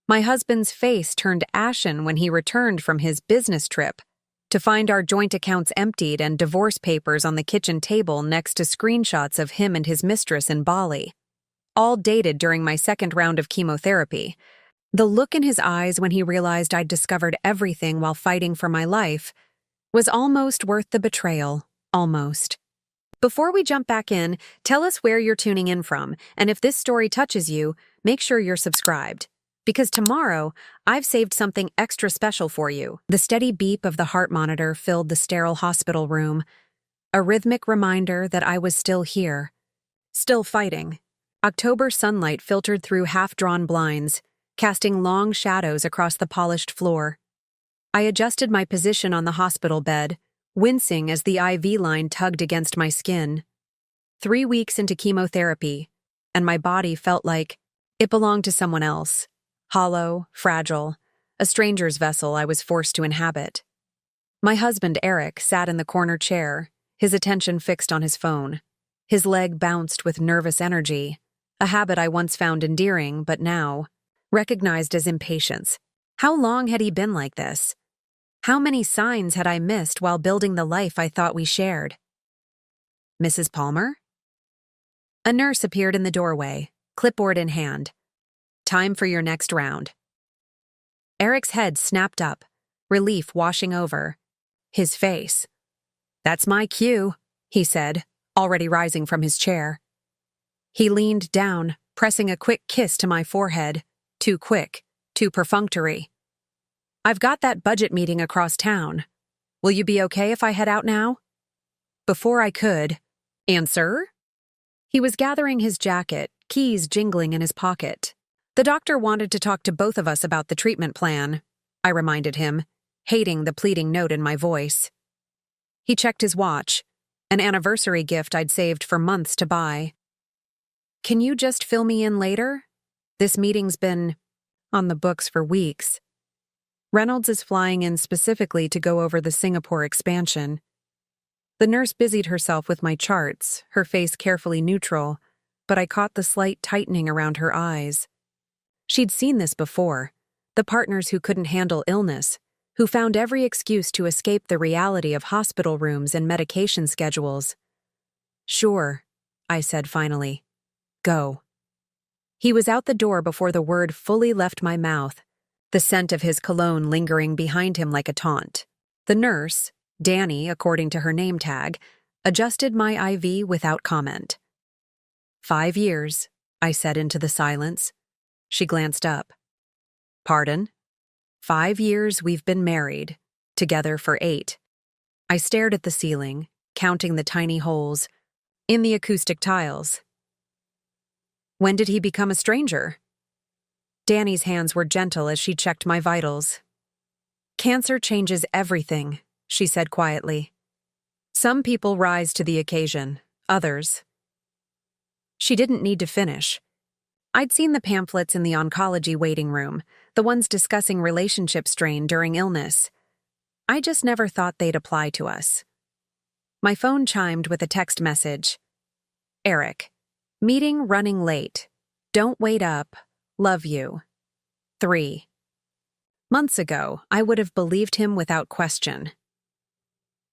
My husband's face turned ashen when he returned from his business trip to find our joint accounts emptied and divorce papers on the kitchen table next to screenshots of him and his mistress in Bali, all dated during my second round of chemotherapy. The look in his eyes when he realized I'd discovered everything while fighting for my life was almost worth the betrayal, almost. Before we jump back in, tell us where you're tuning in from, and if this story touches you, make sure you're subscribed. Because tomorrow, I've saved something extra special for you. The steady beep of the heart monitor filled the sterile hospital room, a rhythmic reminder that I was still here, still fighting. October sunlight filtered through half-drawn blinds, casting long shadows across the polished floor. I adjusted my position on the hospital bed, wincing as the IV line tugged against my skin. 3 weeks into chemotherapy, and my body felt like it belonged to someone else. Hollow, fragile, a stranger's vessel I was forced to inhabit. My husband, Eric, sat in the corner chair, his attention fixed on his phone. His leg bounced with nervous energy, a habit I once found endearing but now recognized as impatience. How long had he been like this? How many signs had I missed while building the life I thought we shared? Mrs. Palmer? A nurse appeared in the doorway, clipboard in hand. Time for your next round. Eric's head snapped up, relief washing over his face. That's my cue, he said, already rising from his chair. He leaned down, pressing a quick kiss to my forehead. Too quick, too perfunctory. I've got that budget meeting across town. Will you be okay if I head out now? Before I could answer, he was gathering his jacket, keys jingling in his pocket. The doctor wanted to talk to both of us about the treatment plan, I reminded him, hating the pleading note in my voice. He checked his watch, an anniversary gift I'd saved for months to buy. Can you just fill me in later? This meeting's been on the books for weeks. Reynolds is flying in specifically to go over the Singapore expansion. The nurse busied herself with my charts, her face carefully neutral, but I caught the slight tightening around her eyes. She'd seen this before, the partners who couldn't handle illness, who found every excuse to escape the reality of hospital rooms and medication schedules. Sure, I said finally. Go. He was out the door before the word fully left my mouth, the scent of his cologne lingering behind him like a taunt. The nurse, Danny according to her name tag, adjusted my IV without comment. 5 years, I said into the silence. She glanced up. Pardon? 5 years we've been married, together for 8. I stared at the ceiling, counting the tiny holes in the acoustic tiles. When did he become a stranger? Danny's hands were gentle as she checked my vitals. Cancer changes everything, she said quietly. Some people rise to the occasion, others. She didn't need to finish. I'd seen the pamphlets in the oncology waiting room, the ones discussing relationship strain during illness. I just never thought they'd apply to us. My phone chimed with a text message. Eric, meeting running late. Don't wait up. Love you. 3. Months ago, I would have believed him without question.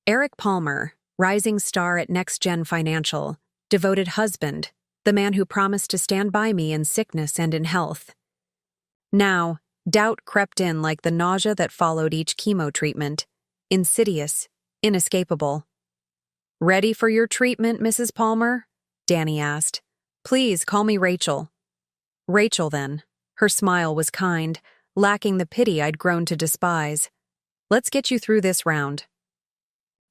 Eric Palmer, rising star at Next Gen Financial, devoted husband, the man who promised to stand by me in sickness and in health. Now, doubt crept in like the nausea that followed each chemo treatment, insidious, inescapable. Ready for your treatment, Mrs. Palmer? Danny asked. Please call me Rachel. Rachel, then. Her smile was kind, lacking the pity I'd grown to despise. Let's get you through this round.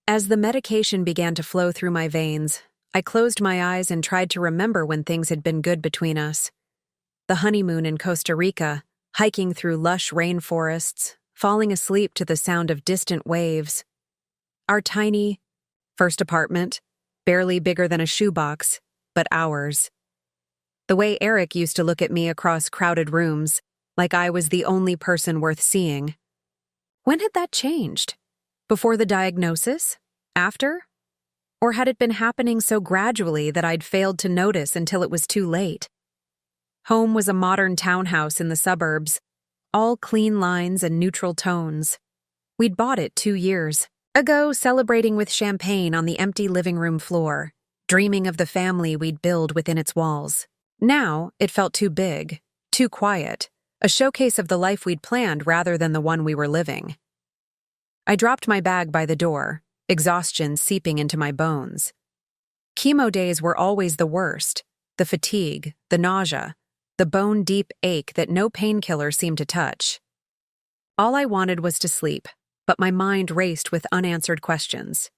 As the medication began to flow through my veins, I closed my eyes and tried to remember when things had been good between us. The honeymoon in Costa Rica, hiking through lush rainforests, falling asleep to the sound of distant waves. Our tiny, first apartment, barely bigger than a shoebox, but ours. The way Eric used to look at me across crowded rooms, like I was the only person worth seeing. When had that changed? Before the diagnosis? After? Or had it been happening so gradually that I'd failed to notice until it was too late? Home was a modern townhouse in the suburbs, all clean lines and neutral tones. We'd bought it 2 years ago, celebrating with champagne on the empty living room floor, dreaming of the family we'd build within its walls. Now, it felt too big, too quiet, a showcase of the life we'd planned rather than the one we were living. I dropped my bag by the door, exhaustion seeping into my bones. Chemo days were always the worst, the fatigue, the nausea, the bone-deep ache that no painkiller seemed to touch. All I wanted was to sleep, but my mind raced with unanswered questions.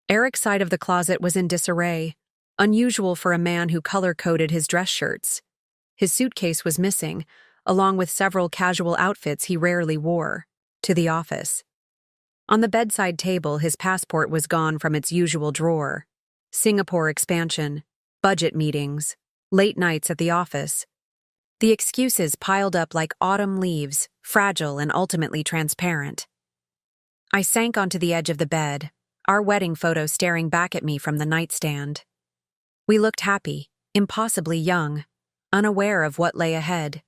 Eric's side of the closet was in disarray, unusual for a man who color-coded his dress shirts. His suitcase was missing, along with several casual outfits he rarely wore, to the office. On the bedside table, his passport was gone from its usual drawer. Singapore expansion, budget meetings, late nights at the office. The excuses piled up like autumn leaves, fragile and ultimately transparent. I sank onto the edge of the bed, our wedding photo staring back at me from the nightstand. We looked happy, impossibly young, unaware of what lay ahead.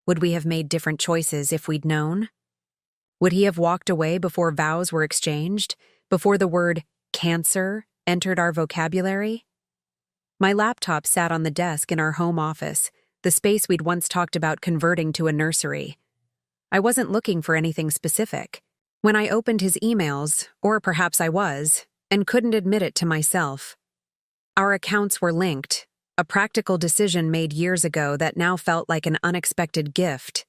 Would we have made different choices if we'd known? Would he have walked away before vows were exchanged, before the word cancer entered our vocabulary? My laptop sat on the desk in our home office, the space we'd once talked about converting to a nursery. I wasn't looking for anything specific. When I opened his emails, or perhaps I was, and couldn't admit it to myself. Our accounts were linked, a practical decision made years ago that now felt like an unexpected gift.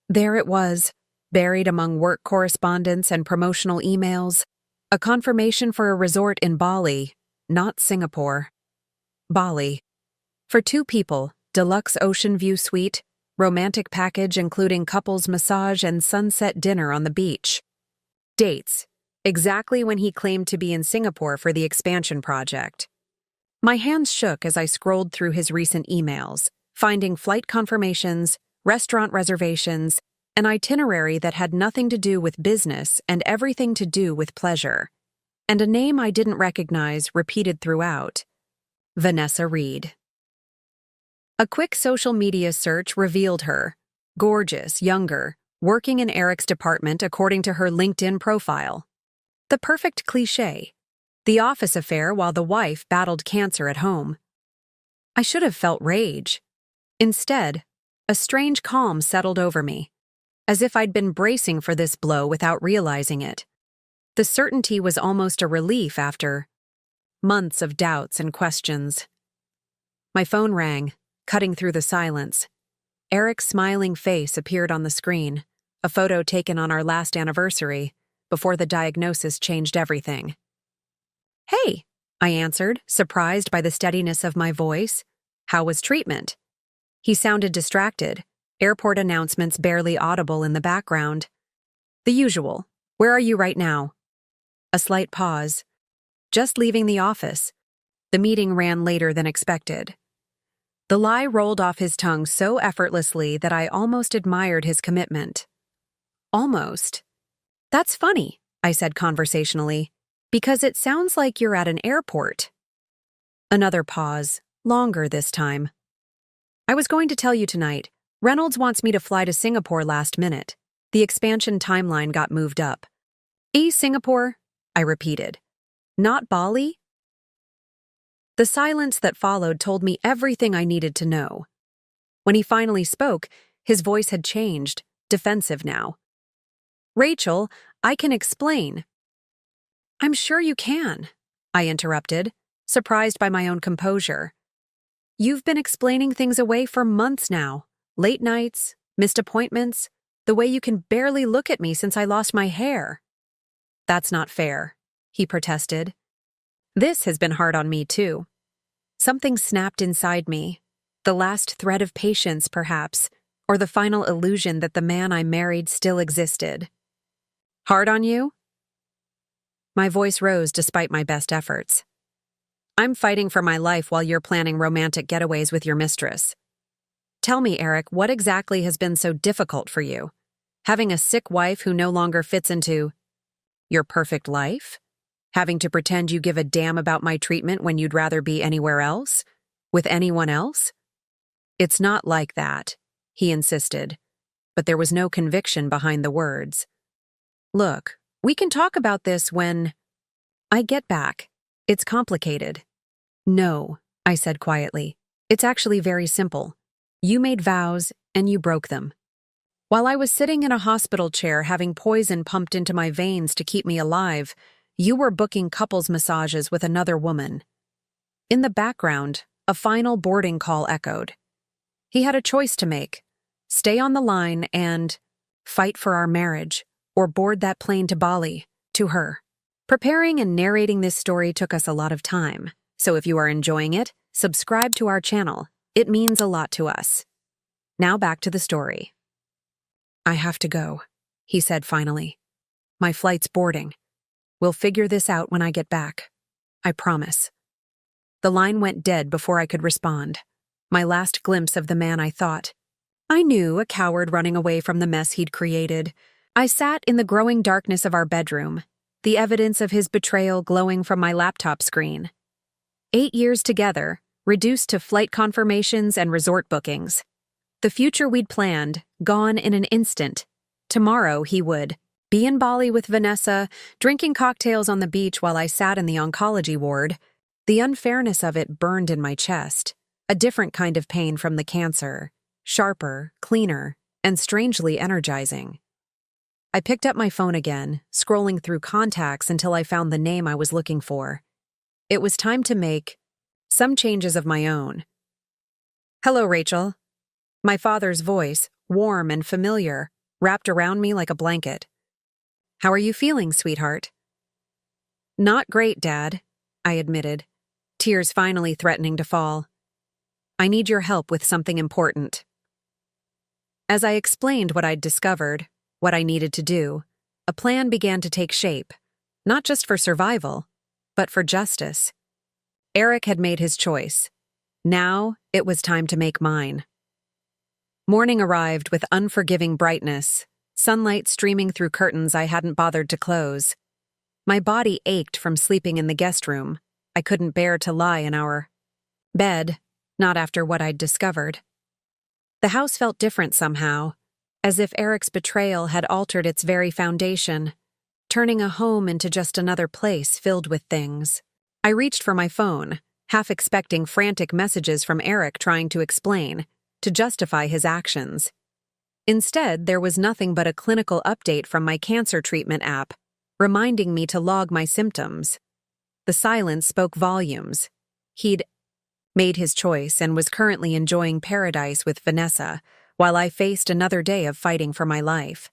There it was, buried among work correspondence and promotional emails, a confirmation for a resort in Bali, not Singapore. Bali. For 2 people, deluxe ocean view suite, romantic package including couples massage and sunset dinner on the beach. Dates. Exactly when he claimed to be in Singapore for the expansion project. My hands shook as I scrolled through his recent emails, finding flight confirmations, restaurant reservations, an itinerary that had nothing to do with business and everything to do with pleasure. And a name I didn't recognize repeated throughout. Vanessa Reed. A quick social media search revealed her. Gorgeous, younger, working in Eric's department according to her LinkedIn profile. The perfect cliché. The office affair while the wife battled cancer at home. I should have felt rage. Instead, a strange calm settled over me, as if I'd been bracing for this blow without realizing it. The certainty was almost a relief after months of doubts and questions. My phone rang, cutting through the silence. Eric's smiling face appeared on the screen, a photo taken on our last anniversary, before the diagnosis changed everything. "Hey," I answered, surprised by the steadiness of my voice. "How was treatment?" He sounded distracted, airport announcements barely audible in the background. "The usual. Where are you right now?" A slight pause. "Just leaving the office." The meeting ran later than expected. The lie rolled off his tongue so effortlessly that I almost admired his commitment. Almost. "That's funny," I said conversationally, "because it sounds like you're at an airport." Another pause, longer this time. "I was going to tell you tonight. Reynolds wants me to fly to Singapore last minute. The expansion timeline got moved up." Singapore?" I repeated. "Not Bali?" The silence that followed told me everything I needed to know. When he finally spoke, his voice had changed, defensive now. "Rachel, I can explain." "I'm sure you can," I interrupted, surprised by my own composure. "You've been explaining things away for months now. Late nights, missed appointments, the way you can barely look at me since I lost my hair." "That's not fair," he protested. "This has been hard on me too." Something snapped inside me. The last thread of patience, perhaps, or the final illusion that the man I married still existed. "Hard on you?" My voice rose despite my best efforts. "I'm fighting for my life while you're planning romantic getaways with your mistress. Tell me, Eric, what exactly has been so difficult for you? Having a sick wife who no longer fits into your perfect life? Having to pretend you give a damn about my treatment when you'd rather be anywhere else? With anyone else?" "It's not like that," he insisted. but there was no conviction behind the words. "Look, we can talk about this when I get back. It's complicated." "No," I said quietly. "It's actually very simple. You made vows, and you broke them. While I was sitting in a hospital chair having poison pumped into my veins to keep me alive, you were booking couples massages with another woman." In the background, a final boarding call echoed. He had a choice to make: stay on the line and fight for our marriage, or board that plane to Bali, to her. Preparing and narrating this story took us a lot of time, so if you are enjoying it, subscribe to our channel. It means a lot to us. Now back to the story. "I have to go," he said finally. "My flight's boarding. We'll figure this out when I get back. I promise." The line went dead before I could respond. My last glimpse of the man I thought I knew, a coward running away from the mess he'd created. I sat in the growing darkness of our bedroom, the evidence of his betrayal glowing from my laptop screen. 8 years together, reduced to flight confirmations and resort bookings. The future we'd planned, gone in an instant. Tomorrow he would be in Bali with Vanessa, drinking cocktails on the beach while I sat in the oncology ward. The unfairness of it burned in my chest, a different kind of pain from the cancer, sharper, cleaner, and strangely energizing. I picked up my phone again, scrolling through contacts until I found the name I was looking for. It was time to make some changes of my own. "Hello, Rachel." My father's voice, warm and familiar, wrapped around me like a blanket. "How are you feeling, sweetheart?" "Not great, Dad," I admitted, tears finally threatening to fall. "I need your help with something important." As I explained what I'd discovered, what I needed to do, a plan began to take shape, not just for survival, but for justice. Eric had made his choice. Now it was time to make mine. Morning arrived with unforgiving brightness, sunlight streaming through curtains I hadn't bothered to close. My body ached from sleeping in the guest room. I couldn't bear to lie in our bed, not after what I'd discovered. The house felt different somehow, as if Eric's betrayal had altered its very foundation, turning a home into just another place filled with things. I reached for my phone, half expecting frantic messages from Eric trying to explain, to justify his actions. Instead, there was nothing but a clinical update from my cancer treatment app, reminding me to log my symptoms. The silence spoke volumes. He'd made his choice and was currently enjoying paradise with Vanessa, while I faced another day of fighting for my life.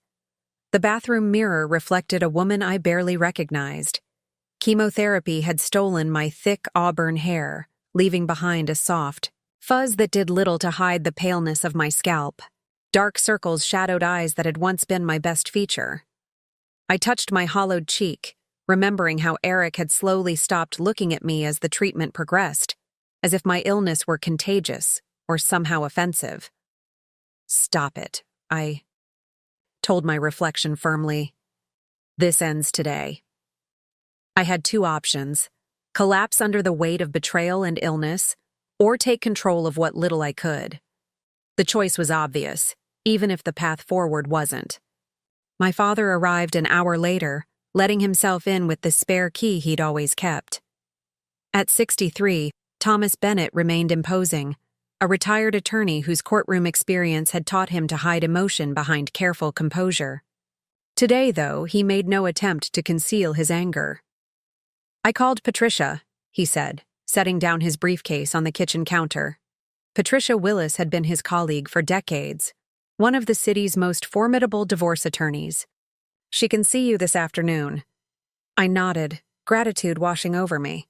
The bathroom mirror reflected a woman I barely recognized. Chemotherapy had stolen my thick auburn hair, leaving behind a soft fuzz that did little to hide the paleness of my scalp. Dark circles shadowed eyes that had once been my best feature. I touched my hollowed cheek, remembering how Eric had slowly stopped looking at me as the treatment progressed, as if my illness were contagious or somehow offensive. "Stop it," I told my reflection firmly. "This ends today." I had two options: collapse under the weight of betrayal and illness, or take control of what little I could. The choice was obvious, even if the path forward wasn't. My father arrived an hour later, letting himself in with the spare key he'd always kept. At 63, Thomas Bennett remained imposing, a retired attorney whose courtroom experience had taught him to hide emotion behind careful composure. Today, though, he made no attempt to conceal his anger. "I called Patricia," he said, setting down his briefcase on the kitchen counter. Patricia Willis had been his colleague for decades, one of the city's most formidable divorce attorneys. "She can see you this afternoon." I nodded, gratitude washing over me.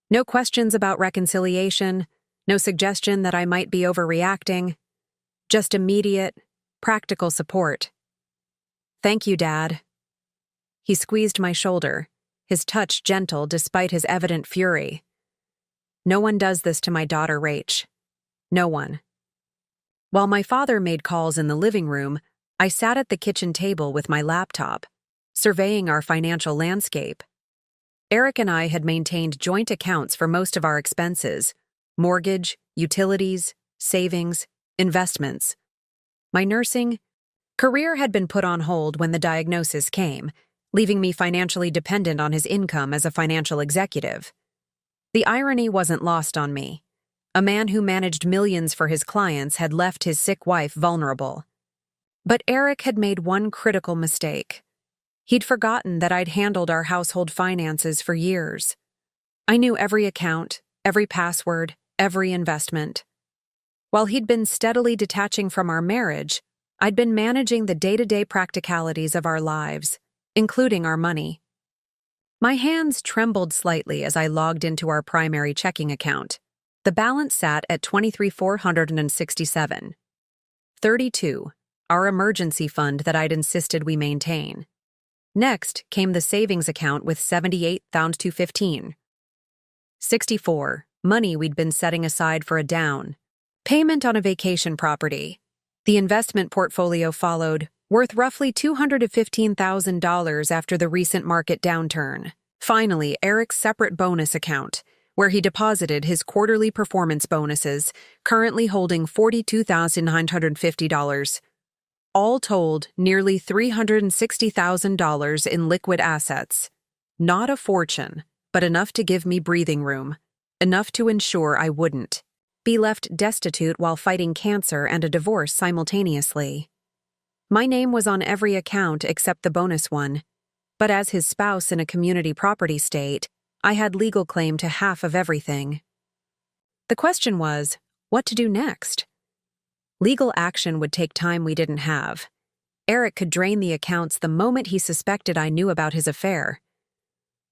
No questions about reconciliation, no suggestion that I might be overreacting, just immediate, practical support. "Thank you, Dad." He squeezed my shoulder, his touch gentle despite his evident fury. "No one does this to my daughter, Rach. No one." While my father made calls in the living room, I sat at the kitchen table with my laptop, surveying our financial landscape. Eric and I had maintained joint accounts for most of our expenses: mortgage, utilities, savings, investments. My nursing, Career had been put on hold when the diagnosis came, leaving me financially dependent on his income as a financial executive. The irony wasn't lost on me. A man who managed millions for his clients had left his sick wife vulnerable. But Eric had made one critical mistake. He'd forgotten that I'd handled our household finances for years. I knew every account, every password, every investment. While he'd been steadily detaching from our marriage, I'd been managing the day-to-day practicalities of our lives, including our money. My hands trembled slightly as I logged into our primary checking account. The balance sat at $23,467. 32, our emergency fund that I'd insisted we maintain. Next came the savings account with $78,215. 64, money we'd been setting aside for a down payment on a vacation property. The investment portfolio followed, worth roughly $215,000 after the recent market downturn. Finally, Eric's separate bonus account, where he deposited his quarterly performance bonuses, currently holding $42,950. All told, nearly $360,000 in liquid assets. Not a fortune, but enough to give me breathing room. Enough to ensure I wouldn't be left destitute while fighting cancer and a divorce simultaneously. My name was on every account except the bonus one, but as his spouse in a community property state, I had legal claim to half of everything. The question was, what to do next? Legal action would take time we didn't have. Eric could drain the accounts the moment he suspected I knew about his affair.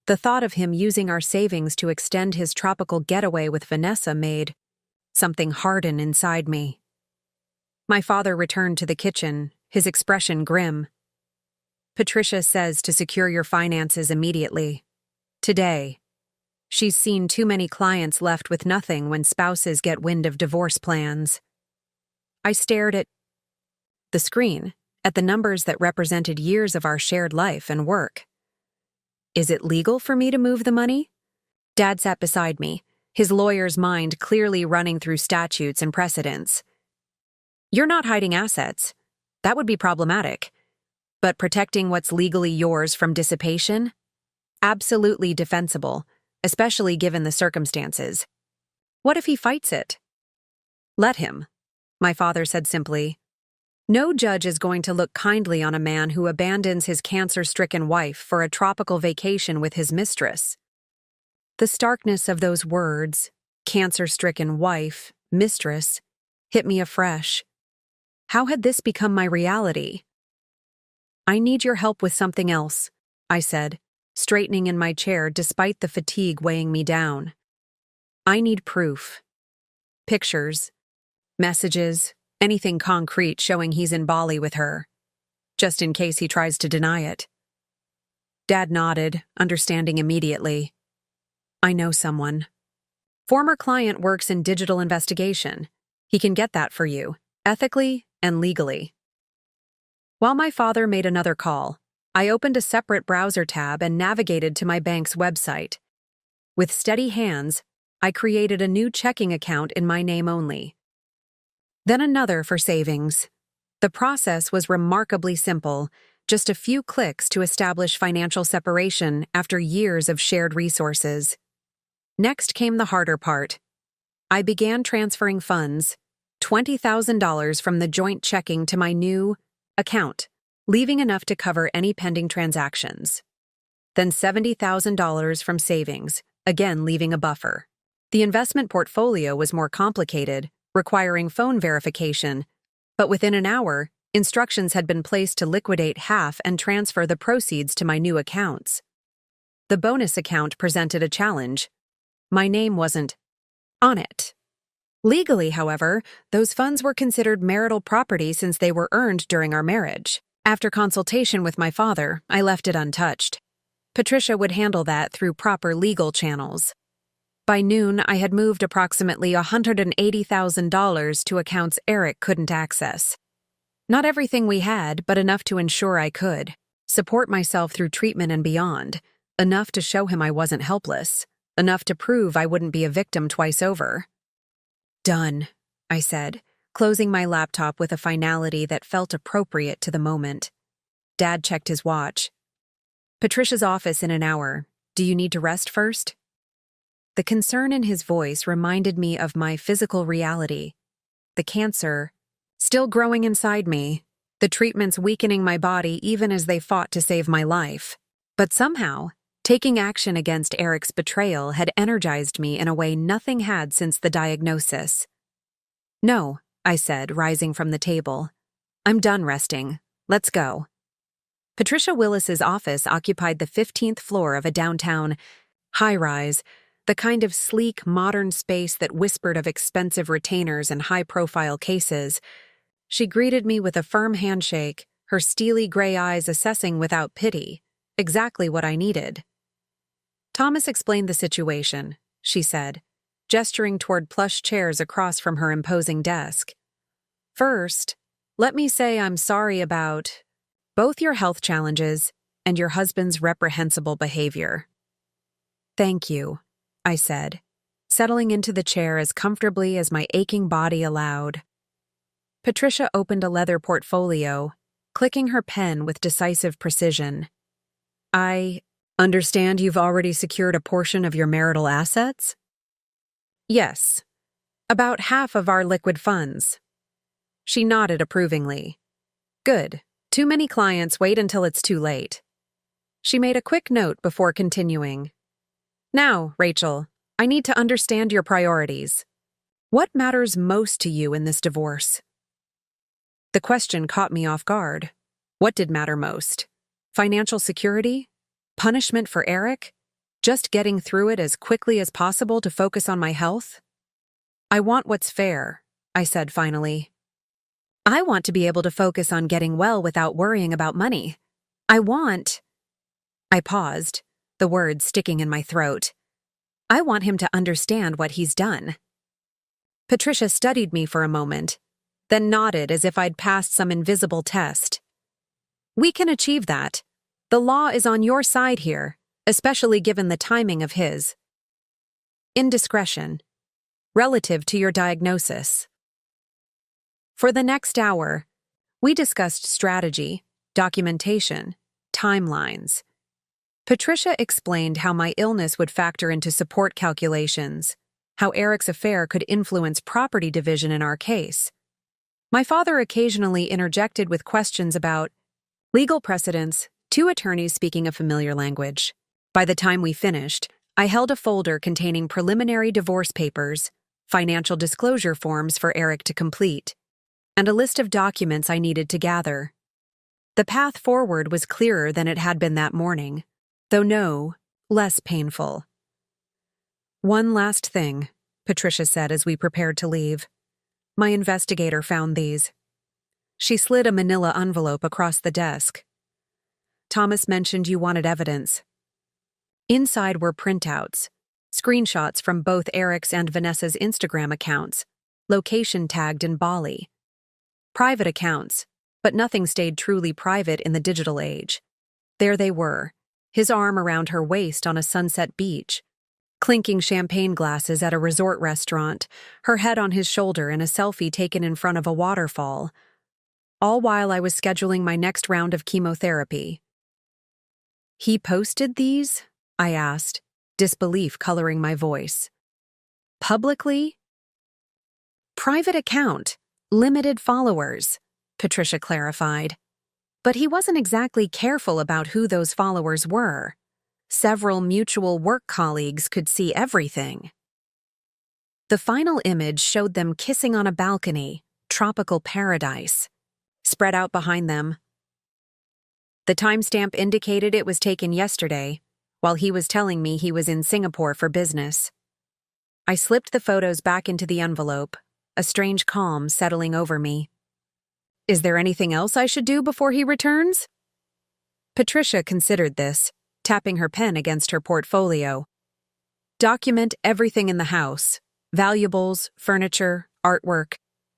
The thought of him using our savings to extend his tropical getaway with Vanessa made something harden inside me. My father returned to the kitchen, his expression grim. Patricia says to secure your finances immediately. Today. She's seen too many clients left with nothing when spouses get wind of divorce plans. I stared at the screen, at the numbers that represented years of our shared life and work. Is it legal for me to move the money? Dad sat beside me, his lawyer's mind clearly running through statutes and precedents. You're not hiding assets. That would be problematic. But protecting what's legally yours from dissipation? Absolutely defensible, especially given the circumstances. What if he fights it? Let him, my father said simply. No judge is going to look kindly on a man who abandons his cancer-stricken wife for a tropical vacation with his mistress. The starkness of those words, cancer-stricken wife, mistress, hit me afresh. How had this become my reality? I need your help with something else, I said, straightening in my chair despite the fatigue weighing me down. I need proof. Pictures, messages, anything concrete showing he's in Bali with her, just in case he tries to deny it. Dad nodded, understanding immediately. I know someone. Former client works in digital investigation. He can get that for you, ethically and legally. While my father made another call, I opened a separate browser tab and navigated to my bank's website. With steady hands, I created a new checking account in my name only. Then another for savings. The process was remarkably simple, just a few clicks to establish financial separation after years of shared resources. Next came the harder part. I began transferring funds, $20,000 from the joint checking to my new account, leaving enough to cover any pending transactions. Then $70,000 from savings, again leaving a buffer. The investment portfolio was more complicated, requiring phone verification, but within an hour, instructions had been placed to liquidate half and transfer the proceeds to my new accounts. The bonus account presented a challenge. My name wasn't on it. Legally, however, those funds were considered marital property since they were earned during our marriage. After consultation with my father, I left it untouched. Patricia would handle that through proper legal channels. By noon, I had moved approximately $180,000 to accounts Eric couldn't access. Not everything we had, but enough to ensure I could support myself through treatment and beyond, enough to show him I wasn't helpless, enough to prove I wouldn't be a victim twice over. Done, I said, closing my laptop with a finality that felt appropriate to the moment. Dad checked his watch. "Patricia's office in an hour. Do you need to rest first?" The concern in his voice reminded me of my physical reality. The cancer, still growing inside me, the treatments weakening my body even as they fought to save my life. But somehow, taking action against Eric's betrayal had energized me in a way nothing had since the diagnosis. "No," I said, rising from the table. "I'm done resting. Let's go." Patricia Willis's office occupied the 15th floor of a downtown high-rise, the kind of sleek, modern space that whispered of expensive retainers and high-profile cases. She greeted me with a firm handshake, her steely gray eyes assessing without pity exactly what I needed. "Thomas explained the situation," she said, gesturing toward plush chairs across from her imposing desk. "First, let me say I'm sorry about both your health challenges and your husband's reprehensible behavior." "Thank you," I said, settling into the chair as comfortably as my aching body allowed. Patricia opened a leather portfolio, clicking her pen with decisive precision. "I understand you've already secured a portion of your marital assets?" "Yes, about half of our liquid funds." She nodded approvingly. "Good. Too many clients wait until it's too late." She made a quick note before continuing. "Now, Rachel, I need to understand your priorities. What matters most to you in this divorce?" The question caught me off guard. What did matter most? Financial security? Punishment for Eric? Just getting through it as quickly as possible to focus on my health? "I want what's fair," I said finally. "I want to be able to focus on getting well without worrying about money. I paused, the words sticking in my throat. "I want him to understand what he's done." Patricia studied me for a moment, then nodded as if I'd passed some invisible test. "We can achieve that. The law is on your side here, especially given the timing of his indiscretion relative to your diagnosis." For the next hour, we discussed strategy, documentation, timelines. Patricia explained how my illness would factor into support calculations, how Eric's affair could influence property division in our case. My father occasionally interjected with questions about legal precedents, two attorneys speaking a familiar language. By the time we finished, I held a folder containing preliminary divorce papers, financial disclosure forms for Eric to complete, and a list of documents I needed to gather. The path forward was clearer than it had been that morning, though no less painful. "One last thing," Patricia said as we prepared to leave. "My investigator found these." She slid a manila envelope across the desk. "Thomas mentioned you wanted evidence." Inside were printouts, screenshots from both Eric's and Vanessa's Instagram accounts, location tagged in Bali. Private accounts, but nothing stayed truly private in the digital age. There they were, his arm around her waist on a sunset beach, clinking champagne glasses at a resort restaurant, her head on his shoulder in a selfie taken in front of a waterfall, all while I was scheduling my next round of chemotherapy. "He posted these?" I asked, disbelief coloring my voice. "Publicly?" "Private account, limited followers," Patricia clarified. "But he wasn't exactly careful about who those followers were. Several mutual work colleagues could see everything." The final image showed them kissing on a balcony, tropical paradise. Spread out behind them, the timestamp indicated it was taken yesterday, while he was telling me he was in Singapore for business. I slipped the photos back into the envelope, a strange calm settling over me. "Is there anything else I should do before he returns?" Patricia considered this, tapping her pen against her portfolio. "Document everything in the house, valuables, furniture, artwork.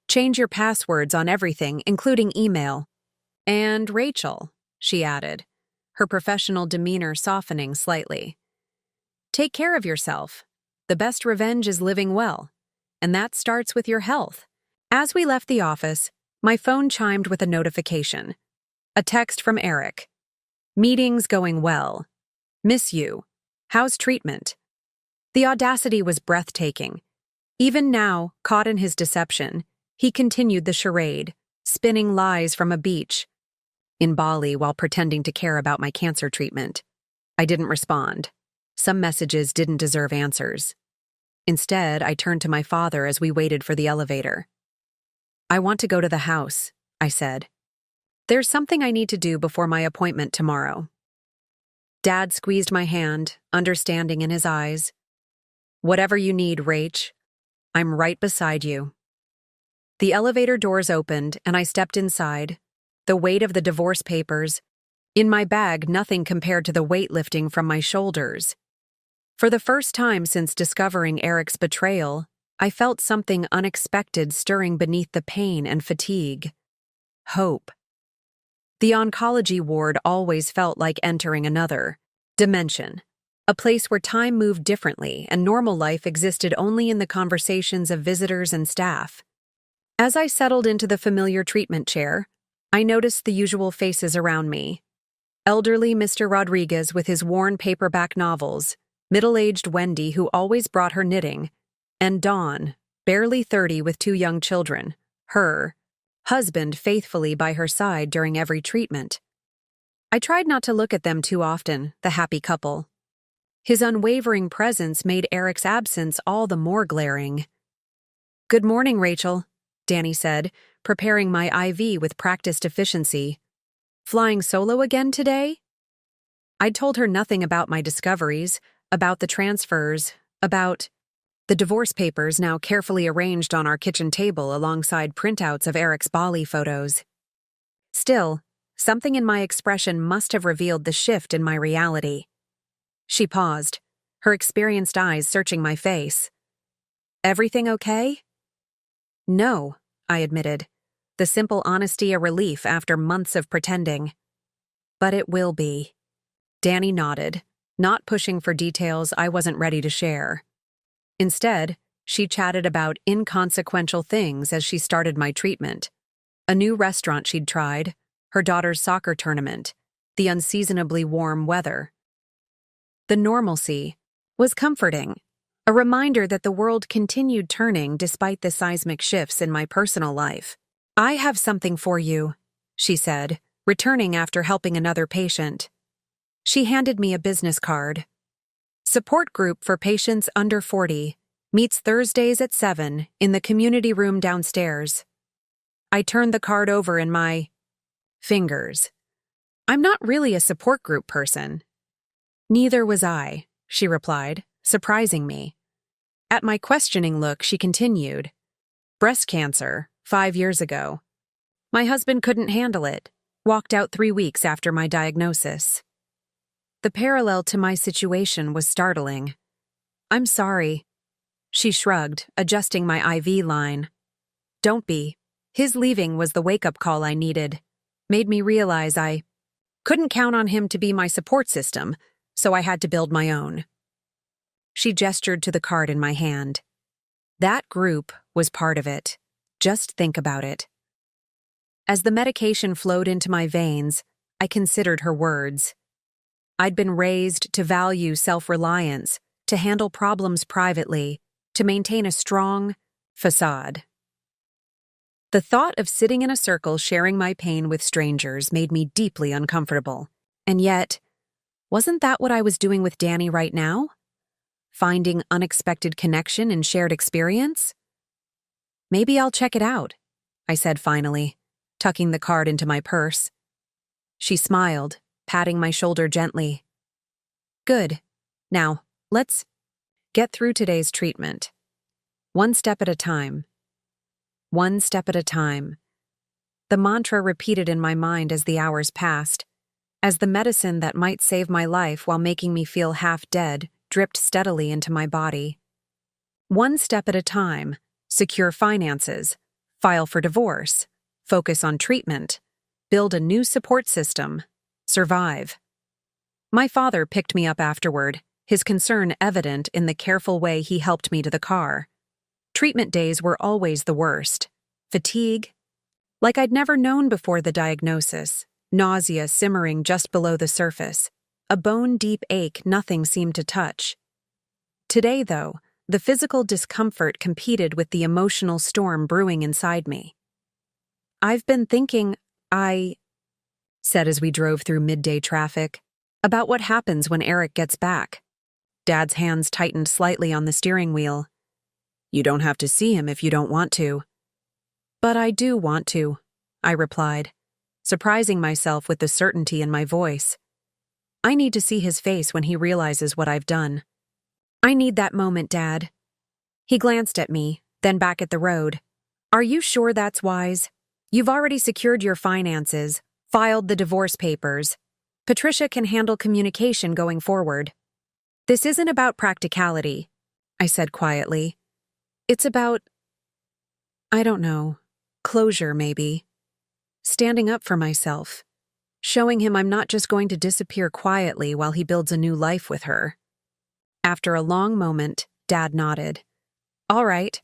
Change your passwords on everything, including email. And Rachel," she added, her professional demeanor softening slightly. "Take care of yourself. The best revenge is living well, and that starts with your health. As we left the office, my phone chimed with a notification. A text from Eric. Meetings going well. Miss you. How's treatment? The audacity was breathtaking. Even now, caught in his deception, he continued the charade, spinning lies from a beach. In Bali while pretending to care about my cancer treatment. I didn't respond. Some messages didn't deserve answers. Instead, I turned to my father as we waited for the elevator. I want to go to the house, I said. There's something I need to do before my appointment tomorrow. Dad squeezed my hand, understanding in his eyes. Whatever you need, Rach. I'm right beside you. The elevator doors opened and I stepped inside, the weight of the divorce papers. In my bag, nothing compared to the weight lifting from my shoulders. For the first time since discovering Eric's betrayal, I felt something unexpected stirring beneath the pain and fatigue. Hope. The oncology ward always felt like entering another dimension, a place where time moved differently and normal life existed only in the conversations of visitors and staff. As I settled into the familiar treatment chair, I noticed the usual faces around me. Elderly Mr. Rodriguez with his worn paperback novels, middle-aged Wendy who always brought her knitting, and Dawn, barely 30 with 2 young children, her husband faithfully by her side during every treatment. I tried not to look at them too often, the happy couple. His unwavering presence made Eric's absence all the more glaring. "Good morning, Rachel," Danny said, preparing my IV with practiced efficiency. "Flying solo again today?" I'd told her nothing about my discoveries, about the transfers, about the divorce papers now carefully arranged on our kitchen table alongside printouts of Eric's Bali photos. Still, something in my expression must have revealed the shift in my reality. She paused, her experienced eyes searching my face. "Everything okay?" "No," I admitted, the simple honesty a relief after months of pretending. "But it will be." Danny nodded, not pushing for details I wasn't ready to share. Instead, she chatted about inconsequential things as she started my treatment. A new restaurant she'd tried, her daughter's soccer tournament, the unseasonably warm weather. The normalcy was comforting, a reminder that the world continued turning despite the seismic shifts in my personal life. "I have something for you," she said, returning after helping another patient. She handed me a business card. "Support group for patients under 40, meets Thursdays at 7 in the community room downstairs." I turned the card over in my fingers. "I'm not really a support group person." "Neither was I," she replied, surprising me. At my questioning look, she continued. "Breast cancer, 5 years ago. My husband couldn't handle it, walked out 3 weeks after my diagnosis." The parallel to my situation was startling. "I'm sorry." She shrugged, adjusting my IV line. "Don't be." His leaving was the wake-up call I needed. Made me realize I couldn't count on him to be my support system, so I had to build my own. She gestured to the card in my hand. That group was part of it. Just think about it. As the medication flowed into my veins, I considered her words. I'd been raised to value self-reliance, to handle problems privately, to maintain a strong facade. The thought of sitting in a circle sharing my pain with strangers made me deeply uncomfortable. And yet, wasn't that what I was doing with Danny right now? Finding unexpected connection and shared experience? "Maybe I'll check it out," I said finally, tucking the card into my purse. She smiled, patting my shoulder gently. "Good. Now, let's get through today's treatment. One step at a time. One step at a time." The mantra repeated in my mind as the hours passed, as the medicine that might save my life while making me feel half dead dripped steadily into my body. One step at a time, secure finances, file for divorce, focus on treatment, build a new support system, survive. My father picked me up afterward, his concern evident in the careful way he helped me to the car. Treatment days were always the worst. fatigue, like I'd never known before the diagnosis, nausea simmering just below the surface, a bone-deep ache nothing seemed to touch. Today, though, the physical discomfort competed with the emotional storm brewing inside me. "I've been thinking, I said as we drove through midday traffic, about what happens when Eric gets back. Dad's hands tightened slightly on the steering wheel. "You don't have to see him if you don't want to." "But I do want to," I replied, surprising myself with the certainty in my voice. "I need to see his face when he realizes what I've done. I need that moment, Dad." He glanced at me, then back at the road. "Are you sure that's wise? You've already secured your finances, filed the divorce papers. Patricia can handle communication going forward." "This isn't about practicality," I said quietly. "It's about, I don't know, closure maybe. Standing up for myself. Showing him I'm not just going to disappear quietly while he builds a new life with her." After a long moment, Dad nodded. "All right,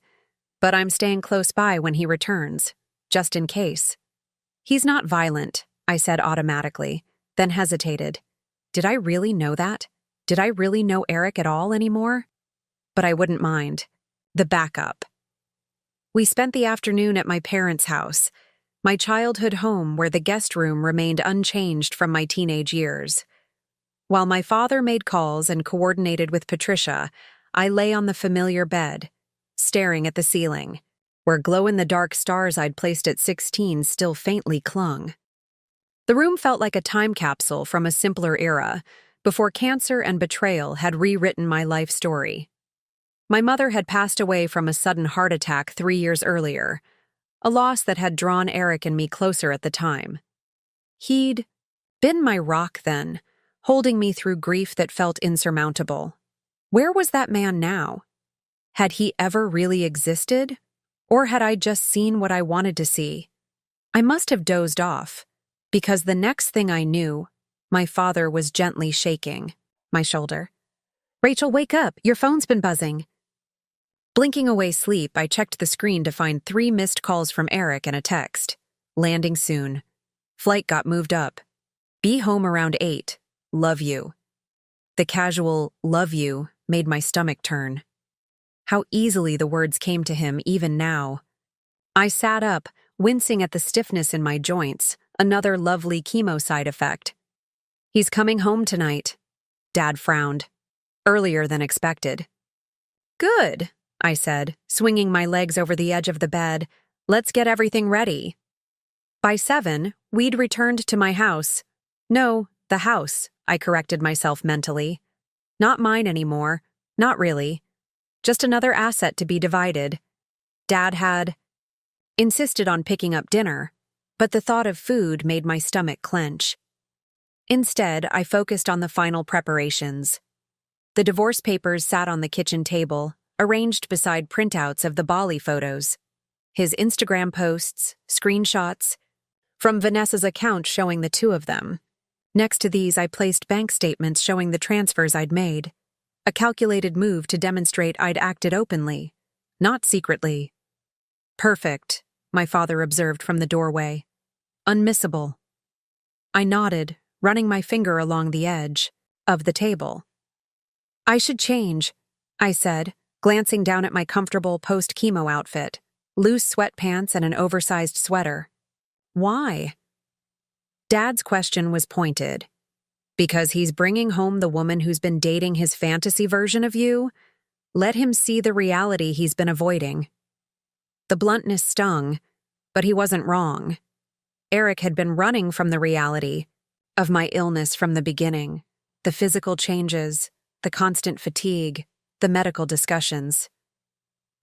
but I'm staying close by when he returns, just in case." "He's not violent," I said automatically, then hesitated. Did I really know that? Did I really know Eric at all anymore? But I wouldn't mind. The backup. We spent the afternoon at my parents' house, my childhood home where the guest room remained unchanged from my teenage years. While my father made calls and coordinated with Patricia, I lay on the familiar bed, staring at the ceiling, where glow-in-the-dark stars I'd placed at 16 still faintly clung. The room felt like a time capsule from a simpler era, before cancer and betrayal had rewritten my life story. My mother had passed away from a sudden heart attack 3 years earlier, a loss that had drawn Eric and me closer at the time. He'd been my rock then, holding me through grief that felt insurmountable. Where was that man now? Had he ever really existed? Or had I just seen what I wanted to see? I must have dozed off, because the next thing I knew, my father was gently shaking my shoulder. "Rachel, wake up! Your phone's been buzzing." Blinking away sleep, I checked the screen to find 3 missed calls from Eric and a text. "Landing soon. Flight got moved up. Be home around 8. Love you." The casual "love you" made my stomach turn. How easily the words came to him even now. I sat up, wincing at the stiffness in my joints, another lovely chemo side effect. "He's coming home tonight." Dad frowned. "Earlier than expected." "Good," I said, swinging my legs over the edge of the bed. "Let's get everything ready." By 7, we'd returned to my house. No, the house, I corrected myself mentally. Not mine anymore. Not really. Just another asset to be divided. Dad had insisted on picking up dinner, but the thought of food made my stomach clench. Instead, I focused on the final preparations. The divorce papers sat on the kitchen table, arranged beside printouts of the Bali photos, his Instagram posts, screenshots, from Vanessa's account showing the 2 of them. Next to these, I placed bank statements showing the transfers I'd made, a calculated move to demonstrate I'd acted openly, not secretly. "Perfect," my father observed from the doorway. "Unmissable." I nodded, running my finger along the edge of the table. "I should change," I said, glancing down at my comfortable post-chemo outfit, loose sweatpants and an oversized sweater. "Why?" Dad's question was pointed. "Because he's bringing home the woman who's been dating his fantasy version of you? Let him see the reality he's been avoiding." The bluntness stung, but he wasn't wrong. Eric had been running from the reality of my illness from the beginning, the physical changes, the constant fatigue, the medical discussions.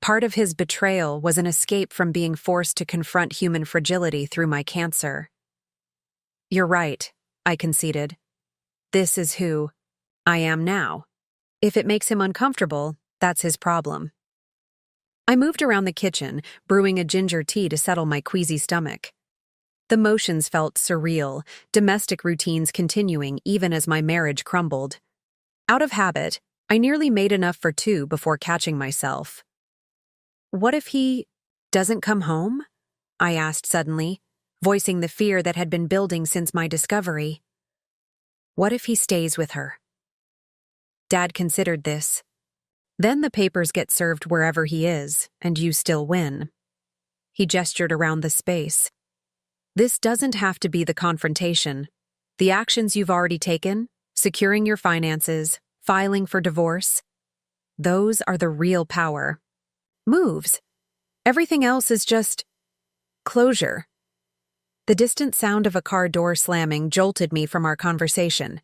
Part of his betrayal was an escape from being forced to confront human fragility through my cancer. "You're right," I conceded. "This is who I am now. If it makes him uncomfortable, that's his problem." I moved around the kitchen, brewing a ginger tea to settle my queasy stomach. The motions felt surreal, domestic routines continuing even as my marriage crumbled. Out of habit, I nearly made enough for 2 before catching myself. What if he doesn't come home? I asked suddenly, voicing the fear that had been building since my discovery. What if he stays with her? Dad considered this. Then the papers get served wherever he is, and you still win. He gestured around the space. This doesn't have to be the confrontation. The actions you've already taken, securing your finances, filing for divorce, those are the real power. Moves. Everything else is just closure. The distant sound of a car door slamming jolted me from our conversation.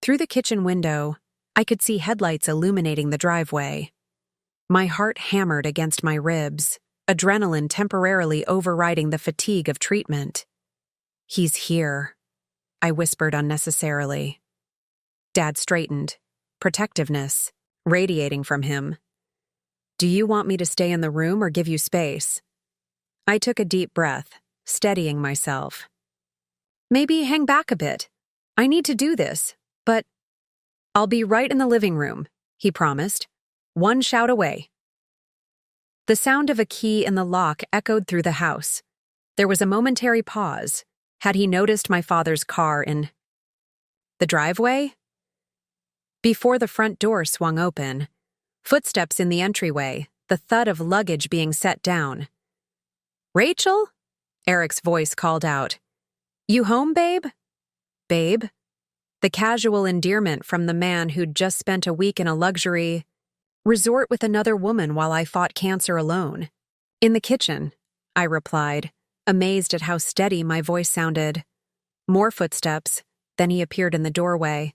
Through the kitchen window, I could see headlights illuminating the driveway. My heart hammered against my ribs, adrenaline temporarily overriding the fatigue of treatment. He's here, I whispered unnecessarily. Dad straightened, protectiveness radiating from him. Do you want me to stay in the room or give you space? I took a deep breath, steadying myself. Maybe hang back a bit. I need to do this, but I'll be right in the living room, he promised. One shout away. The sound of a key in the lock echoed through the house. There was a momentary pause. Had he noticed my father's car in the driveway? Before the front door swung open, footsteps in the entryway, the thud of luggage being set down. Rachel? Eric's voice called out. You home, babe? Babe? The casual endearment from the man who'd just spent a week in a luxury resort with another woman while I fought cancer alone. In the kitchen, I replied, amazed at how steady my voice sounded. More footsteps, then he appeared in the doorway.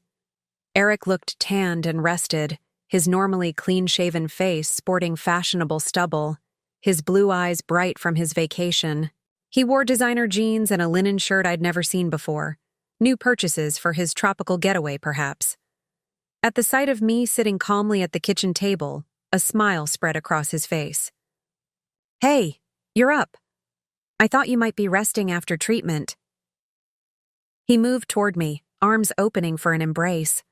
Eric looked tanned and rested, his normally clean-shaven face sporting fashionable stubble, his blue eyes bright from his vacation. He wore designer jeans and a linen shirt I'd never seen before, new purchases for his tropical getaway, perhaps. At the sight of me sitting calmly at the kitchen table, a smile spread across his face. Hey, you're up. I thought you might be resting after treatment. He moved toward me, arms opening for an embrace.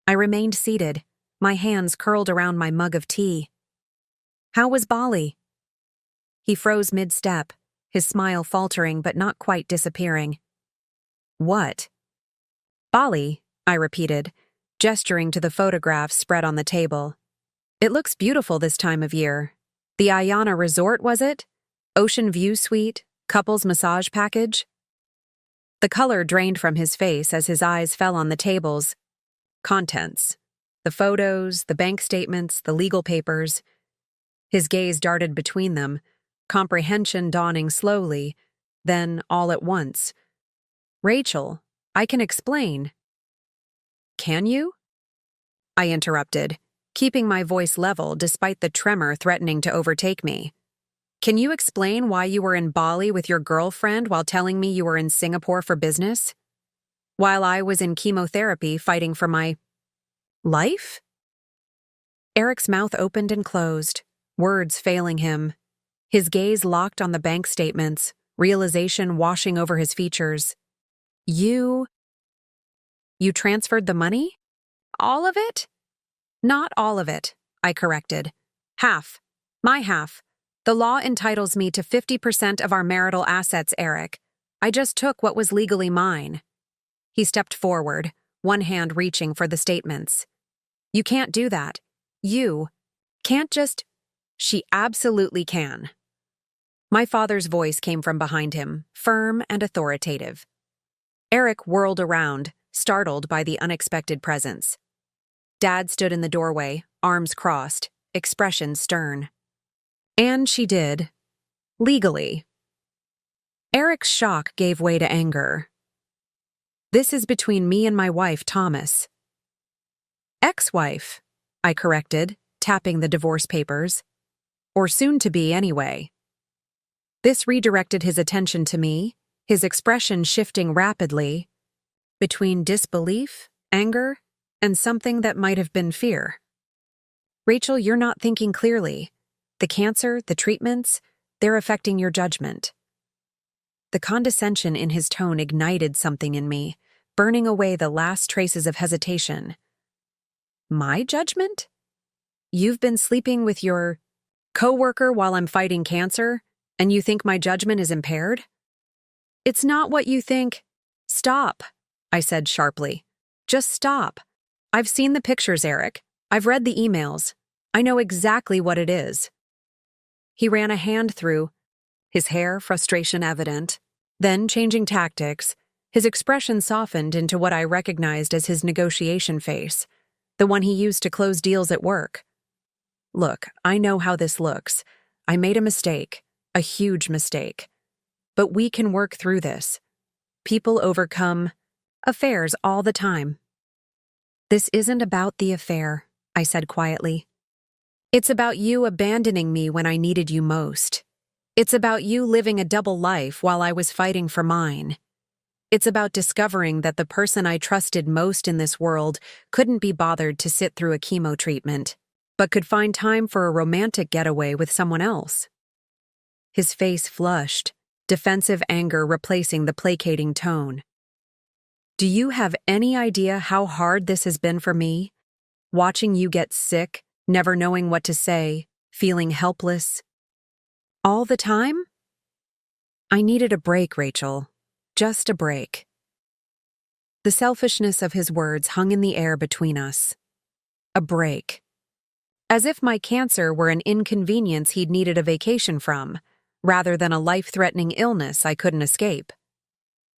I remained seated, my hands curled around my mug of tea. How was Bali? He froze mid-step, his smile faltering but not quite disappearing. What? Bali, I repeated, gesturing to the photographs spread on the table. It looks beautiful this time of year. The Ayana Resort, was it? Ocean view suite, couples massage package? The color drained from his face as his eyes fell on the table's contents. The photos, the bank statements, the legal papers. His gaze darted between them, comprehension dawning slowly, then all at once. Rachel, I can explain. Can you? I interrupted, keeping my voice level despite the tremor threatening to overtake me. Can you explain why you were in Bali with your girlfriend while telling me you were in Singapore for business? While I was in chemotherapy fighting for my life? Eric's mouth opened and closed, words failing him. His gaze locked on the bank statements, realization washing over his features. You transferred the money? All of it? Not all of it, I corrected. Half. My half. The law entitles me to 50% of our marital assets, Eric. I just took what was legally mine. He stepped forward, one hand reaching for the statements. You can't do that. You can't just... She absolutely can. My father's voice came from behind him, firm and authoritative. Eric whirled around, startled by the unexpected presence. Dad stood in the doorway, arms crossed, expression stern. And she did. Legally. Eric's shock gave way to anger. This is between me and my wife, Thomas. Ex-wife, I corrected, tapping the divorce papers. Or soon-to-be, anyway. This redirected his attention to me, his expression shifting rapidly, between disbelief, anger, and something that might have been fear. Rachel, you're not thinking clearly. The cancer, the treatments, they're affecting your judgment. The condescension in his tone ignited something in me, burning away the last traces of hesitation. My judgment? You've been sleeping with your coworker while I'm fighting cancer, And you think my judgment is impaired? It's not what you think. Stop, I said sharply. Just stop. I've seen the pictures, Eric. I've read the emails. I know exactly what it is. He ran a hand through, his hair frustration evident. Then, changing tactics, his expression softened into what I recognized as his negotiation face, the one he used to close deals at work. Look, I know how this looks. I made a mistake, a huge mistake. But we can work through this. People overcome affairs all the time. This isn't about the affair, I said quietly. It's about you abandoning me when I needed you most. It's about you living a double life while I was fighting for mine. It's about discovering that the person I trusted most in this world couldn't be bothered to sit through a chemo treatment, but could find time for a romantic getaway with someone else. His face flushed, defensive anger replacing the placating tone. Do you have any idea how hard this has been for me? Watching you get sick, never knowing what to say, feeling helpless. All the time? I needed a break, Rachel. Just a break. The selfishness of his words hung in the air between us. A break. As if my cancer were an inconvenience he'd needed a vacation from, rather than a life-threatening illness I couldn't escape.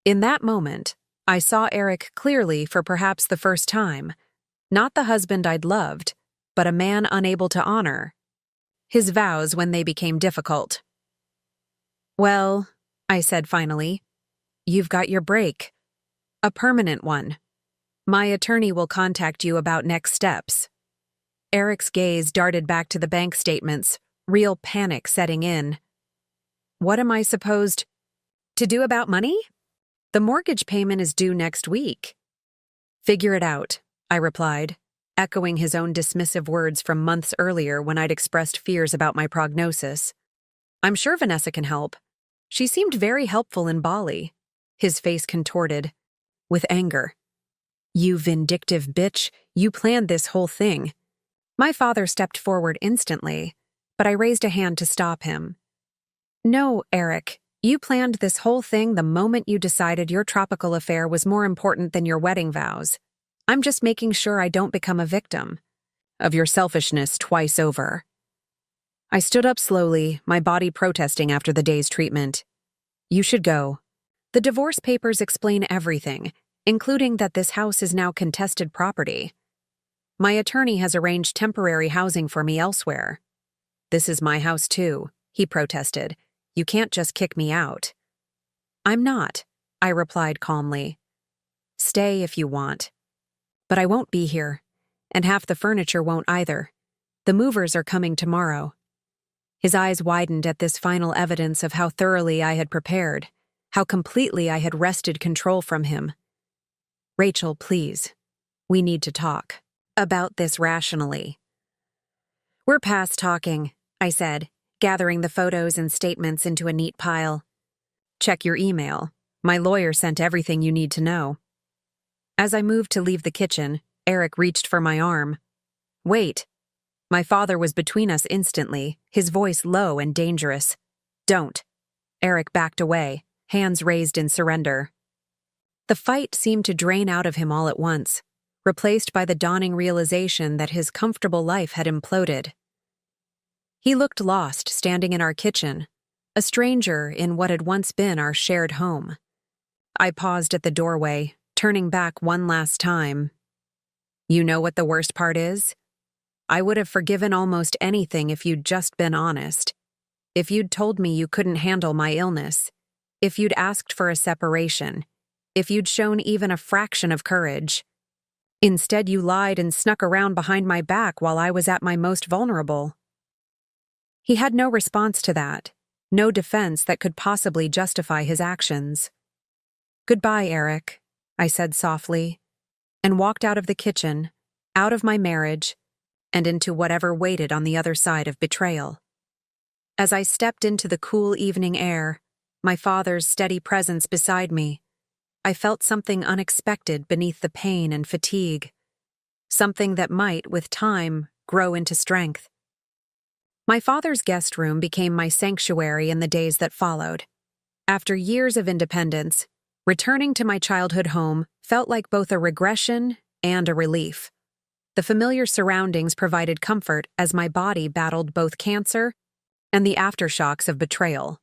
In that moment, I saw Eric clearly for perhaps the first time. Not the husband I'd loved, but a man unable to honor his vows when they became difficult. Well, I said finally, you've got your break. A permanent one. My attorney will contact you about next steps. Eric's gaze darted back to the bank statements, real panic setting in. What am I supposed to do about money? The mortgage payment is due next week. Figure it out, I replied, echoing his own dismissive words from months earlier when I'd expressed fears about my prognosis. I'm sure Vanessa can help. She seemed very helpful in Bali. His face contorted, with anger. You vindictive bitch, you planned this whole thing. My father stepped forward instantly, but I raised a hand to stop him. No, Eric, you planned this whole thing the moment you decided your tropical affair was more important than your wedding vows. I'm just making sure I don't become a victim of your selfishness twice over. I stood up slowly, my body protesting after the day's treatment. You should go. The divorce papers explain everything, including that this house is now contested property. My attorney has arranged temporary housing for me elsewhere. This is my house too, he protested. You can't just kick me out. I'm not, I replied calmly. Stay if you want. But I won't be here, and half the furniture won't either. The movers are coming tomorrow. His eyes widened at this final evidence of how thoroughly I had prepared, how completely I had wrested control from him. Rachel, please. We need to talk about this rationally. We're past talking, I said, gathering the photos and statements into a neat pile. Check your email. My lawyer sent everything you need to know. As I moved to leave the kitchen, Eric reached for my arm. Wait. My father was between us instantly, his voice low and dangerous. Don't. Eric backed away, hands raised in surrender. The fight seemed to drain out of him all at once, replaced by the dawning realization that his comfortable life had imploded. He looked lost standing in our kitchen, a stranger in what had once been our shared home. I paused at the doorway, turning back one last time. You know what the worst part is? I would have forgiven almost anything if you'd just been honest. If you'd told me you couldn't handle my illness. If you'd asked for a separation. If you'd shown even a fraction of courage. Instead, you lied and snuck around behind my back while I was at my most vulnerable. He had no response to that, no defense that could possibly justify his actions. Goodbye, Eric, I said softly, and walked out of the kitchen, out of my marriage, and into whatever waited on the other side of betrayal. As I stepped into the cool evening air, my father's steady presence beside me, I felt something unexpected beneath the pain and fatigue, something that might, with time, grow into strength. My father's guest room became my sanctuary in the days that followed. After years of independence, returning to my childhood home felt like both a regression and a relief. The familiar surroundings provided comfort as my body battled both cancer and the aftershocks of betrayal.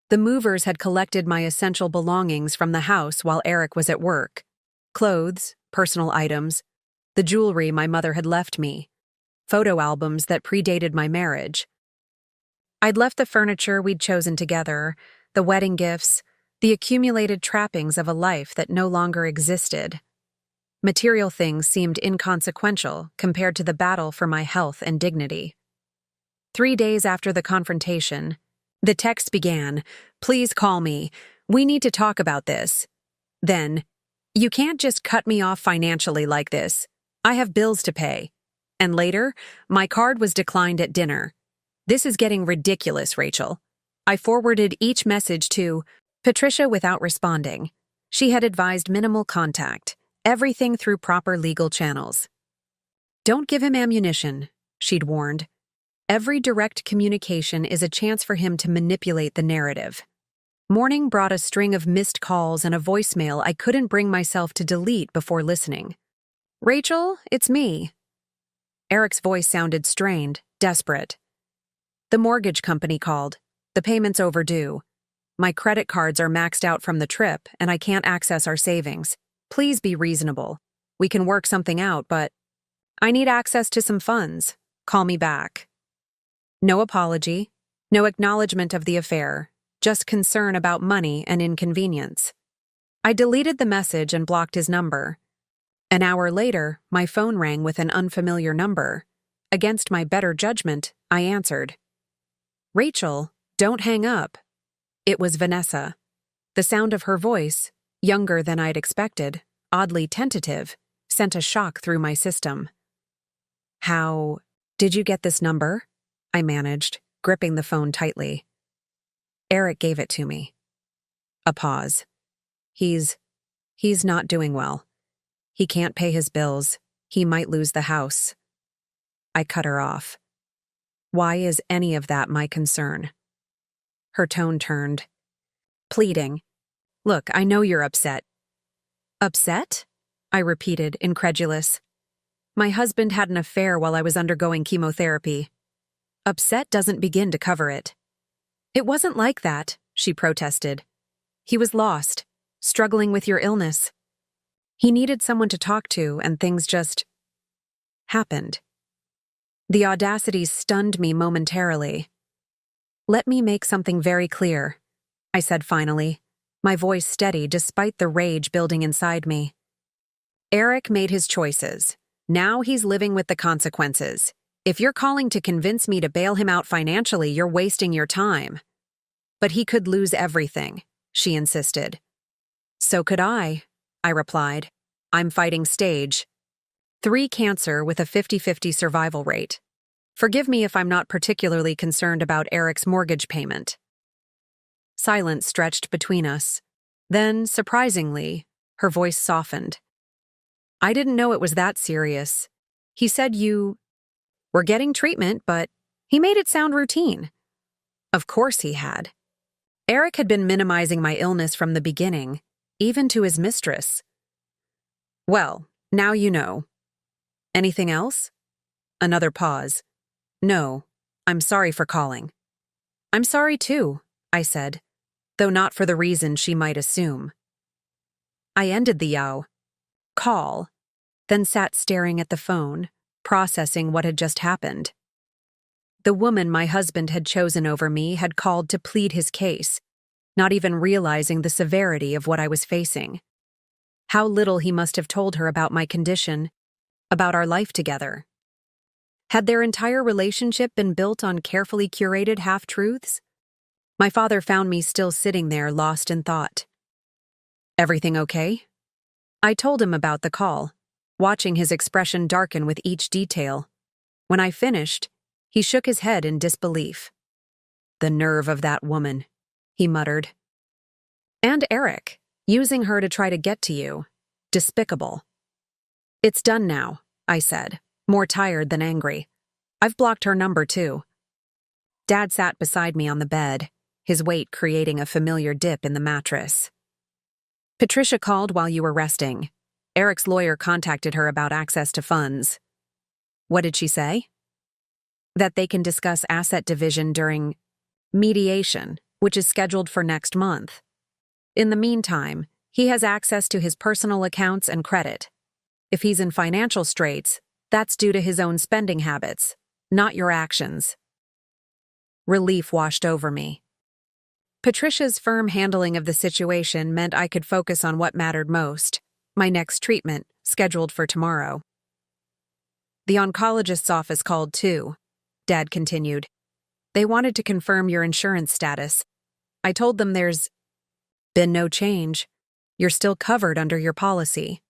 The movers had collected my essential belongings from the house while Eric was at work: clothes, personal items, the jewelry my mother had left me, photo albums that predated my marriage. I'd left the furniture we'd chosen together, the wedding gifts, the accumulated trappings of a life that no longer existed. Material things seemed inconsequential compared to the battle for my health and dignity. 3 days after the confrontation, the text began, "Please call me. We need to talk about this." Then, "You can't just cut me off financially like this. I have bills to pay." And later, my card was declined at dinner. "This is getting ridiculous, Rachel." I forwarded each message to Patricia without responding. She had advised minimal contact, everything through proper legal channels. "Don't give him ammunition," she'd warned. "Every direct communication is a chance for him to manipulate the narrative." Morning brought a string of missed calls and a voicemail I couldn't bring myself to delete before listening. "Rachel, it's me." Eric's voice sounded strained, desperate. "The mortgage company called. The payment's overdue. My credit cards are maxed out from the trip, and I can't access our savings. Please be reasonable. We can work something out, but I need access to some funds. Call me back." No apology, no acknowledgement of the affair, just concern about money and inconvenience. I deleted the message and blocked his number. An hour later, my phone rang with an unfamiliar number. Against my better judgment, I answered. "Rachel, don't hang up." It was Vanessa. The sound of her voice, younger than I'd expected, oddly tentative, sent a shock through my system. "How did you get this number?" I managed, gripping the phone tightly. "Eric gave it to me." A pause. He's not doing well. He can't pay his bills. He might lose the house." I cut her off. "Why is any of that my concern?" Her tone turned, pleading. "Look, I know you're upset." "Upset?" I repeated, incredulous. "My husband had an affair while I was undergoing chemotherapy. Upset doesn't begin to cover it." "It wasn't like that," she protested. "He was lost, struggling with your illness. He needed someone to talk to, and things just happened." The audacity stunned me momentarily. "Let me make something very clear," I said finally, my voice steady despite the rage building inside me. "Eric made his choices. Now he's living with the consequences. If you're calling to convince me to bail him out financially, you're wasting your time." "But he could lose everything," she insisted. "So could I," I replied. "I'm fighting stage 3 cancer with a 50-50 survival rate. Forgive me if I'm not particularly concerned about Eric's mortgage payment." Silence stretched between us. Then, surprisingly, her voice softened. "I didn't know it was that serious. He said you were getting treatment, but he made it sound routine." Of course he had. Eric had been minimizing my illness from the beginning, even to his mistress. "Well, now you know. Anything else?" Another pause. "No, I'm sorry for calling." "I'm sorry too," I said, though not for the reason she might assume. I ended the call, then sat staring at the phone, processing what had just happened. The woman my husband had chosen over me had called to plead his case, not even realizing the severity of what I was facing. How little he must have told her about my condition, about our life together. Had their entire relationship been built on carefully curated half-truths? My father found me still sitting there, lost in thought. "Everything okay?" I told him about the call, watching his expression darken with each detail. When I finished, he shook his head in disbelief. "The nerve of that woman," he muttered. "And Eric, using her to try to get to you. Despicable." "It's done now," I said, more tired than angry. "I've blocked her number too." Dad sat beside me on the bed, his weight creating a familiar dip in the mattress. Patricia called while you were resting. Eric's lawyer contacted her about access to funds. What did she say? That they can discuss asset division during mediation, which is scheduled for next month. In the meantime, he has access to his personal accounts and credit. If he's in financial straits, that's due to his own spending habits, not your actions. Relief washed over me. Patricia's firm handling of the situation meant I could focus on what mattered most, my next treatment, scheduled for tomorrow. The oncologist's office called too, Dad continued. They wanted to confirm your insurance status. I told them there's been no change. You're still covered under your policy.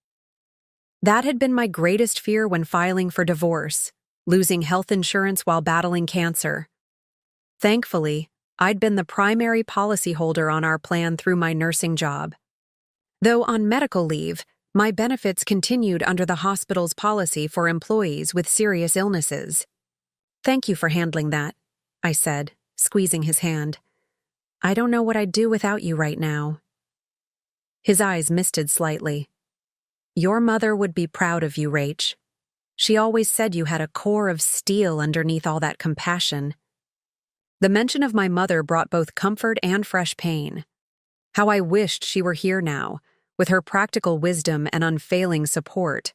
That had been my greatest fear when filing for divorce, losing health insurance while battling cancer. Thankfully, I'd been the primary policyholder on our plan through my nursing job. Though on medical leave, my benefits continued under the hospital's policy for employees with serious illnesses. Thank you for handling that, I said, squeezing his hand. I don't know what I'd do without you right now. His eyes misted slightly. Your mother would be proud of you, Rach. She always said you had a core of steel underneath all that compassion. The mention of my mother brought both comfort and fresh pain. How I wished she were here now, with her practical wisdom and unfailing support.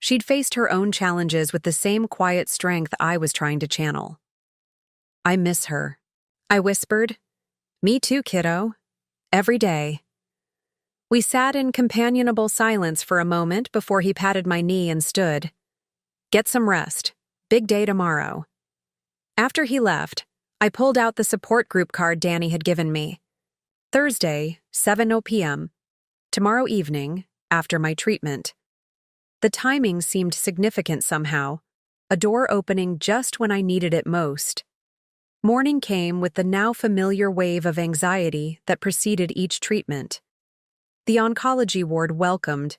She'd faced her own challenges with the same quiet strength I was trying to channel. I miss her, I whispered. Me too, kiddo. Every day. We sat in companionable silence for a moment before he patted my knee and stood. Get some rest. Big day tomorrow. After he left, I pulled out the support group card Danny had given me. Thursday, 7:00 p.m. Tomorrow evening, after my treatment. The timing seemed significant somehow, a door opening just when I needed it most. Morning came with the now familiar wave of anxiety that preceded each treatment. The oncology ward welcomed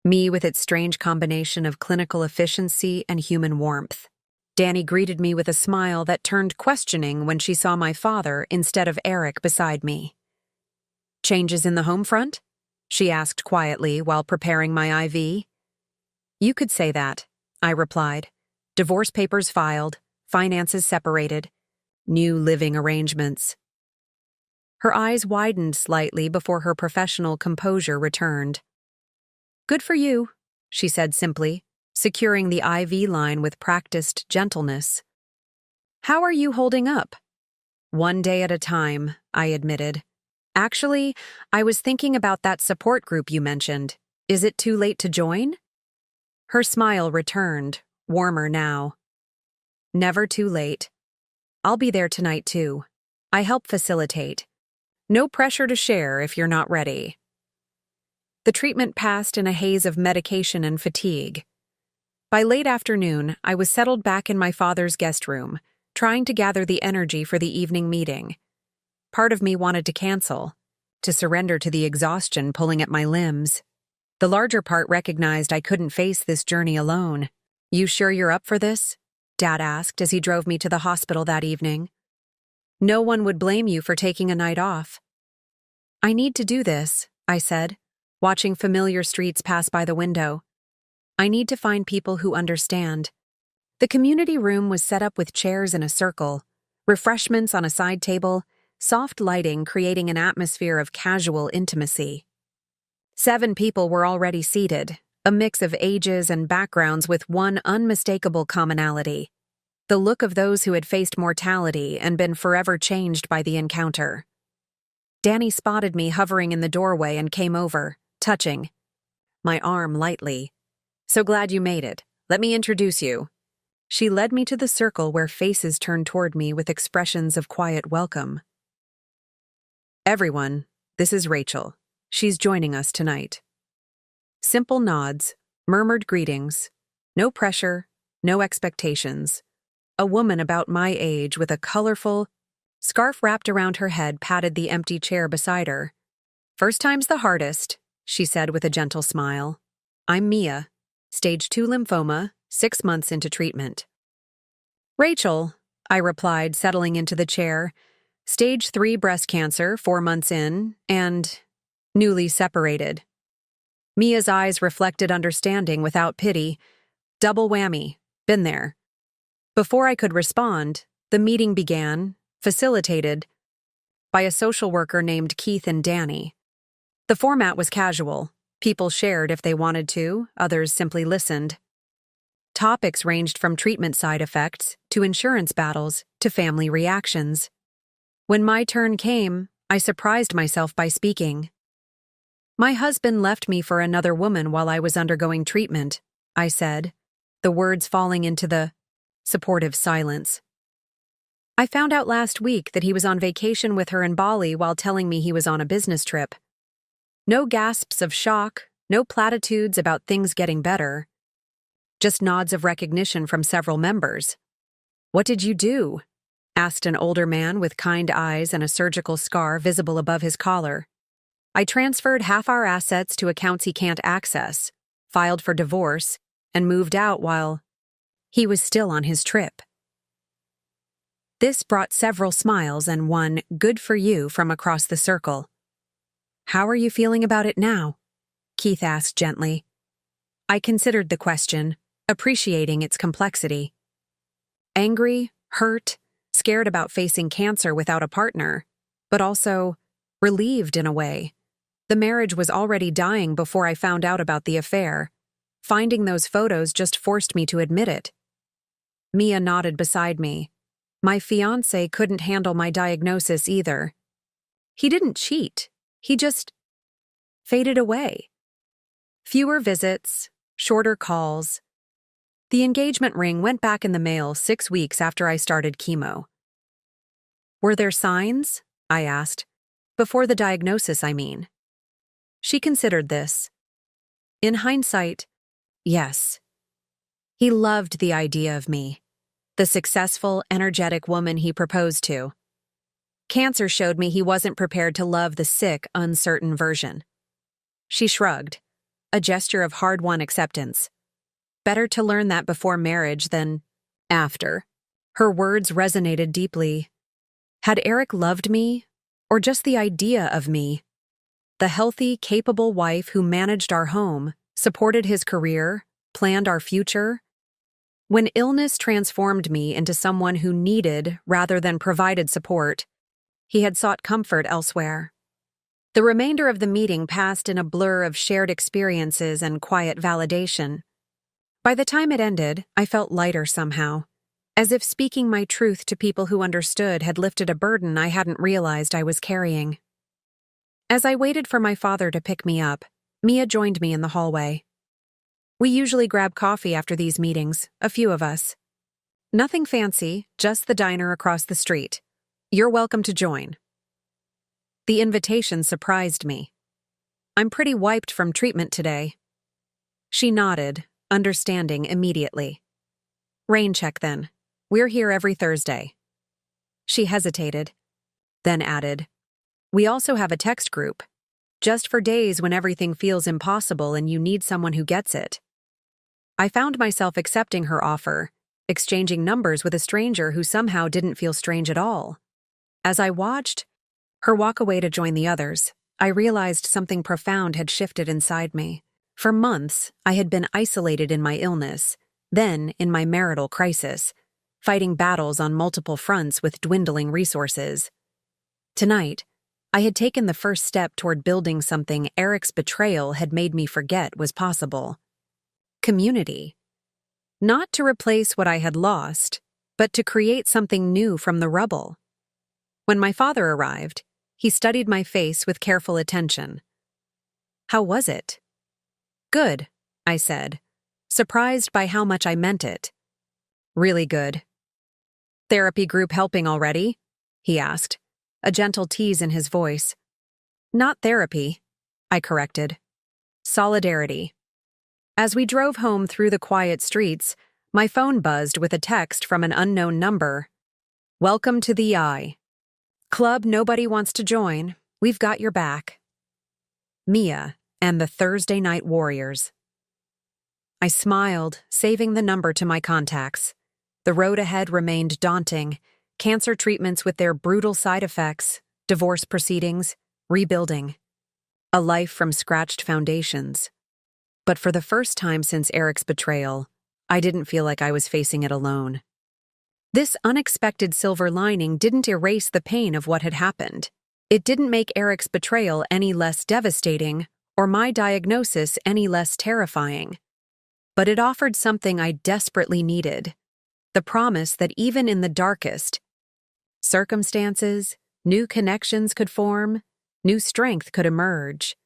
me with its strange combination of clinical efficiency and human warmth. Danny greeted me with a smile that turned questioning when she saw my father instead of Eric beside me. Changes in the home front? She asked quietly while preparing my IV. You could say that, I replied. Divorce papers filed, finances separated, new living arrangements. Her eyes widened slightly before her professional composure returned. Good for you, she said simply, securing the IV line with practiced gentleness. How are you holding up? One day at a time, I admitted. Actually, I was thinking about that support group you mentioned. Is it too late to join? Her smile returned, warmer now. Never too late. I'll be there tonight too. I help facilitate. No pressure to share if you're not ready. The treatment passed in a haze of medication and fatigue. By late afternoon, I was settled back in my father's guest room, trying to gather the energy for the evening meeting. Part of me wanted to cancel, to surrender to the exhaustion pulling at my limbs. The larger part recognized I couldn't face this journey alone. You sure you're up for this? Dad asked as he drove me to the hospital that evening. No one would blame you for taking a night off. I need to do this, I said, watching familiar streets pass by the window. I need to find people who understand. The community room was set up with chairs in a circle, refreshments on a side table, soft lighting creating an atmosphere of casual intimacy. 7 people were already seated, a mix of ages and backgrounds with one unmistakable commonality: the look of those who had faced mortality and been forever changed by the encounter. Danny spotted me hovering in the doorway and came over, touching my arm lightly. So glad you made it. Let me introduce you. She led me to the circle where faces turned toward me with expressions of quiet welcome. Everyone, this is Rachel. She's joining us tonight. Simple nods, murmured greetings. No pressure, no expectations. A woman about my age with a colorful scarf wrapped around her head patted the empty chair beside her. First time's the hardest, she said with a gentle smile. I'm Mia, stage 2 lymphoma, 6 months into treatment. Rachel, I replied, settling into the chair. Stage 3 breast cancer, 4 months in, and newly separated. Mia's eyes reflected understanding without pity. Double whammy. Been there. Before I could respond, the meeting began, facilitated by a social worker named Keith and Danny. The format was casual. People shared if they wanted to, others simply listened. Topics ranged from treatment side effects to insurance battles to family reactions. When my turn came, I surprised myself by speaking. My husband left me for another woman while I was undergoing treatment, I said, the words falling into the supportive silence. I found out last week that he was on vacation with her in Bali while telling me he was on a business trip. No gasps of shock, no platitudes about things getting better. Just nods of recognition from several members. "What did you do?" asked an older man with kind eyes and a surgical scar visible above his collar. "I transferred half our assets to accounts he can't access, filed for divorce, and moved out while he was still on his trip." This brought several smiles and one "good for you" from across the circle. "How are you feeling about it now?" Keith asked gently. I considered the question, appreciating its complexity. Angry, hurt, scared about facing cancer without a partner, but also relieved in a way. The marriage was already dying before I found out about the affair. Finding those photos just forced me to admit it. Mia nodded beside me. My fiancé couldn't handle my diagnosis either. He didn't cheat. He just faded away. Fewer visits, shorter calls. The engagement ring went back in the mail 6 weeks after I started chemo. "Were there signs?" I asked. "Before the diagnosis, I mean." She considered this. In hindsight, yes. He loved the idea of me, the successful, energetic woman he proposed to. Cancer showed me he wasn't prepared to love the sick, uncertain version. She shrugged, a gesture of hard-won acceptance. Better to learn that before marriage than after. Her words resonated deeply. Had Eric loved me, or just the idea of me? The healthy, capable wife who managed our home, supported his career, planned our future? When illness transformed me into someone who needed rather than provided support, he had sought comfort elsewhere. The remainder of the meeting passed in a blur of shared experiences and quiet validation. By the time it ended, I felt lighter somehow, as if speaking my truth to people who understood had lifted a burden I hadn't realized I was carrying. As I waited for my father to pick me up, Mia joined me in the hallway. We usually grab coffee after these meetings, a few of us. Nothing fancy, just the diner across the street. You're welcome to join. The invitation surprised me. I'm pretty wiped from treatment today. She nodded, understanding immediately. Rain check then. We're here every Thursday. She hesitated, then added, We also have a text group, just for days when everything feels impossible and you need someone who gets it. I found myself accepting her offer, exchanging numbers with a stranger who somehow didn't feel strange at all. As I watched her walk away to join the others, I realized something profound had shifted inside me. For months, I had been isolated in my illness, then in my marital crisis, fighting battles on multiple fronts with dwindling resources. Tonight, I had taken the first step toward building something Eric's betrayal had made me forget was possible. Community. Not to replace what I had lost, but to create something new from the rubble. When my father arrived, he studied my face with careful attention. "How was it?" "Good," I said, surprised by how much I meant it. "Really good." "Therapy group helping already?" he asked, a gentle tease in his voice. "Not therapy," I corrected. "Solidarity." As we drove home through the quiet streets, my phone buzzed with a text from an unknown number. "Welcome to the I. Club nobody wants to join. We've got your back. Mia and the Thursday Night Warriors." I smiled, saving the number to my contacts. The road ahead remained daunting: cancer treatments with their brutal side effects, divorce proceedings, rebuilding. A life from scratched foundations. But for the first time since Eric's betrayal, I didn't feel like I was facing it alone. This unexpected silver lining didn't erase the pain of what had happened. It didn't make Eric's betrayal any less devastating or my diagnosis any less terrifying. But it offered something I desperately needed: the promise that even in the darkest circumstances, new connections could form, new strength could emerge.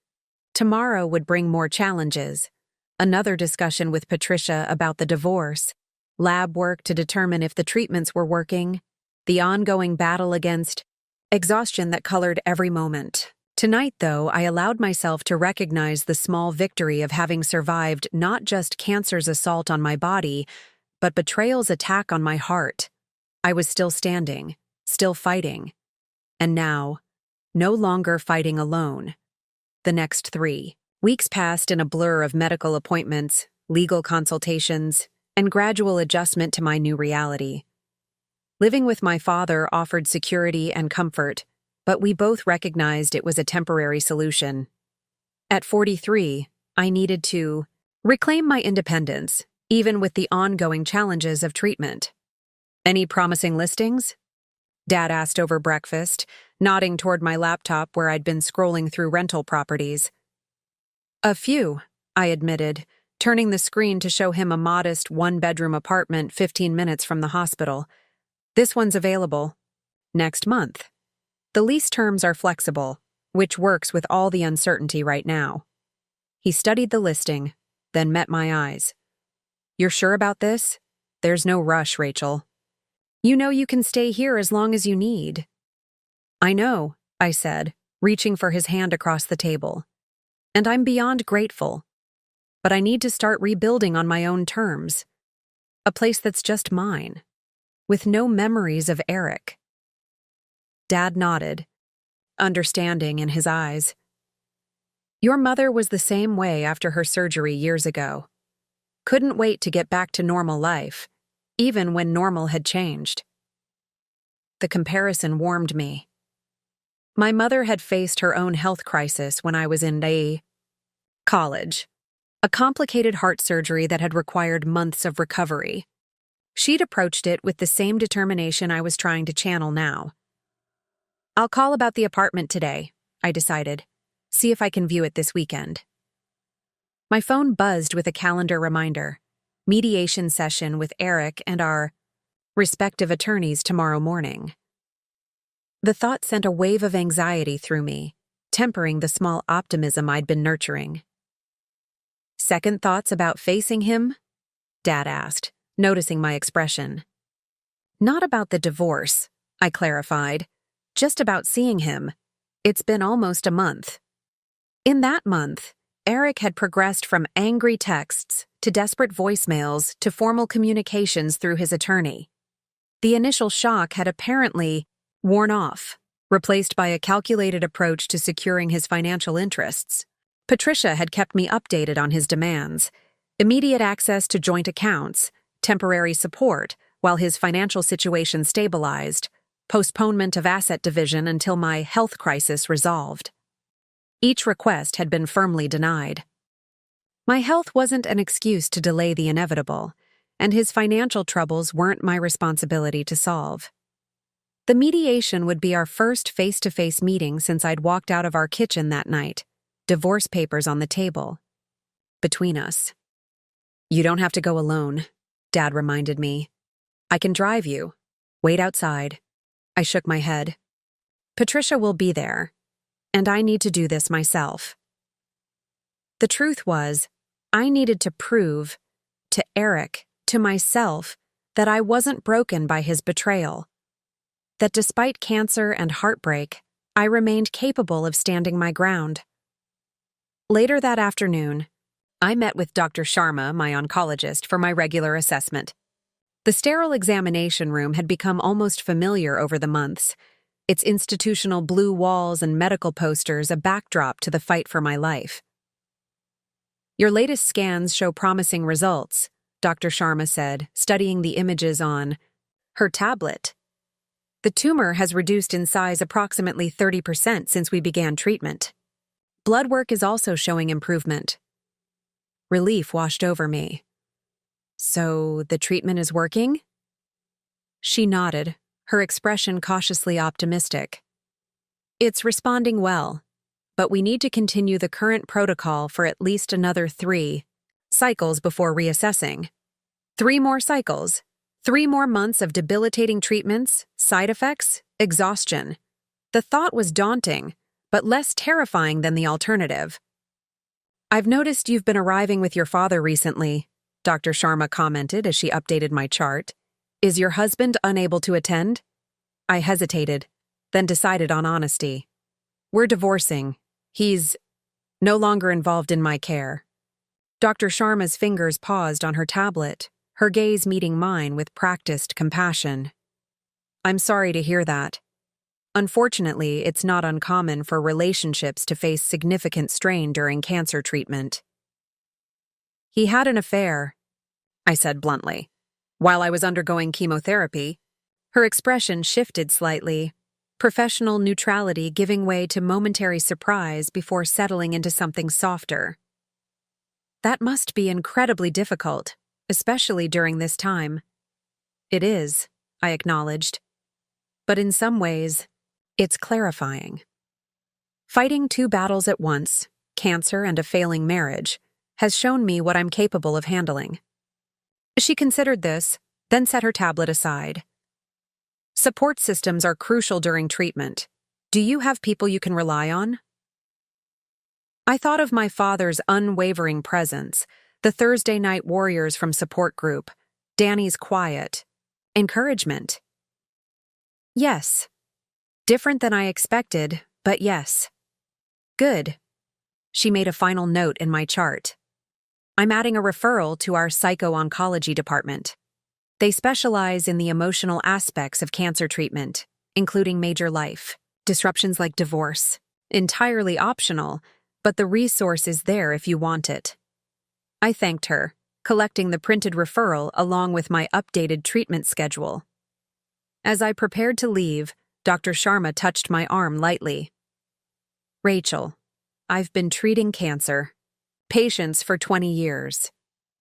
Tomorrow would bring more challenges: another discussion with Patricia about the divorce, lab work to determine if the treatments were working, the ongoing battle against exhaustion that colored every moment. Tonight, though, I allowed myself to recognize the small victory of having survived not just cancer's assault on my body, but betrayal's attack on my heart. I was still standing, still fighting. And now, no longer fighting alone. The next 3 weeks passed in a blur of medical appointments, legal consultations, and gradual adjustment to my new reality. Living with my father offered security and comfort, but we both recognized it was a temporary solution. At 43, I needed to reclaim my independence, even with the ongoing challenges of treatment. "Any promising listings?" Dad asked over breakfast, nodding toward my laptop where I'd been scrolling through rental properties. "A few," I admitted, turning the screen to show him a modest 1-bedroom apartment 15 minutes from the hospital. "This one's available next month. The lease terms are flexible, which works with all the uncertainty right now." He studied the listing, then met my eyes. "You're sure about this? There's no rush, Rachel. You know you can stay here as long as you need." "I know," I said, reaching for his hand across the table. "And I'm beyond grateful. But I need to start rebuilding on my own terms. A place that's just mine, with no memories of Eric." Dad nodded, understanding in his eyes. "Your mother was the same way after her surgery years ago. Couldn't wait to get back to normal life, even when normal had changed." The comparison warmed me. My mother had faced her own health crisis when I was in college, a complicated heart surgery that had required months of recovery. She'd approached it with the same determination I was trying to channel now. "I'll call about the apartment today," I decided. "See if I can view it this weekend." My phone buzzed with a calendar reminder: mediation session with Eric and our respective attorneys tomorrow morning. The thought sent a wave of anxiety through me, tempering the small optimism I'd been nurturing. "Second thoughts about facing him?" Dad asked, noticing my expression. "Not about the divorce," I clarified. "Just about seeing him. It's been almost a month." In that month, Eric had progressed from angry texts to desperate voicemails to formal communications through his attorney. The initial shock had apparently worn off, replaced by a calculated approach to securing his financial interests. Patricia had kept me updated on his demands: immediate access to joint accounts, temporary support while his financial situation stabilized, postponement of asset division until my health crisis resolved. Each request had been firmly denied. My health wasn't an excuse to delay the inevitable, and his financial troubles weren't my responsibility to solve. The mediation would be our first face-to-face meeting since I'd walked out of our kitchen that night, divorce papers on the table. Between us. "You don't have to go alone," Dad reminded me. "I can drive you. Wait outside." I shook my head. "Patricia will be there, and I need to do this myself." The truth was, I needed to prove, to Eric, to myself, that I wasn't broken by his betrayal. That despite cancer and heartbreak, I remained capable of standing my ground. Later that afternoon, I met with Dr. Sharma, my oncologist, for my regular assessment. The sterile examination room had become almost familiar over the months, its institutional blue walls and medical posters a backdrop to the fight for my life. "Your latest scans show promising results," Dr. Sharma said, studying the images on her tablet. The tumor has reduced in size approximately 30% since we began treatment. Blood work is also showing improvement. Relief washed over me. So, the treatment is working? She nodded, her expression cautiously optimistic. It's responding well, but we need to continue the current protocol for at least another 3 cycles before reassessing. 3 more cycles, 3 more months of debilitating treatments, side effects, exhaustion. The thought was daunting, but less terrifying than the alternative. I've noticed you've been arriving with your father recently, Dr. Sharma commented as she updated my chart. Is your husband unable to attend? I hesitated, then decided on honesty. We're divorcing. He's no longer involved in my care. Dr. Sharma's fingers paused on her tablet, her gaze meeting mine with practiced compassion. I'm sorry to hear that. Unfortunately, it's not uncommon for relationships to face significant strain during cancer treatment. He had an affair, I said bluntly. While I was undergoing chemotherapy, her expression shifted slightly, professional neutrality giving way to momentary surprise before settling into something softer. That must be incredibly difficult, especially during this time. It is, I acknowledged. But in some ways, it's clarifying. Fighting 2 battles at once, cancer and a failing marriage, has shown me what I'm capable of handling. She considered this, then set her tablet aside. Support systems are crucial during treatment. Do you have people you can rely on? I thought of my father's unwavering presence, the Thursday night warriors from support group, Danny's quiet encouragement. Yes. Different than I expected, but yes. Good. She made a final note in my chart. I'm adding a referral to our psycho-oncology department. They specialize in the emotional aspects of cancer treatment, including major life disruptions like divorce. Entirely optional, but the resource is there if you want it. I thanked her, collecting the printed referral along with my updated treatment schedule. As I prepared to leave, Dr. Sharma touched my arm lightly. Rachel, I've been treating cancer patients for 20 years.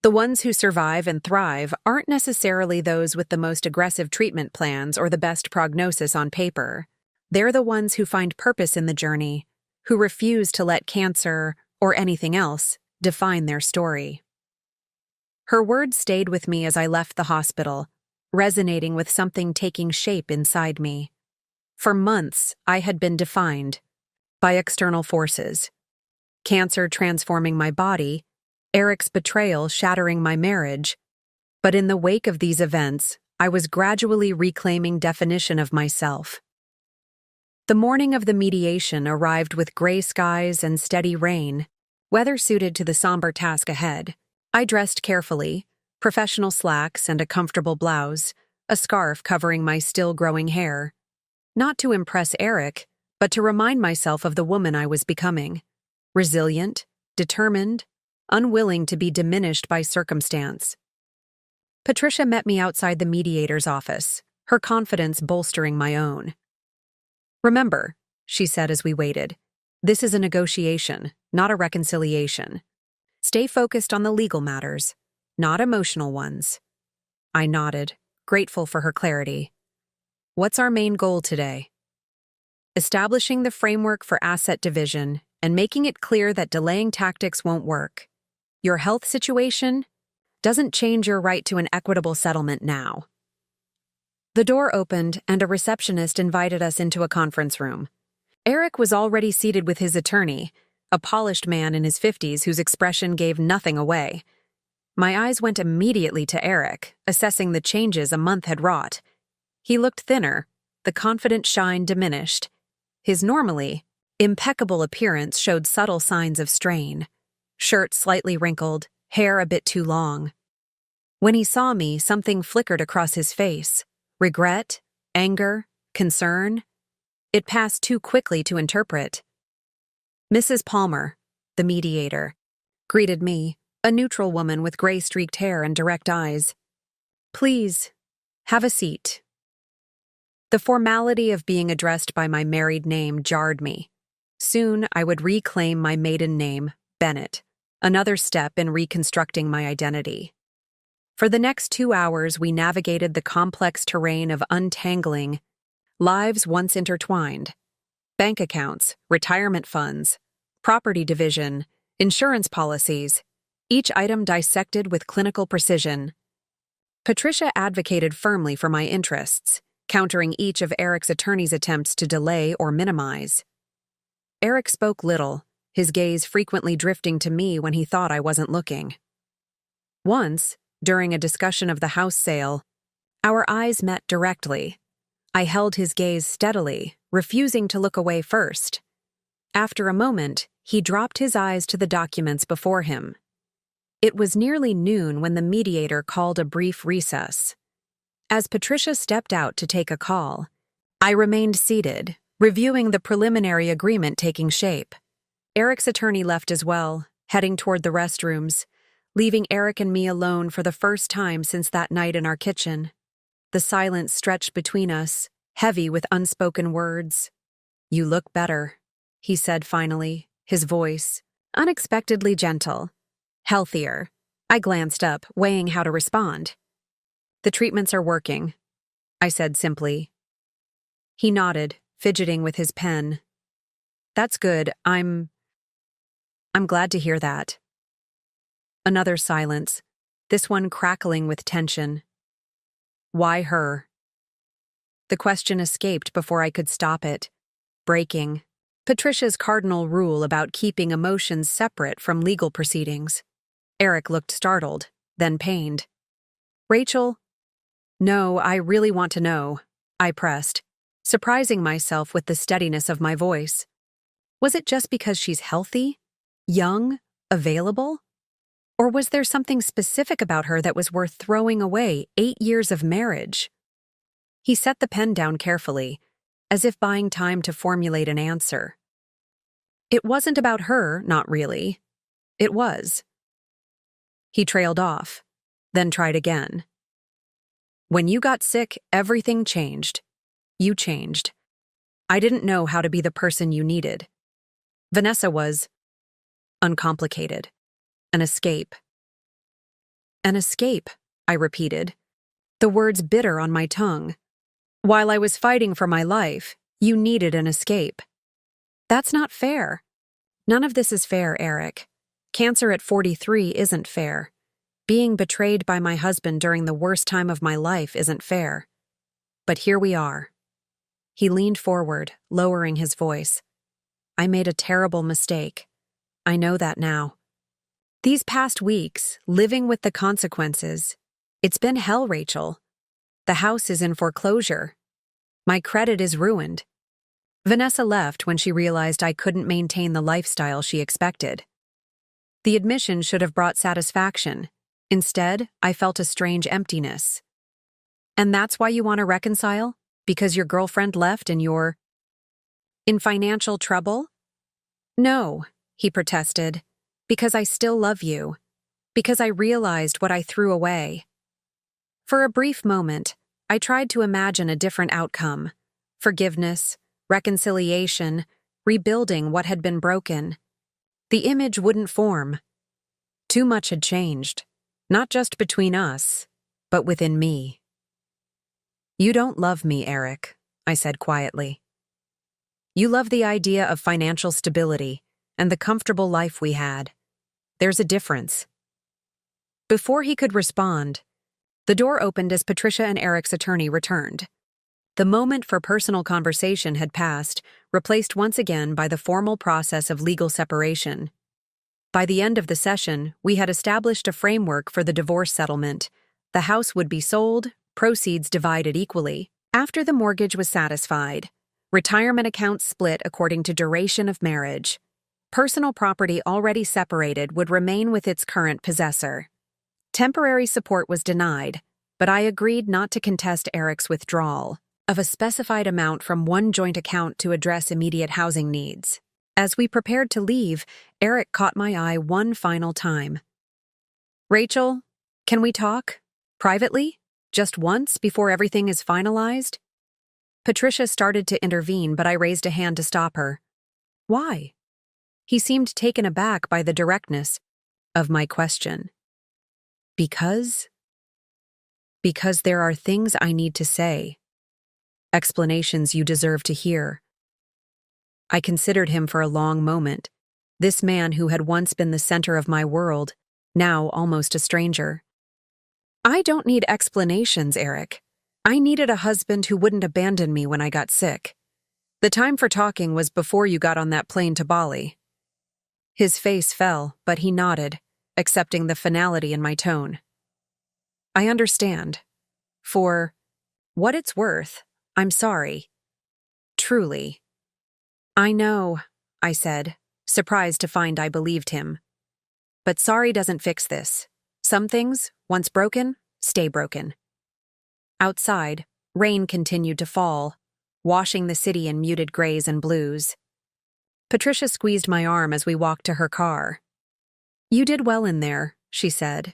The ones who survive and thrive aren't necessarily those with the most aggressive treatment plans or the best prognosis on paper. They're the ones who find purpose in the journey, who refuse to let cancer, or anything else, define their story. Her words stayed with me as I left the hospital, resonating with something taking shape inside me. For months, I had been defined by external forces. Cancer transforming my body, Eric's betrayal shattering my marriage. But in the wake of these events, I was gradually reclaiming definition of myself. The morning of the mediation arrived with gray skies and steady rain, weather suited to the somber task ahead. I dressed carefully, professional slacks and a comfortable blouse, a scarf covering my still-growing hair. Not to impress Eric, but to remind myself of the woman I was becoming. Resilient, determined, unwilling to be diminished by circumstance. Patricia met me outside the mediator's office, her confidence bolstering my own. Remember, she said as we waited, this is a negotiation, not a reconciliation. Stay focused on the legal matters, not emotional ones. I nodded, grateful for her clarity. What's our main goal today? Establishing the framework for asset division and making it clear that delaying tactics won't work. Your health situation doesn't change your right to an equitable settlement now. The door opened and a receptionist invited us into a conference room. Eric was already seated with his attorney, a polished man in his 50s whose expression gave nothing away. My eyes went immediately to Eric, assessing the changes a month had wrought. He looked thinner, the confident shine diminished. His normally impeccable appearance showed subtle signs of strain. Shirt slightly wrinkled, hair a bit too long. When he saw me, something flickered across his face. Regret, anger, concern. It passed too quickly to interpret. Mrs. Palmer, the mediator, greeted me, a neutral woman with gray-streaked hair and direct eyes. "Please, have a seat." The formality of being addressed by my married name jarred me. Soon I would reclaim my maiden name, Bennett, another step in reconstructing my identity. For the next 2 hours, we navigated the complex terrain of untangling lives once intertwined: bank accounts, retirement funds, property division, insurance policies, each item dissected with clinical precision. Patricia advocated firmly for my interests, countering each of Eric's attorney's attempts to delay or minimize. Eric spoke little, his gaze frequently drifting to me when he thought I wasn't looking. Once, during a discussion of the house sale, our eyes met directly. I held his gaze steadily, refusing to look away first. After a moment, he dropped his eyes to the documents before him. It was nearly noon when the mediator called a brief recess. As Patricia stepped out to take a call, I remained seated, reviewing the preliminary agreement taking shape. Eric's attorney left as well, heading toward the restrooms, leaving Eric and me alone for the first time since that night in our kitchen. The silence stretched between us, heavy with unspoken words. "You look better," he said finally, his voice unexpectedly gentle. "Healthier." I glanced up, weighing how to respond. "The treatments are working," I said simply. He nodded, fidgeting with his pen. "That's good. I'm glad to hear that." Another silence, this one crackling with tension. "Why her?" The question escaped before I could stop it, breaking Patricia's cardinal rule about keeping emotions separate from legal proceedings. Eric looked startled, then pained. "Rachel?" "No, I really want to know," I pressed, surprising myself with the steadiness of my voice. Was it just because she's healthy, young, available? Or was there something specific about her that was worth throwing away 8 years of marriage? He set the pen down carefully, as if buying time to formulate an answer. "It wasn't about her, not really. It was." He trailed off, then tried again. "When you got sick, everything changed. You changed. I didn't know how to be the person you needed. Vanessa was uncomplicated. An escape." "An escape," I repeated, the words bitter on my tongue. "While I was fighting for my life, you needed an escape." "That's not fair." "None of this is fair, Eric. Cancer at 43 isn't fair. Being betrayed by my husband during the worst time of my life isn't fair. But here we are." He leaned forward, lowering his voice. "I made a terrible mistake. I know that now. These past weeks, living with the consequences, it's been hell, Rachel. The house is in foreclosure. My credit is ruined." Vanessa left when she realized I couldn't maintain the lifestyle she expected. The admission should have brought satisfaction. Instead, I felt a strange emptiness. "And that's why you want to reconcile? Because your girlfriend left and you're in financial trouble?" "No," he protested. "Because I still love you. Because I realized what I threw away." For a brief moment, I tried to imagine a different outcome: forgiveness, reconciliation, rebuilding what had been broken. The image wouldn't form. Too much had changed, not just between us, but within me. "You don't love me, Eric," I said quietly. "You love the idea of financial stability and the comfortable life we had. There's a difference." Before he could respond, the door opened as Patricia and Eric's attorney returned. The moment for personal conversation had passed, replaced once again by the formal process of legal separation. By the end of the session, we had established a framework for the divorce settlement. The house would be sold, proceeds divided equally. After the mortgage was satisfied, retirement accounts split according to duration of marriage. Personal property already separated would remain with its current possessor. Temporary support was denied, but I agreed not to contest Eric's withdrawal of a specified amount from one joint account to address immediate housing needs. As we prepared to leave, Eric caught my eye one final time. Rachel, can we talk? Privately? Just once before everything is finalized? Patricia started to intervene, but I raised a hand to stop her. Why? He seemed taken aback by the directness of my question. Because? Because there are things I need to say. Explanations you deserve to hear. I considered him for a long moment. This man who had once been the center of my world, now almost a stranger. I don't need explanations, Eric. I needed a husband who wouldn't abandon me when I got sick. The time for talking was before you got on that plane to Bali. His face fell, but he nodded, accepting the finality in my tone. I understand. For what it's worth, I'm sorry. Truly. I know, I said, surprised to find I believed him. But sorry doesn't fix this. Some things, once broken, stay broken. Outside, rain continued to fall, washing the city in muted grays and blues. Patricia squeezed my arm as we walked to her car. You did well in there, she said.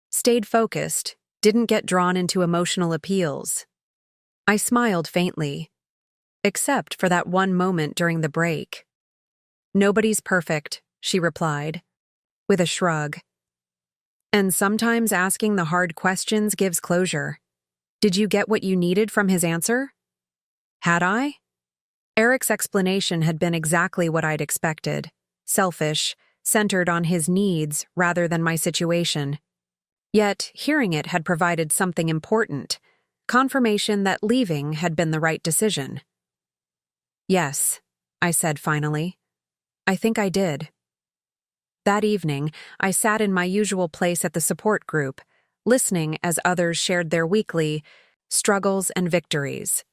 Stayed focused, didn't get drawn into emotional appeals. I smiled faintly, except for that one moment during the break. Nobody's perfect, she replied, with a shrug. And sometimes asking the hard questions gives closure. Did you get what you needed from his answer? Had I? Eric's explanation had been exactly what I'd expected. Selfish, centered on his needs rather than my situation. Yet, hearing it had provided something important, confirmation that leaving had been the right decision. Yes, I said finally. I think I did. That evening, I sat in my usual place at the support group, listening as others shared their weekly struggles and victories.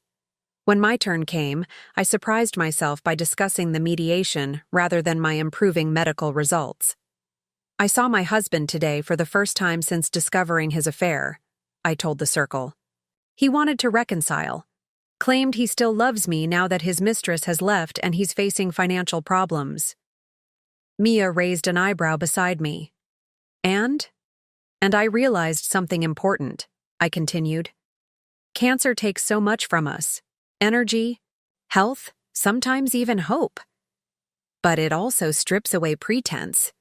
When my turn came, I surprised myself by discussing the mediation rather than my improving medical results. I saw my husband today for the first time since discovering his affair, I told the circle. He wanted to reconcile, claimed he still loves me now that his mistress has left and he's facing financial problems. Mia raised an eyebrow beside me. And I realized something important, I continued. Cancer takes so much from us. Energy, health, sometimes even hope. But it also strips away pretense,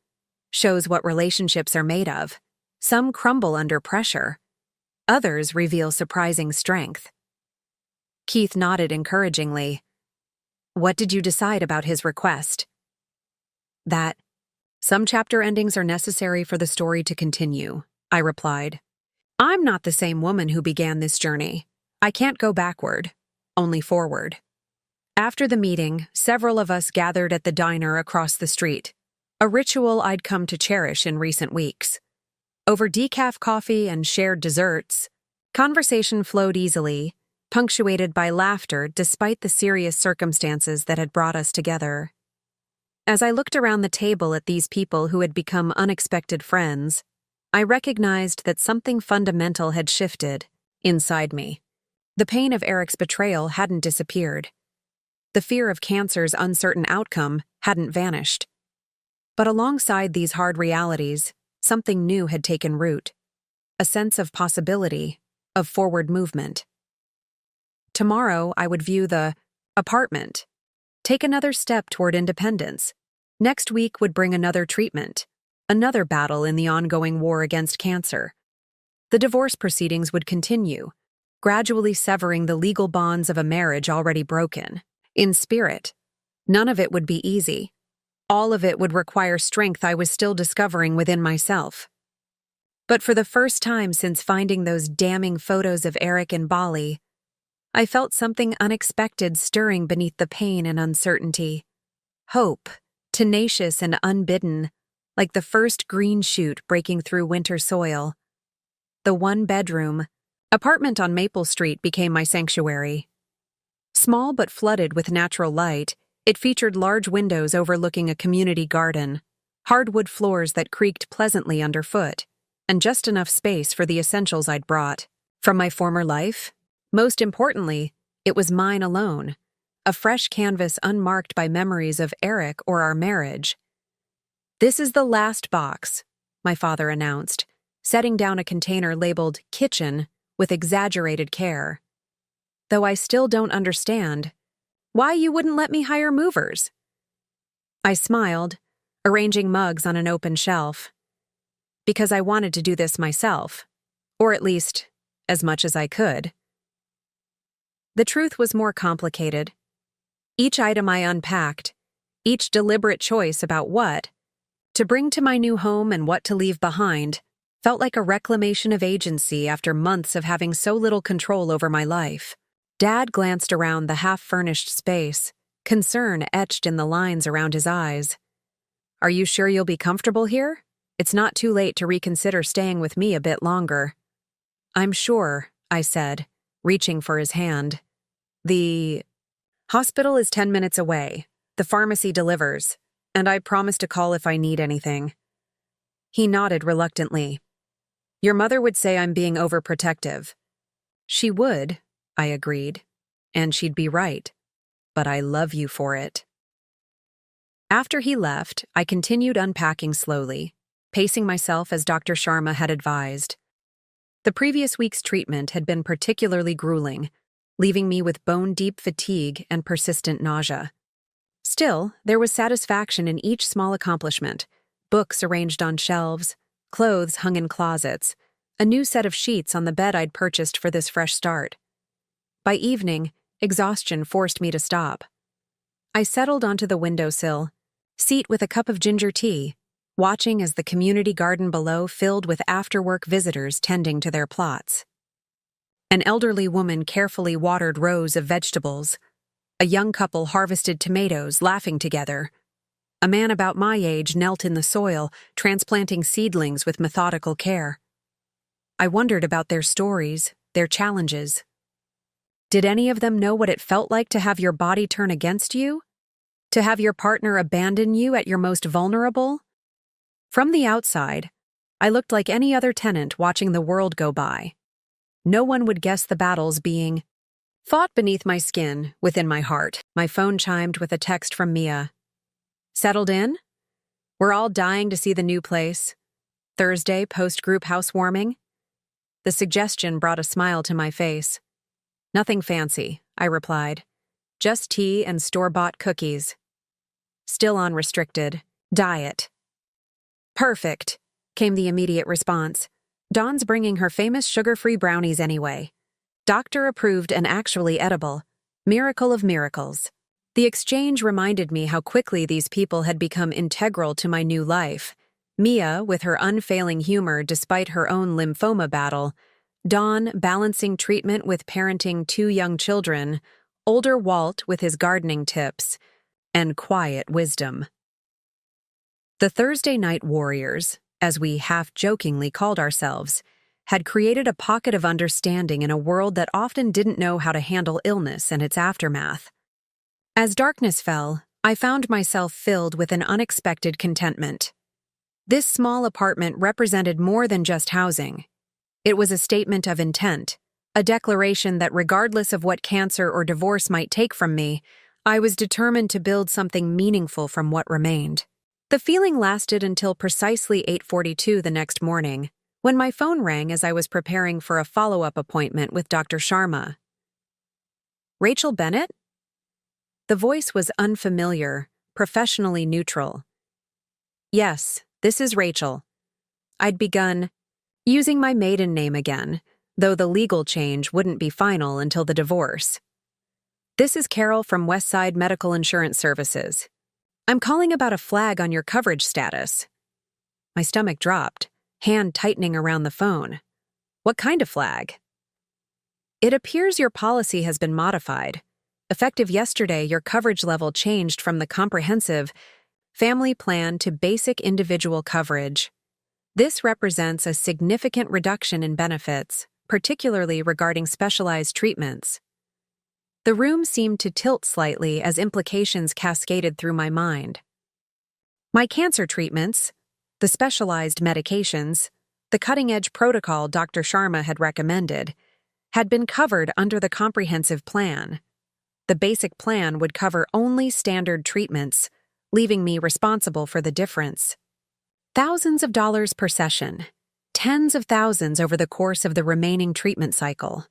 shows what relationships are made of. Some crumble under pressure. Others reveal surprising strength. Keith nodded encouragingly. What did you decide about his request? That some chapter endings are necessary for the story to continue, I replied. I'm not the same woman who began this journey. I can't go backward, only forward. After the meeting, several of us gathered at the diner across the street, a ritual I'd come to cherish in recent weeks. Over decaf coffee and shared desserts, conversation flowed easily, punctuated by laughter despite the serious circumstances that had brought us together. As I looked around the table at these people who had become unexpected friends, I recognized that something fundamental had shifted inside me. The pain of Eric's betrayal hadn't disappeared. The fear of cancer's uncertain outcome hadn't vanished. But alongside these hard realities, something new had taken root. A sense of possibility, of forward movement. Tomorrow I would view the apartment, take another step toward independence. Next week would bring another treatment, another battle in the ongoing war against cancer. The divorce proceedings would continue, gradually severing the legal bonds of a marriage already broken. In spirit, none of it would be easy. All of it would require strength I was still discovering within myself. But for the first time since finding those damning photos of Eric in Bali, I felt something unexpected stirring beneath the pain and uncertainty. Hope, tenacious and unbidden, like the first green shoot breaking through winter soil. The one-bedroom apartment on Maple Street became my sanctuary. Small but flooded with natural light, it featured large windows overlooking a community garden, hardwood floors that creaked pleasantly underfoot, and just enough space for the essentials I'd brought from my former life. Most importantly, it was mine alone, a fresh canvas unmarked by memories of Eric or our marriage. This is the last box, my father announced, setting down a container labeled kitchen with exaggerated care. Though I still don't understand why you wouldn't let me hire movers. I smiled, arranging mugs on an open shelf. Because I wanted to do this myself, or at least as much as I could. The truth was more complicated. Each item I unpacked, each deliberate choice about what to bring to my new home and what to leave behind, felt like a reclamation of agency after months of having so little control over my life. Dad glanced around the half-furnished space, concern etched in the lines around his eyes. "Are you sure you'll be comfortable here? It's not too late to reconsider staying with me a bit longer." "I'm sure," I said, reaching for his hand. "The hospital is 10 minutes away. The pharmacy delivers, and I promise to call if I need anything." He nodded reluctantly. "Your mother would say I'm being overprotective." "She would," I agreed, "and she'd be right. But I love you for it." After he left, I continued unpacking slowly, pacing myself as Dr. Sharma had advised. The previous week's treatment had been particularly grueling, leaving me with bone-deep fatigue and persistent nausea. Still, there was satisfaction in each small accomplishment: books arranged on shelves, clothes hung in closets, a new set of sheets on the bed I'd purchased for this fresh start. By evening, exhaustion forced me to stop. I settled onto the windowsill, seat with a cup of ginger tea, watching as the community garden below filled with after-work visitors tending to their plots. An elderly woman carefully watered rows of vegetables. A young couple harvested tomatoes, laughing together. A man about my age knelt in the soil, transplanting seedlings with methodical care. I wondered about their stories, their challenges. Did any of them know what it felt like to have your body turn against you? To have your partner abandon you at your most vulnerable? From the outside, I looked like any other tenant watching the world go by. No one would guess the battles being fought beneath my skin, within my heart. My phone chimed with a text from Mia. "Settled in? We're all dying to see the new place. Thursday, post-group housewarming?" The suggestion brought a smile to my face. "Nothing fancy," I replied. "Just tea and store-bought cookies. Still on restricted diet." "Perfect," came the immediate response. "Dawn's bringing her famous sugar-free brownies anyway. Doctor approved and actually edible. Miracle of miracles." The exchange reminded me how quickly these people had become integral to my new life. Mia, with her unfailing humor despite her own lymphoma battle. Dawn, balancing treatment with parenting 2 young children. Older Walt with his gardening tips. And quiet wisdom. The Thursday Night Warriors, as we half-jokingly called ourselves, had created a pocket of understanding in a world that often didn't know how to handle illness and its aftermath. As darkness fell, I found myself filled with an unexpected contentment. This small apartment represented more than just housing. It was a statement of intent, a declaration that regardless of what cancer or divorce might take from me, I was determined to build something meaningful from what remained. The feeling lasted until precisely 8:42 the next morning, when my phone rang as I was preparing for a follow-up appointment with Dr. Sharma. "Rachel Bennett?" The voice was unfamiliar, professionally neutral. "Yes, this is Rachel." I'd begun using my maiden name again, though the legal change wouldn't be final until the divorce. "This is Carol from Westside Medical Insurance Services. I'm calling about a flag on your coverage status." My stomach dropped, hand tightening around the phone. "What kind of flag?" "It appears your policy has been modified. Effective yesterday, your coverage level changed from the comprehensive family plan to basic individual coverage. This represents a significant reduction in benefits, particularly regarding specialized treatments." The room seemed to tilt slightly as implications cascaded through my mind. My cancer treatments, the specialized medications, the cutting-edge protocol Dr. Sharma had recommended, had been covered under the comprehensive plan. The basic plan would cover only standard treatments, leaving me responsible for the difference. Thousands of dollars per session. Tens of thousands over the course of the remaining treatment cycle.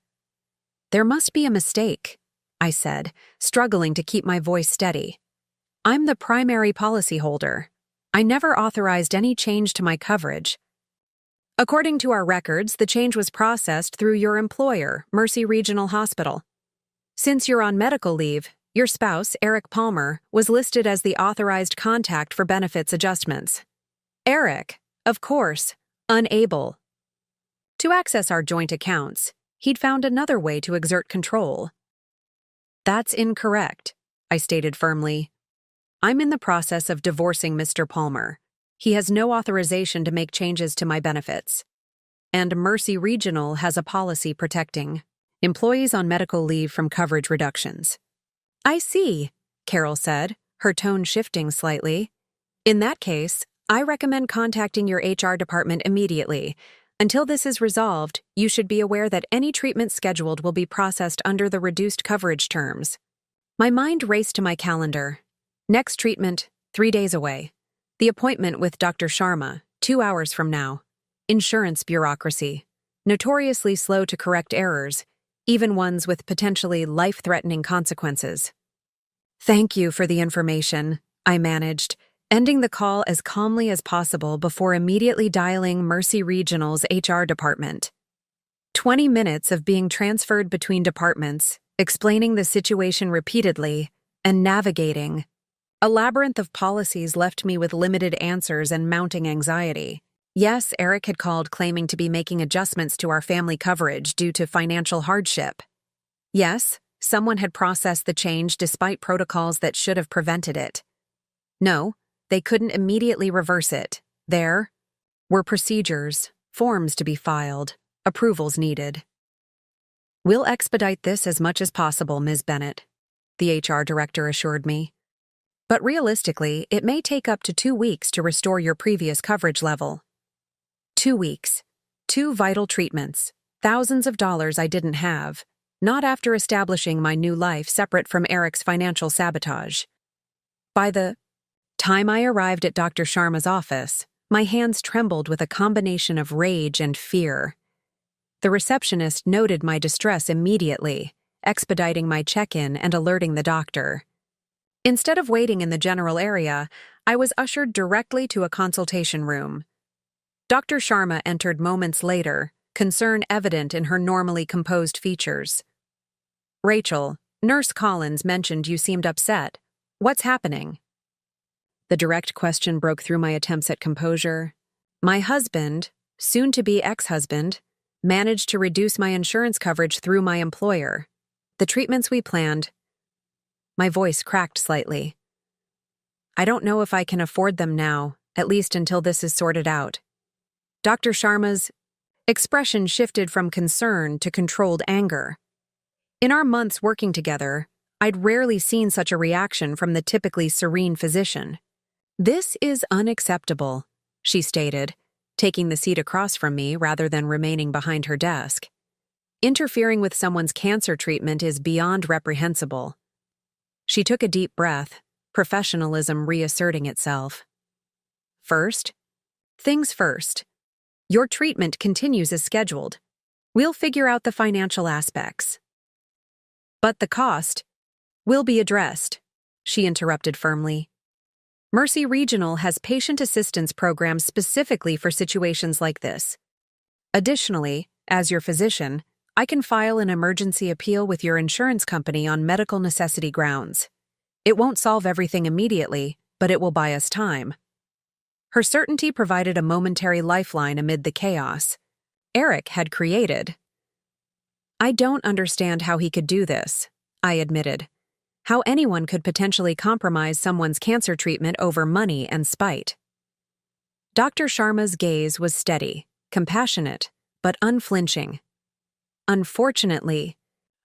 There must be a mistake, I said, struggling to keep my voice steady. I'm the primary policyholder. I never authorized any change to my coverage. According to our records, the change was processed through your employer, Mercy Regional Hospital. Since you're on medical leave, your spouse, Eric Palmer, was listed as the authorized contact for benefits adjustments. Eric, of course, unable to access our joint accounts, he'd found another way to exert control. That's incorrect, I stated firmly. I'm in the process of divorcing Mr. Palmer. He has no authorization to make changes to my benefits. And Mercy Regional has a policy protecting employees on medical leave from coverage reductions. I see, Carol said, her tone shifting slightly. In that case, I recommend contacting your HR department immediately. Until this is resolved, you should be aware that any treatment scheduled will be processed under the reduced coverage terms. My mind raced to my calendar. Next treatment, 3 days away. The appointment with Dr. Sharma, 2 hours from now. Insurance bureaucracy. Notoriously slow to correct errors, even ones with potentially life-threatening consequences. Thank you for the information, I managed, ending the call as calmly as possible before immediately dialing Mercy Regional's HR department. 20 minutes of being transferred between departments, explaining the situation repeatedly, and navigating. A labyrinth of policies left me with limited answers and mounting anxiety. Yes, Eric had called claiming to be making adjustments to our family coverage due to financial hardship. Yes, someone had processed the change despite protocols that should have prevented it. No, they couldn't immediately reverse it. There were procedures, forms to be filed, approvals needed. We'll expedite this as much as possible, Ms. Bennett, the HR director assured me. But realistically, it may take up to 2 weeks to restore your previous coverage level. 2 weeks. 2 vital treatments. Thousands of dollars I didn't have. Not after establishing my new life separate from Eric's financial sabotage. By the time I arrived at Dr. Sharma's office, my hands trembled with a combination of rage and fear. The receptionist noted my distress immediately, expediting my check-in and alerting the doctor. Instead of waiting in the general area, I was ushered directly to a consultation room. Dr. Sharma entered moments later, concern evident in her normally composed features. Rachel, Nurse Collins mentioned you seemed upset. What's happening? The direct question broke through my attempts at composure. My husband, soon-to-be ex-husband, managed to reduce my insurance coverage through my employer. The treatments we planned. My voice cracked slightly. I don't know if I can afford them now, at least until this is sorted out. Dr. Sharma's expression shifted from concern to controlled anger. In our months working together, I'd rarely seen such a reaction from the typically serene physician. This is unacceptable, she stated, taking the seat across from me rather than remaining behind her desk. Interfering with someone's cancer treatment is beyond reprehensible. She took a deep breath, professionalism reasserting itself. First, things first. Your treatment continues as scheduled. We'll figure out the financial aspects. But the cost will be addressed, she interrupted firmly. Mercy Regional has patient assistance programs specifically for situations like this. Additionally, as your physician, I can file an emergency appeal with your insurance company on medical necessity grounds. It won't solve everything immediately, but it will buy us time. Her certainty provided a momentary lifeline amid the chaos Eric had created. I don't understand how he could do this, I admitted. How anyone could potentially compromise someone's cancer treatment over money and spite. Dr. Sharma's gaze was steady, compassionate, but unflinching. Unfortunately,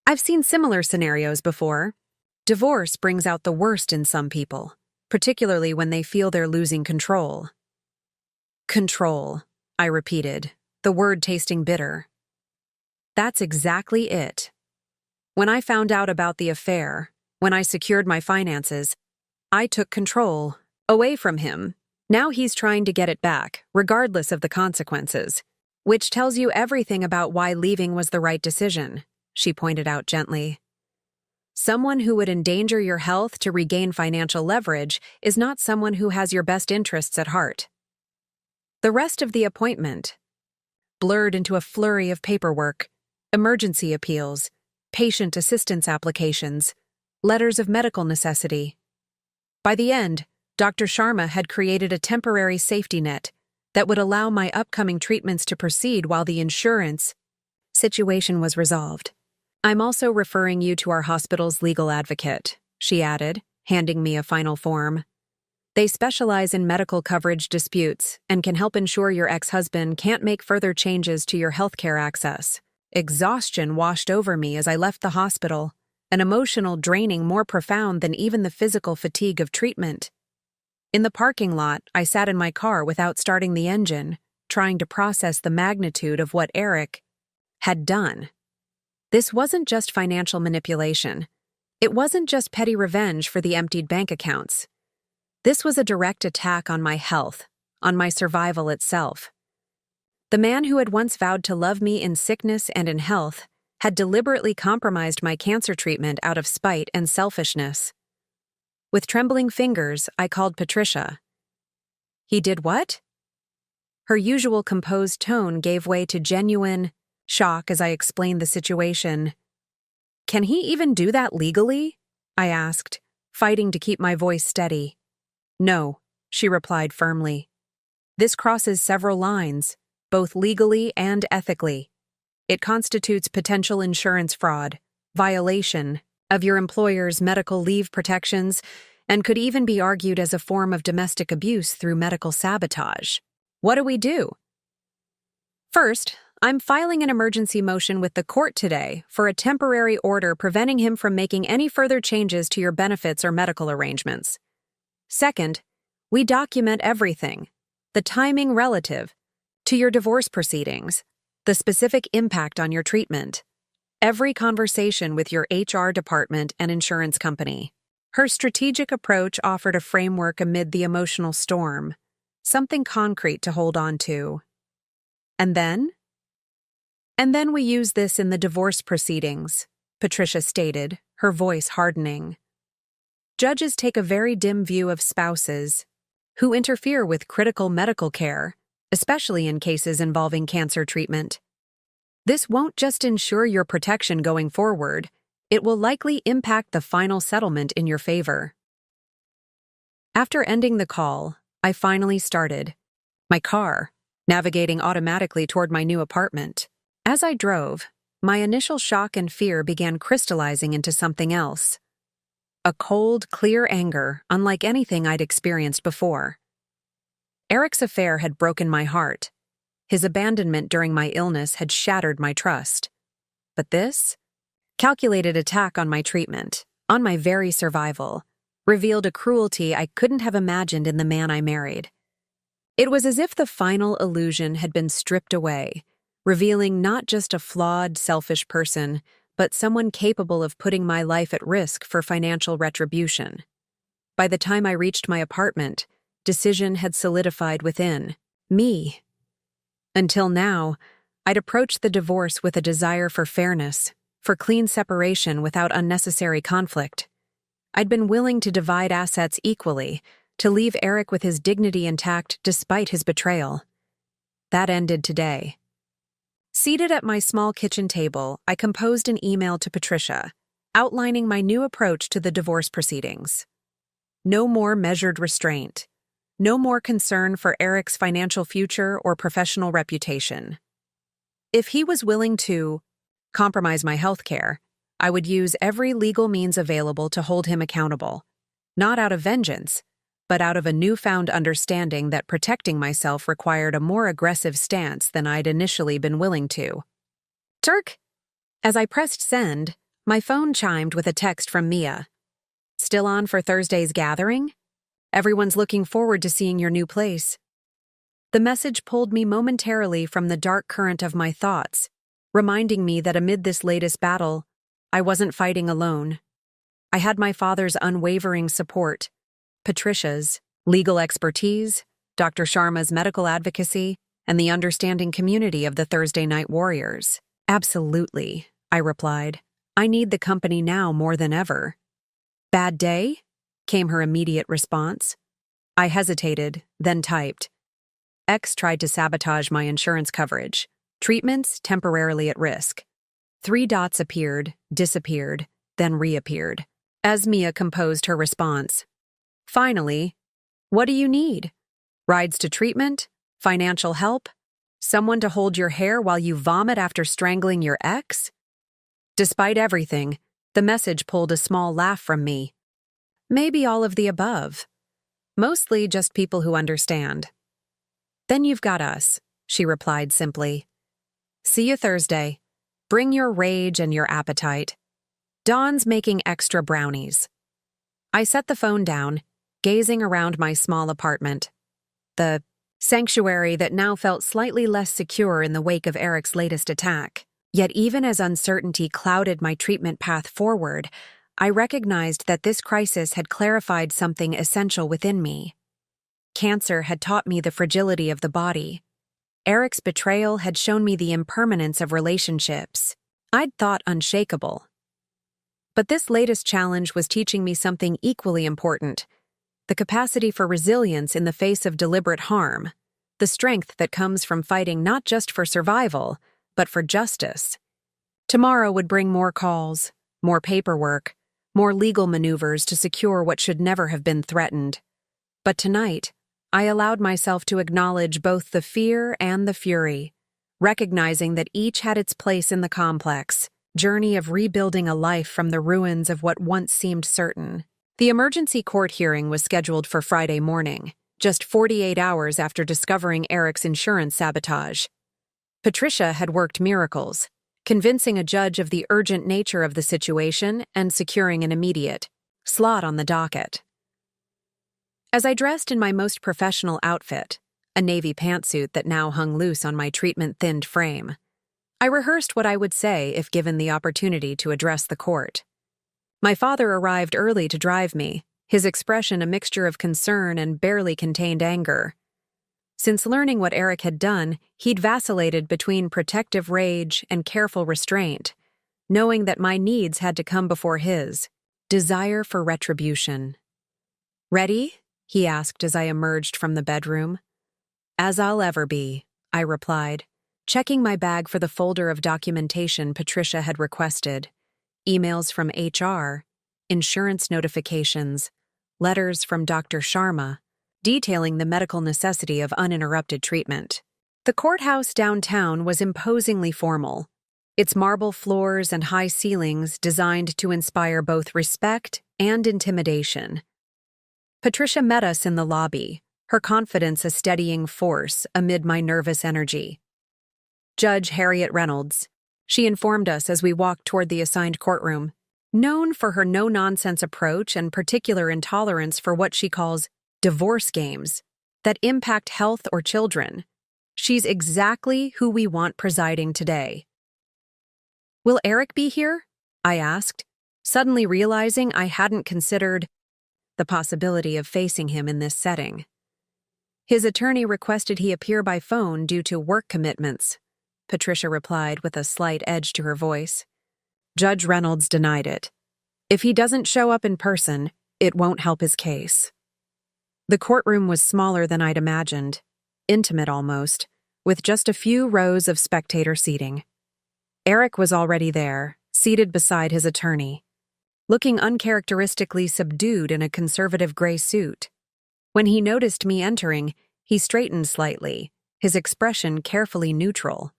I've seen similar scenarios before. Divorce brings out the worst in some people, particularly when they feel they're losing control. Control, I repeated, the word tasting bitter. That's exactly it. When I found out about the affair, when I secured my finances, I took control, away from him. Now he's trying to get it back, regardless of the consequences. Which tells you everything about why leaving was the right decision, she pointed out gently. Someone who would endanger your health to regain financial leverage is not someone who has your best interests at heart. The rest of the appointment blurred into a flurry of paperwork, emergency appeals, patient assistance applications, letters of medical necessity. By the end, Dr. Sharma had created a temporary safety net that would allow my upcoming treatments to proceed while the insurance situation was resolved. I'm also referring you to our hospital's legal advocate, she added, handing me a final form. They specialize in medical coverage disputes and can help ensure your ex-husband can't make further changes to your healthcare access. Exhaustion washed over me as I left the hospital, an emotional draining more profound than even the physical fatigue of treatment. In the parking lot, I sat in my car without starting the engine, trying to process the magnitude of what Eric had done. This wasn't just financial manipulation. It wasn't just petty revenge for the emptied bank accounts. This was a direct attack on my health, on my survival itself. The man who had once vowed to love me in sickness and in health had deliberately compromised my cancer treatment out of spite and selfishness. With trembling fingers, I called Patricia. He did what? Her usual composed tone gave way to genuine shock as I explained the situation. Can he even do that legally? I asked, fighting to keep my voice steady. No, she replied firmly. This crosses several lines, both legally and ethically. It constitutes potential insurance fraud, violation of your employer's medical leave protections, and could even be argued as a form of domestic abuse through medical sabotage. What do we do? First, I'm filing an emergency motion with the court today for a temporary order preventing him from making any further changes to your benefits or medical arrangements. Second, we document everything, the timing relative to your divorce proceedings, the specific impact on your treatment, every conversation with your HR department and insurance company. Her strategic approach offered a framework amid the emotional storm, something concrete to hold on to. And then we use this in the divorce proceedings, Patricia stated, her voice hardening. Judges take a very dim view of spouses who interfere with critical medical care, especially in cases involving cancer treatment. This won't just ensure your protection going forward, it will likely impact the final settlement in your favor. After ending the call, I finally started my car, navigating automatically toward my new apartment. As I drove, my initial shock and fear began crystallizing into something else. A cold, clear anger, unlike anything I'd experienced before. Eric's affair had broken my heart. His abandonment during my illness had shattered my trust. But this calculated attack on my treatment, on my very survival, revealed a cruelty I couldn't have imagined in the man I married. It was as if the final illusion had been stripped away, revealing not just a flawed, selfish person, but someone capable of putting my life at risk for financial retribution. By the time I reached my apartment, decision had solidified within me. Until now, I'd approached the divorce with a desire for fairness, for clean separation without unnecessary conflict. I'd been willing to divide assets equally, to leave Eric with his dignity intact despite his betrayal. That ended today. Seated at my small kitchen table, I composed an email to Patricia, outlining my new approach to the divorce proceedings. No more measured restraint. No more concern for Eric's financial future or professional reputation. If he was willing to compromise my health care, I would use every legal means available to hold him accountable, not out of vengeance, but out of a newfound understanding that protecting myself required a more aggressive stance than I'd initially been willing to. Turk! As I pressed send, my phone chimed with a text from Mia. Still on for Thursday's gathering? Everyone's looking forward to seeing your new place. The message pulled me momentarily from the dark current of my thoughts, reminding me that amid this latest battle, I wasn't fighting alone. I had my father's unwavering support, Patricia's legal expertise, Dr. Sharma's medical advocacy, and the understanding community of the Thursday night warriors. Absolutely, I replied. I need the company now more than ever. Bad day? Came her immediate response. I hesitated, then typed. X tried to sabotage my insurance coverage. Treatments temporarily at risk. 3 dots appeared, disappeared, then reappeared. Esmia composed her response. Finally, what do you need? Rides to treatment? Financial help? Someone to hold your hair while you vomit after strangling your ex? Despite everything, the message pulled a small laugh from me. Maybe all of the above. Mostly just people who understand. Then you've got us, she replied simply. See you Thursday. Bring your rage and your appetite. Dawn's making extra brownies. I set the phone down, gazing around my small apartment. The sanctuary that now felt slightly less secure in the wake of Eric's latest attack. Yet even as uncertainty clouded my treatment path forward, I recognized that this crisis had clarified something essential within me. Cancer had taught me the fragility of the body. Eric's betrayal had shown me the impermanence of relationships I'd thought unshakable. But this latest challenge was teaching me something equally important: the capacity for resilience in the face of deliberate harm, the strength that comes from fighting not just for survival, but for justice. Tomorrow would bring more calls, more paperwork, more legal maneuvers to secure what should never have been threatened. But tonight, I allowed myself to acknowledge both the fear and the fury, recognizing that each had its place in the complex journey of rebuilding a life from the ruins of what once seemed certain. The emergency court hearing was scheduled for Friday morning, just 48 hours after discovering Eric's insurance sabotage. Patricia had worked miracles, convincing a judge of the urgent nature of the situation and securing an immediate slot on the docket. As I dressed in my most professional outfit, a navy pantsuit that now hung loose on my treatment-thinned frame, I rehearsed what I would say if given the opportunity to address the court. My father arrived early to drive me, his expression a mixture of concern and barely contained anger. Since learning what Eric had done, he'd vacillated between protective rage and careful restraint, knowing that my needs had to come before his desire for retribution. Ready? He asked as I emerged from the bedroom. As I'll ever be, I replied, checking my bag for the folder of documentation Patricia had requested. Emails from HR, insurance notifications, letters from Dr. Sharma, detailing the medical necessity of uninterrupted treatment. The courthouse downtown was imposingly formal, its marble floors and high ceilings designed to inspire both respect and intimidation. Patricia met us in the lobby, her confidence a steadying force amid my nervous energy. Judge Harriet Reynolds, she informed us as we walked toward the assigned courtroom, known for her no-nonsense approach and particular intolerance for what she calls divorce games that impact health or children. She's exactly who we want presiding today. Will Eric be here? I asked, suddenly realizing I hadn't considered the possibility of facing him in this setting. His attorney requested he appear by phone due to work commitments, Patricia replied with a slight edge to her voice. Judge Reynolds denied it. If he doesn't show up in person, it won't help his case. The courtroom was smaller than I'd imagined, intimate almost, with just a few rows of spectator seating. Eric was already there, seated beside his attorney, looking uncharacteristically subdued in a conservative gray suit. When he noticed me entering, he straightened slightly, his expression carefully neutral.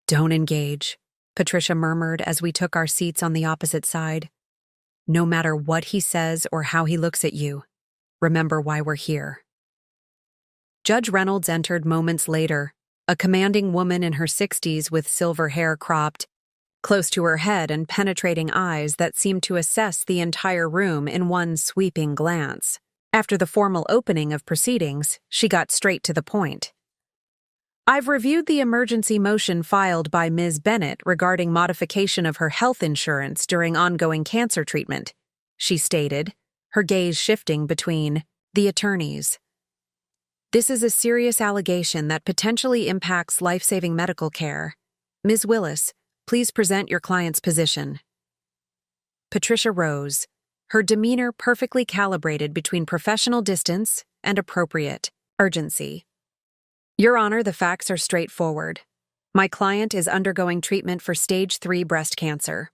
Don't engage, Patricia murmured as we took our seats on the opposite side. No matter what he says or how he looks at you, remember why we're here. Judge Reynolds entered moments later, a commanding woman in her 60s with silver hair cropped close to her head and penetrating eyes that seemed to assess the entire room in one sweeping glance. After the formal opening of proceedings, she got straight to the point. I've reviewed the emergency motion filed by Ms. Bennett regarding modification of her health insurance during ongoing cancer treatment, she stated, her gaze shifting between the attorneys. This is a serious allegation that potentially impacts life-saving medical care. Ms. Willis, please present your client's position. Patricia rose, her demeanor perfectly calibrated between professional distance and appropriate urgency. Your Honor, the facts are straightforward. My client is undergoing treatment for stage 3 breast cancer.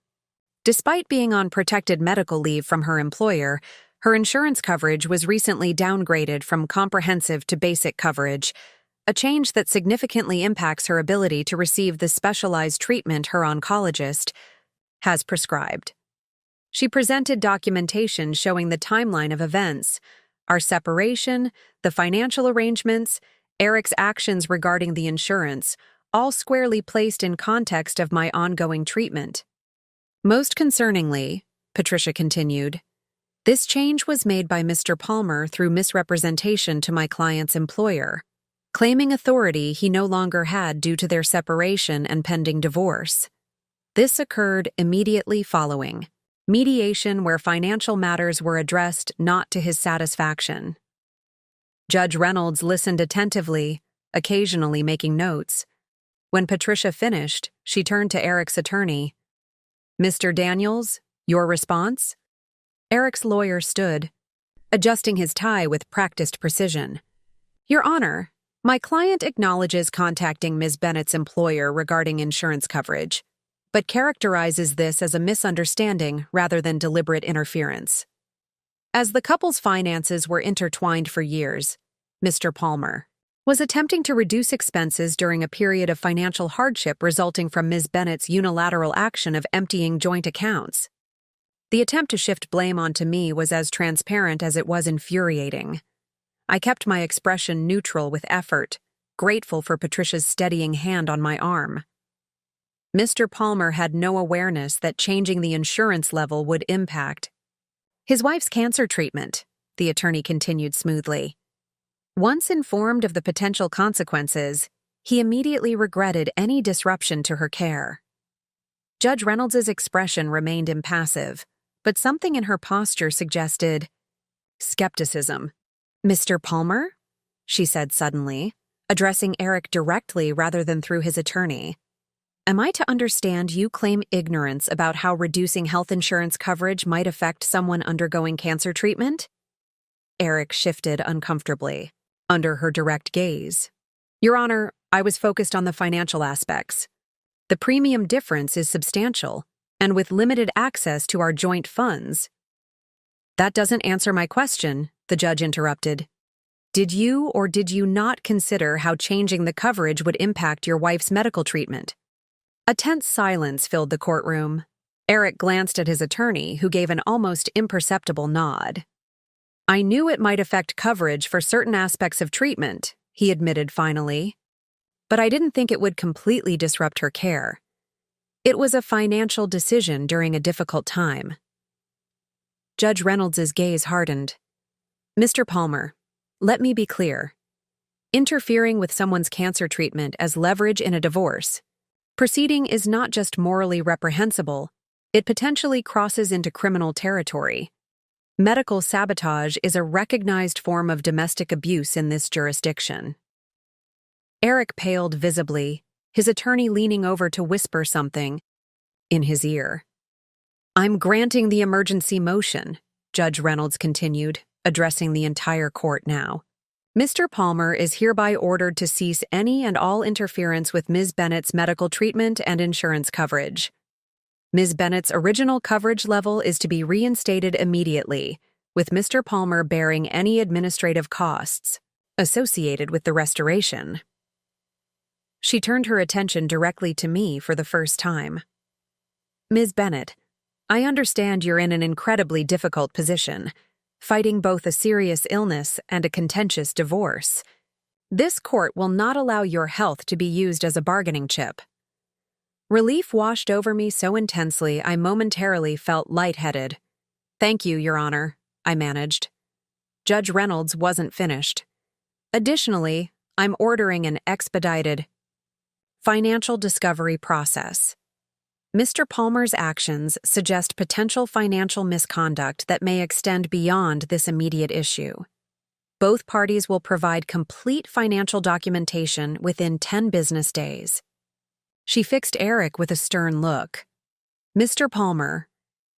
Despite being on protected medical leave from her employer, her insurance coverage was recently downgraded from comprehensive to basic coverage, a change that significantly impacts her ability to receive the specialized treatment her oncologist has prescribed. She presented documentation showing the timeline of events, our separation, the financial arrangements, Eric's actions regarding the insurance, all squarely placed in context of my ongoing treatment. Most concerningly, Patricia continued, this change was made by Mr. Palmer through misrepresentation to my client's employer, claiming authority he no longer had due to their separation and pending divorce. This occurred immediately following mediation where financial matters were addressed not to his satisfaction. Judge Reynolds listened attentively, occasionally making notes. When Patricia finished, she turned to Eric's attorney. Mr. Daniels, your response? Eric's lawyer stood, adjusting his tie with practiced precision. Your Honor, my client acknowledges contacting Ms. Bennett's employer regarding insurance coverage, but characterizes this as a misunderstanding rather than deliberate interference. As the couple's finances were intertwined for years, Mr. Palmer was attempting to reduce expenses during a period of financial hardship resulting from Ms. Bennett's unilateral action of emptying joint accounts. The attempt to shift blame onto me was as transparent as it was infuriating. I kept my expression neutral with effort, grateful for Patricia's steadying hand on my arm. Mr. Palmer had no awareness that changing the insurance level would impact his wife's cancer treatment, the attorney continued smoothly. Once informed of the potential consequences, he immediately regretted any disruption to her care. Judge Reynolds's expression remained impassive, but something in her posture suggested skepticism. Mr. Palmer? She said suddenly, addressing Eric directly rather than through his attorney. Am I to understand you claim ignorance about how reducing health insurance coverage might affect someone undergoing cancer treatment? Eric shifted uncomfortably, under her direct gaze. Your Honor, I was focused on the financial aspects. The premium difference is substantial, and with limited access to our joint funds. That doesn't answer my question, the judge interrupted. Did you or did you not consider how changing the coverage would impact your wife's medical treatment? A tense silence filled the courtroom. Eric glanced at his attorney, who gave an almost imperceptible nod. I knew it might affect coverage for certain aspects of treatment, he admitted finally. But I didn't think it would completely disrupt her care. It was a financial decision during a difficult time. Judge Reynolds's gaze hardened. Mr. Palmer, let me be clear. Interfering with someone's cancer treatment as leverage in a divorce proceeding is not just morally reprehensible, it potentially crosses into criminal territory. Medical sabotage is a recognized form of domestic abuse in this jurisdiction. Eric paled visibly, his attorney leaning over to whisper something in his ear. I'm granting the emergency motion, Judge Reynolds continued, addressing the entire court now. Mr. Palmer is hereby ordered to cease any and all interference with Ms. Bennett's medical treatment and insurance coverage. Ms. Bennett's original coverage level is to be reinstated immediately, with Mr. Palmer bearing any administrative costs associated with the restoration. She turned her attention directly to me for the first time. Ms. Bennett, I understand you're in an incredibly difficult position, fighting both a serious illness and a contentious divorce. This court will not allow your health to be used as a bargaining chip. Relief washed over me so intensely I momentarily felt lightheaded. Thank you, Your Honor, I managed. Judge Reynolds wasn't finished. Additionally, I'm ordering an expedited financial discovery process. Mr. Palmer's actions suggest potential financial misconduct that may extend beyond this immediate issue. Both parties will provide complete financial documentation within 10 business days. She fixed Eric with a stern look. Mr. Palmer,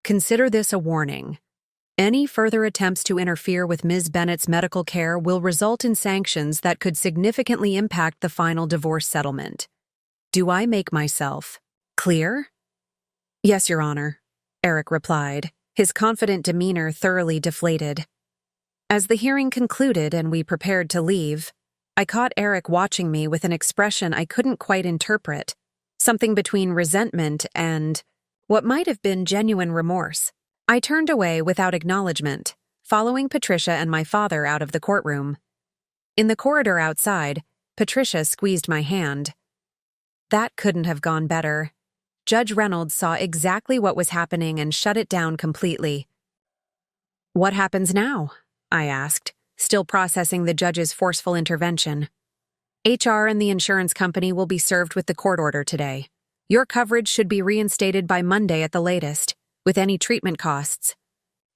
consider this a warning. Any further attempts to interfere with Ms. Bennett's medical care will result in sanctions that could significantly impact the final divorce settlement. Do I make myself clear? Yes, Your Honor, Eric replied, his confident demeanor thoroughly deflated. As the hearing concluded and we prepared to leave, I caught Eric watching me with an expression I couldn't quite interpret, something between resentment and what might have been genuine remorse. I turned away without acknowledgement, following Patricia and my father out of the courtroom. In the corridor outside, Patricia squeezed my hand. That couldn't have gone better. Judge Reynolds saw exactly what was happening and shut it down completely. What happens now? I asked, still processing the judge's forceful intervention. HR and the insurance company will be served with the court order today. Your coverage should be reinstated by Monday at the latest, with any treatment costs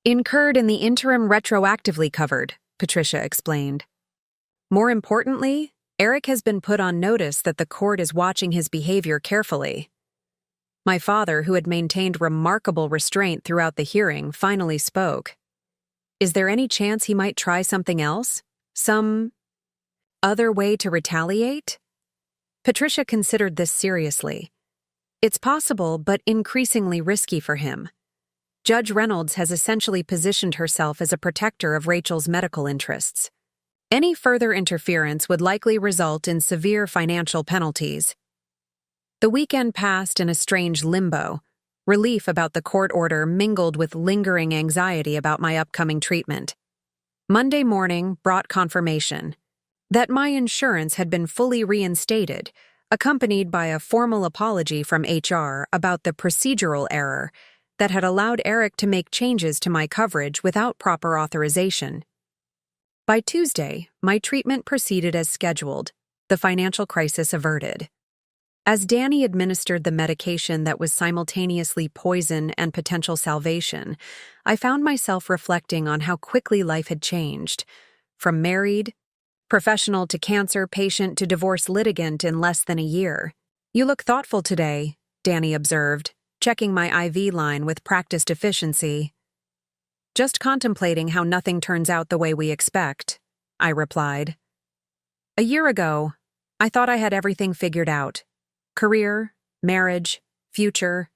incurred in the interim retroactively covered, Patricia explained. More importantly, Eric has been put on notice that the court is watching his behavior carefully. My father, who had maintained remarkable restraint throughout the hearing, finally spoke. Is there any chance he might try something else? Some other way to retaliate? Patricia considered this seriously. It's possible, but increasingly risky for him. Judge Reynolds has essentially positioned herself as a protector of Rachel's medical interests. Any further interference would likely result in severe financial penalties. The weekend passed in a strange limbo. Relief about the court order mingled with lingering anxiety about my upcoming treatment. Monday morning brought confirmation that my insurance had been fully reinstated, accompanied by a formal apology from HR about the procedural error that had allowed Eric to make changes to my coverage without proper authorization. By Tuesday, my treatment proceeded as scheduled, the financial crisis averted. As Danny administered the medication that was simultaneously poison and potential salvation, I found myself reflecting on how quickly life had changed, from married, professional to cancer patient to divorce litigant in less than a year. You look thoughtful today, Danny observed, checking my IV line with practiced efficiency. Just contemplating how nothing turns out the way we expect, I replied. A year ago, I thought I had everything figured out. Career, marriage, future,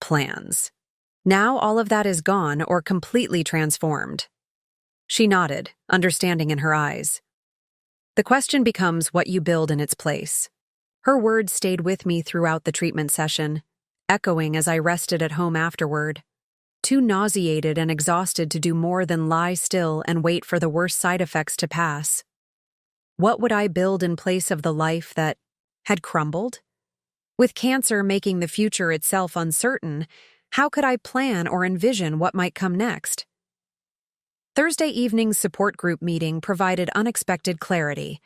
plans. Now all of that is gone or completely transformed. She nodded, understanding in her eyes. The question becomes what you build in its place. Her words stayed with me throughout the treatment session, echoing as I rested at home afterward, too nauseated and exhausted to do more than lie still and wait for the worst side effects to pass. What would I build in place of the life that had crumbled? With cancer making the future itself uncertain, how could I plan or envision what might come next? Thursday evening's support group meeting provided unexpected clarity.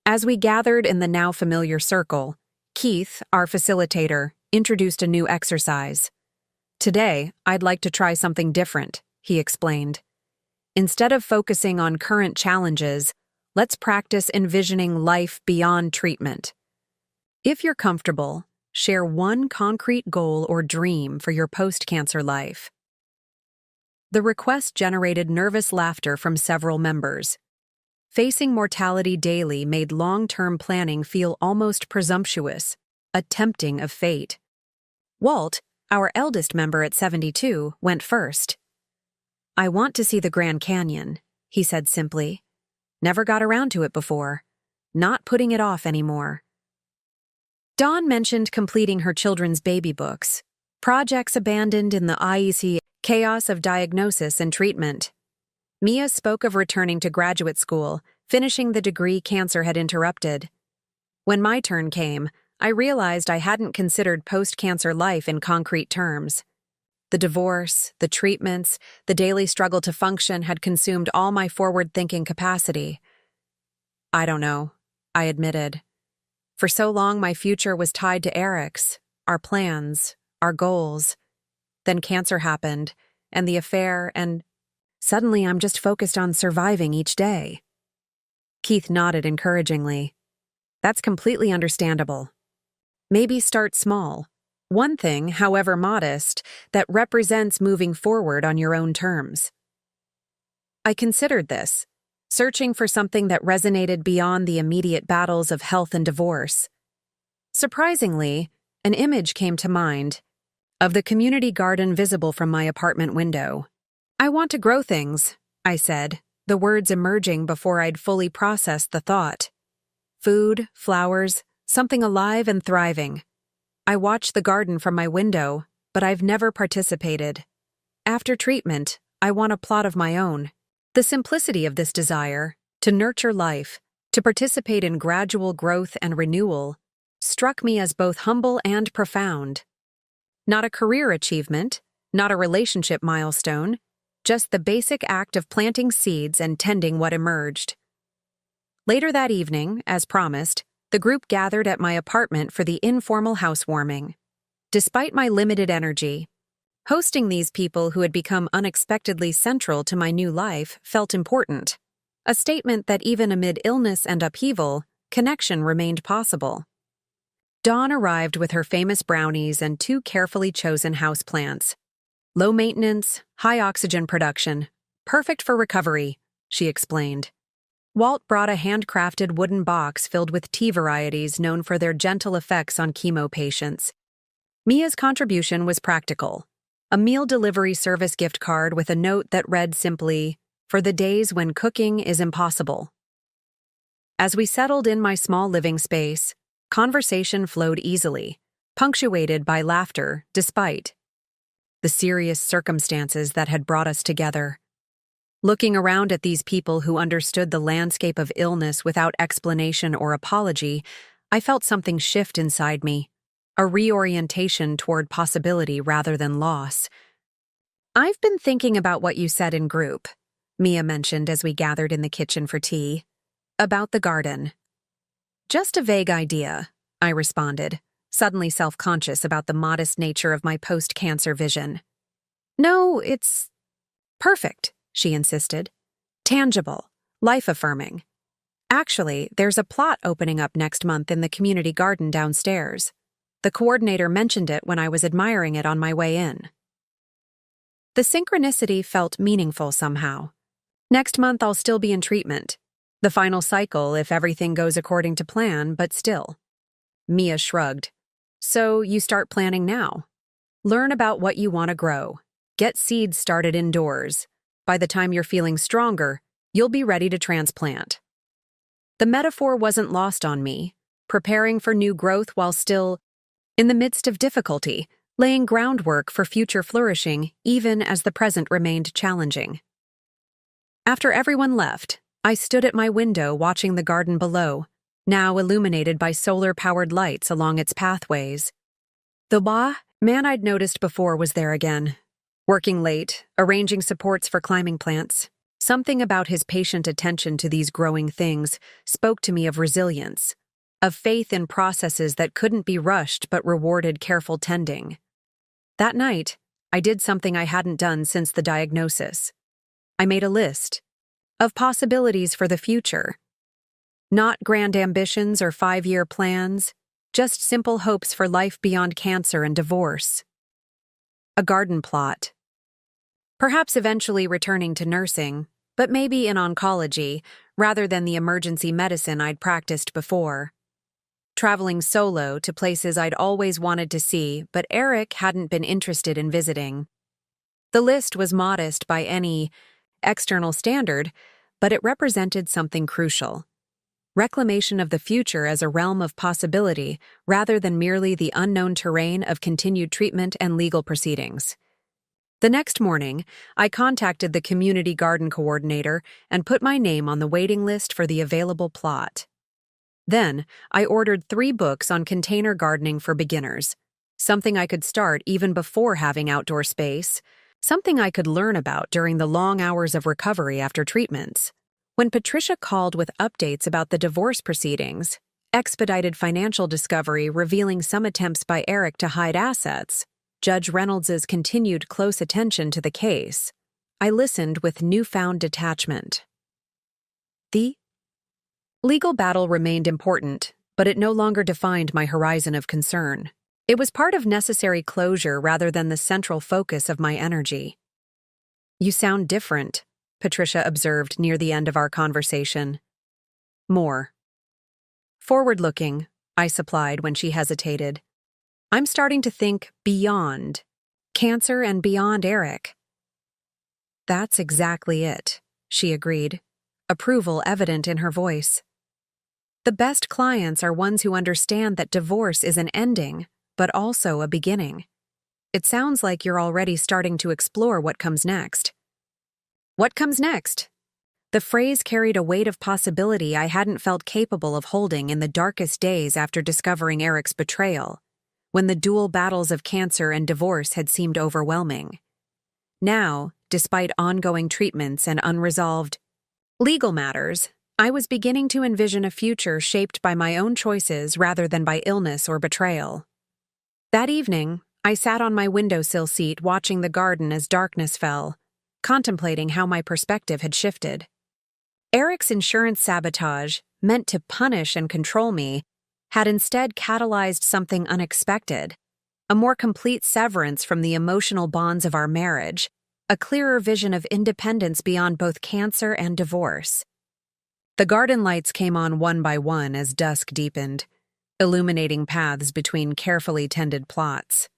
As we gathered in the now familiar circle, Keith, our facilitator, introduced a new exercise. Today, I'd like to try something different, he explained. Instead of focusing on current challenges, let's practice envisioning life beyond treatment. If you're comfortable, share one concrete goal or dream for your post-cancer life. The request generated nervous laughter from several members. Facing mortality daily made long-term planning feel almost presumptuous, a tempting of fate. Walt, our eldest member at 72, went first. I want to see the Grand Canyon, he said simply. Never got around to it before. Not putting it off anymore. Dawn mentioned completing her children's baby books, projects abandoned in the IEC chaos of diagnosis and treatment. Mia spoke of returning to graduate school, finishing the degree cancer had interrupted. When my turn came, I realized I hadn't considered post-cancer life in concrete terms. The divorce, the treatments, the daily struggle to function had consumed all my forward-thinking capacity. I don't know, I admitted. For so long my future was tied to Eric's, our plans, our goals. Then cancer happened, and the affair, and suddenly I'm just focused on surviving each day. Keith nodded encouragingly. That's completely understandable. Maybe start small. One thing, however modest, that represents moving forward on your own terms. I considered this, searching for something that resonated beyond the immediate battles of health and divorce. Surprisingly, an image came to mind of the community garden visible from my apartment window. I want to grow things, I said, the words emerging before I'd fully processed the thought. Food, flowers, something alive and thriving. I watch the garden from my window, but I've never participated. After treatment, I want a plot of my own. The simplicity of this desire, to nurture life, to participate in gradual growth and renewal, struck me as both humble and profound. Not a career achievement, not a relationship milestone, just the basic act of planting seeds and tending what emerged. Later that evening, as promised, the group gathered at my apartment for the informal housewarming. Despite my limited energy, hosting these people who had become unexpectedly central to my new life felt important. A statement that even amid illness and upheaval, connection remained possible. Dawn arrived with her famous brownies and 2 carefully chosen houseplants. Low maintenance, high oxygen production, perfect for recovery, she explained. Walt brought a handcrafted wooden box filled with tea varieties known for their gentle effects on chemo patients. Mia's contribution was practical. A meal delivery service gift card with a note that read simply, "For the days when cooking is impossible." As we settled in my small living space, conversation flowed easily, punctuated by laughter despite the serious circumstances that had brought us together. Looking around at these people who understood the landscape of illness without explanation or apology, I felt something shift inside me, a reorientation toward possibility rather than loss. "I've been thinking about what you said in group," Mia mentioned as we gathered in the kitchen for tea. "About the garden." "Just a vague idea," I responded, suddenly self-conscious about the modest nature of my post-cancer vision. "No, it's perfect," she insisted. "Tangible, life-affirming. Actually, there's a plot opening up next month in the community garden downstairs. The coordinator mentioned it when I was admiring it on my way in." The synchronicity felt meaningful somehow. Next month I'll still be in treatment. The final cycle if everything goes according to plan, but still. Mia shrugged. "So you start planning now. Learn about what you want to grow. Get seeds started indoors. By the time you're feeling stronger, you'll be ready to transplant." The metaphor wasn't lost on me, preparing for new growth while still in the midst of difficulty, laying groundwork for future flourishing even as the present remained challenging. After everyone left, I stood at my window watching the garden below, now illuminated by solar-powered lights along its pathways. The man I'd noticed before was there again, working late, arranging supports for climbing plants. Something about his patient attention to these growing things spoke to me of resilience, of faith in processes that couldn't be rushed but rewarded careful tending. That night, I did something I hadn't done since the diagnosis. I made a list of possibilities for the future. Not grand ambitions or 5-year plans, just simple hopes for life beyond cancer and divorce. A garden plot. Perhaps eventually returning to nursing, but maybe in oncology, rather than the emergency medicine I'd practiced before. Traveling solo to places I'd always wanted to see, but Eric hadn't been interested in visiting. The list was modest by any external standard, but it represented something crucial. Reclamation of the future as a realm of possibility rather than merely the unknown terrain of continued treatment and legal proceedings. The next morning, I contacted the community garden coordinator and put my name on the waiting list for the available plot. Then, I ordered 3 books on container gardening for beginners, something I could start even before having outdoor space, something I could learn about during the long hours of recovery after treatments. When Patricia called with updates about the divorce proceedings, expedited financial discovery revealing some attempts by Eric to hide assets, Judge Reynolds's continued close attention to the case, I listened with newfound detachment. The Legal battle remained important, but it no longer defined my horizon of concern. It was part of necessary closure rather than the central focus of my energy. "You sound different," Patricia observed near the end of our conversation. "More forward-looking," I supplied when she hesitated. "I'm starting to think beyond cancer and beyond Eric." "That's exactly it," she agreed, approval evident in her voice. "The best clients are ones who understand that divorce is an ending, but also a beginning. It sounds like you're already starting to explore what comes next." What comes next? The phrase carried a weight of possibility I hadn't felt capable of holding in the darkest days after discovering Eric's betrayal, when the dual battles of cancer and divorce had seemed overwhelming. Now, despite ongoing treatments and unresolved legal matters, I was beginning to envision a future shaped by my own choices rather than by illness or betrayal. That evening, I sat on my windowsill seat watching the garden as darkness fell, contemplating how my perspective had shifted. Eric's insurance sabotage, meant to punish and control me, had instead catalyzed something unexpected: a more complete severance from the emotional bonds of our marriage, a clearer vision of independence beyond both cancer and divorce. The garden lights came on one by one as dusk deepened, illuminating paths between carefully tended plots.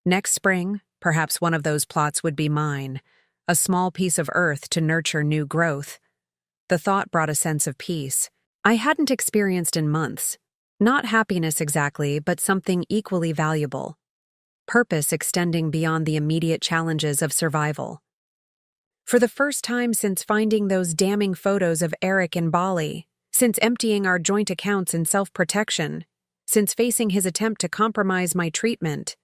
Next spring, perhaps one of those plots would be mine, a small piece of earth to nurture new growth. The thought brought a sense of peace I hadn't experienced in months. Not happiness exactly, but something equally valuable. Purpose extending beyond the immediate challenges of survival. For the first time since finding those damning photos of Eric in Bali, since emptying our joint accounts in self-protection, since facing his attempt to compromise my treatment,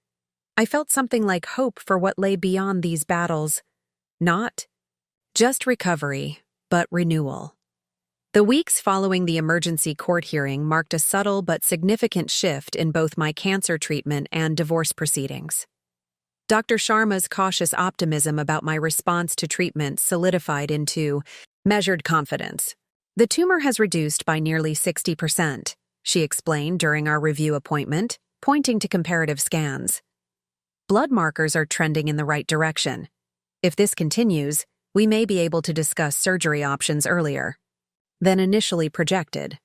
I felt something like hope for what lay beyond these battles. Not just recovery, but renewal. The weeks following the emergency court hearing marked a subtle but significant shift in both my cancer treatment and divorce proceedings. Dr. Sharma's cautious optimism about my response to treatment solidified into measured confidence. "The tumor has reduced by nearly 60%, she explained during our review appointment, pointing to comparative scans. "Blood markers are trending in the right direction. If this continues, we may be able to discuss surgery options earlier than initially projected."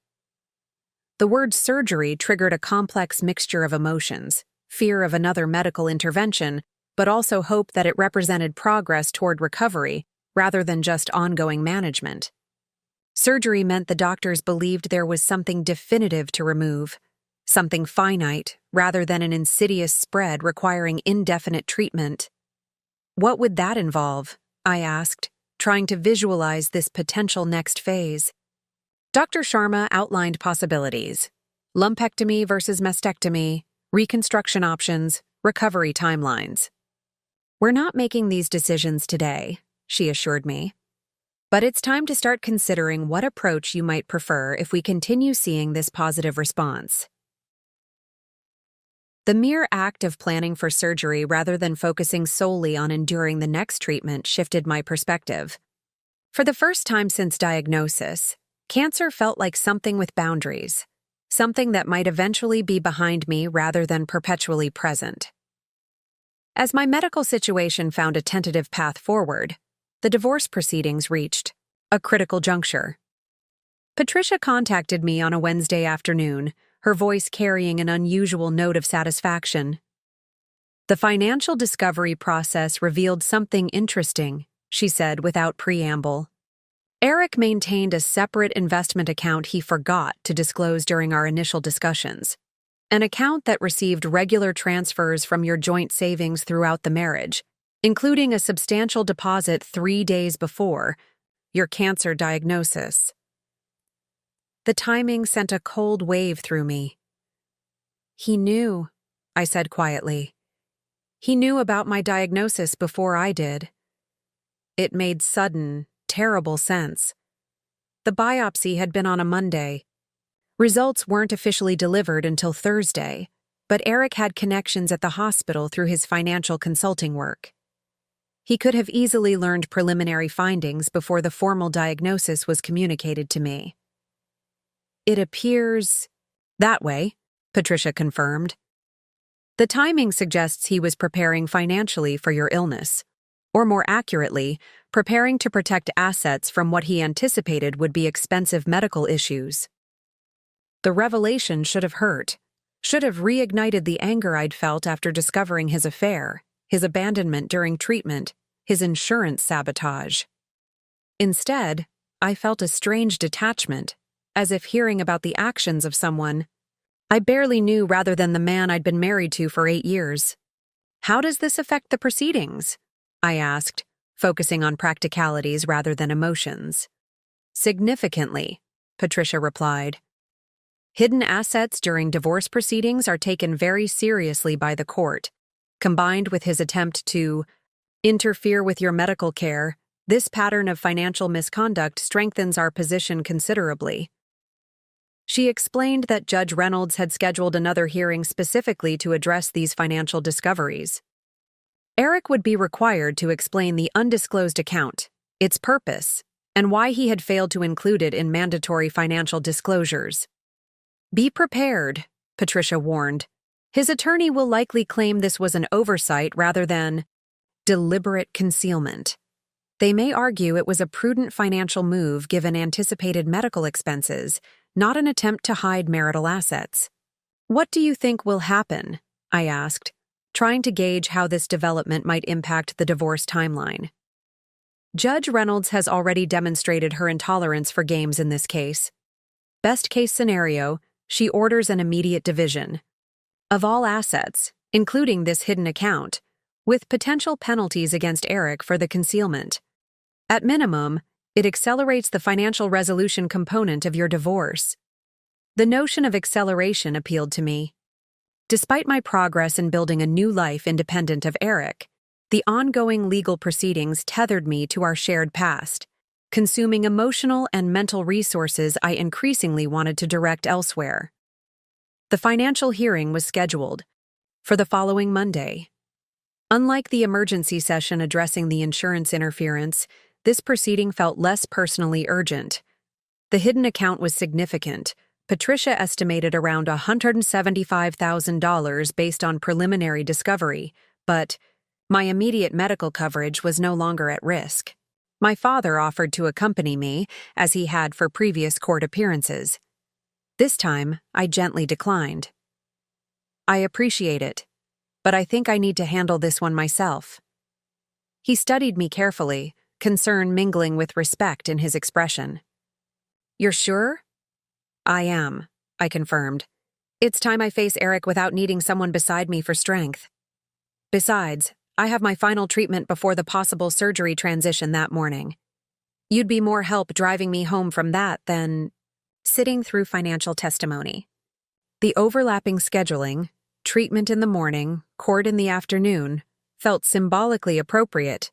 The word surgery triggered a complex mixture of emotions: fear of another medical intervention, but also hope that it represented progress toward recovery rather than just ongoing management. Surgery meant the doctors believed there was something definitive to remove, something finite rather than an insidious spread requiring indefinite treatment. What would that involve? I asked, trying to visualize this potential next phase. Dr. Sharma outlined possibilities: lumpectomy versus mastectomy, reconstruction options, recovery timelines. "We're not making these decisions today," she assured me. "But it's time to start considering what approach you might prefer if we continue seeing this positive response." The mere act of planning for surgery rather than focusing solely on enduring the next treatment shifted my perspective. For the first time since diagnosis, cancer felt like something with boundaries, something that might eventually be behind me rather than perpetually present. As my medical situation found a tentative path forward, the divorce proceedings reached a critical juncture. Patricia contacted me on a Wednesday afternoon, her voice carrying an unusual note of satisfaction. "The financial discovery process revealed something interesting," she said without preamble. "Eric maintained a separate investment account he forgot to disclose during our initial discussions, an account that received regular transfers from your joint savings throughout the marriage, including a substantial deposit 3 days before your cancer diagnosis." The timing sent a cold wave through me. "He knew," I said quietly. "He knew about my diagnosis before I did." It made sudden, terrible sense. The biopsy had been on a Monday. Results weren't officially delivered until Thursday, but Eric had connections at the hospital through his financial consulting work. He could have easily learned preliminary findings before the formal diagnosis was communicated to me. It appears that way, Patricia confirmed. The timing suggests he was preparing financially for your illness, or more accurately, preparing to protect assets from what he anticipated would be expensive medical issues. The revelation should have hurt, should have reignited the anger I'd felt after discovering his affair, his abandonment during treatment, his insurance sabotage. Instead, I felt a strange detachment, as if hearing about the actions of someone I barely knew rather than the man I'd been married to for 8 years. How does this affect the proceedings? I asked, focusing on practicalities rather than emotions. Significantly, Patricia replied. Hidden assets during divorce proceedings are taken very seriously by the court. Combined with his attempt to interfere with your medical care, this pattern of financial misconduct strengthens our position considerably. She explained that Judge Reynolds had scheduled another hearing specifically to address these financial discoveries. Eric would be required to explain the undisclosed account, its purpose, and why he had failed to include it in mandatory financial disclosures. Be prepared, Patricia warned. His attorney will likely claim this was an oversight rather than deliberate concealment. They may argue it was a prudent financial move given anticipated medical expenses, not an attempt to hide marital assets. What do you think will happen? I asked, trying to gauge how this development might impact the divorce timeline. Judge Reynolds has already demonstrated her intolerance for games in this case. Best case scenario, she orders an immediate division of all assets, including this hidden account, with potential penalties against Eric for the concealment. At minimum, it accelerates the financial resolution component of your divorce. The notion of acceleration appealed to me. Despite my progress in building a new life independent of Eric, the ongoing legal proceedings tethered me to our shared past, consuming emotional and mental resources I increasingly wanted to direct elsewhere. The financial hearing was scheduled for the following Monday. Unlike the emergency session addressing the insurance interference, this proceeding felt less personally urgent. The hidden account was significant. Patricia estimated around $175,000 based on preliminary discovery, but my immediate medical coverage was no longer at risk. My father offered to accompany me, as he had for previous court appearances. This time, I gently declined. I appreciate it, but I think I need to handle this one myself. He studied me carefully, concern mingling with respect in his expression. You're sure? I am, I confirmed. It's time I face Eric without needing someone beside me for strength. Besides, I have my final treatment before the possible surgery transition that morning. You'd be more help driving me home from that than sitting through financial testimony. The overlapping scheduling, treatment in the morning, court in the afternoon, felt symbolically appropriate.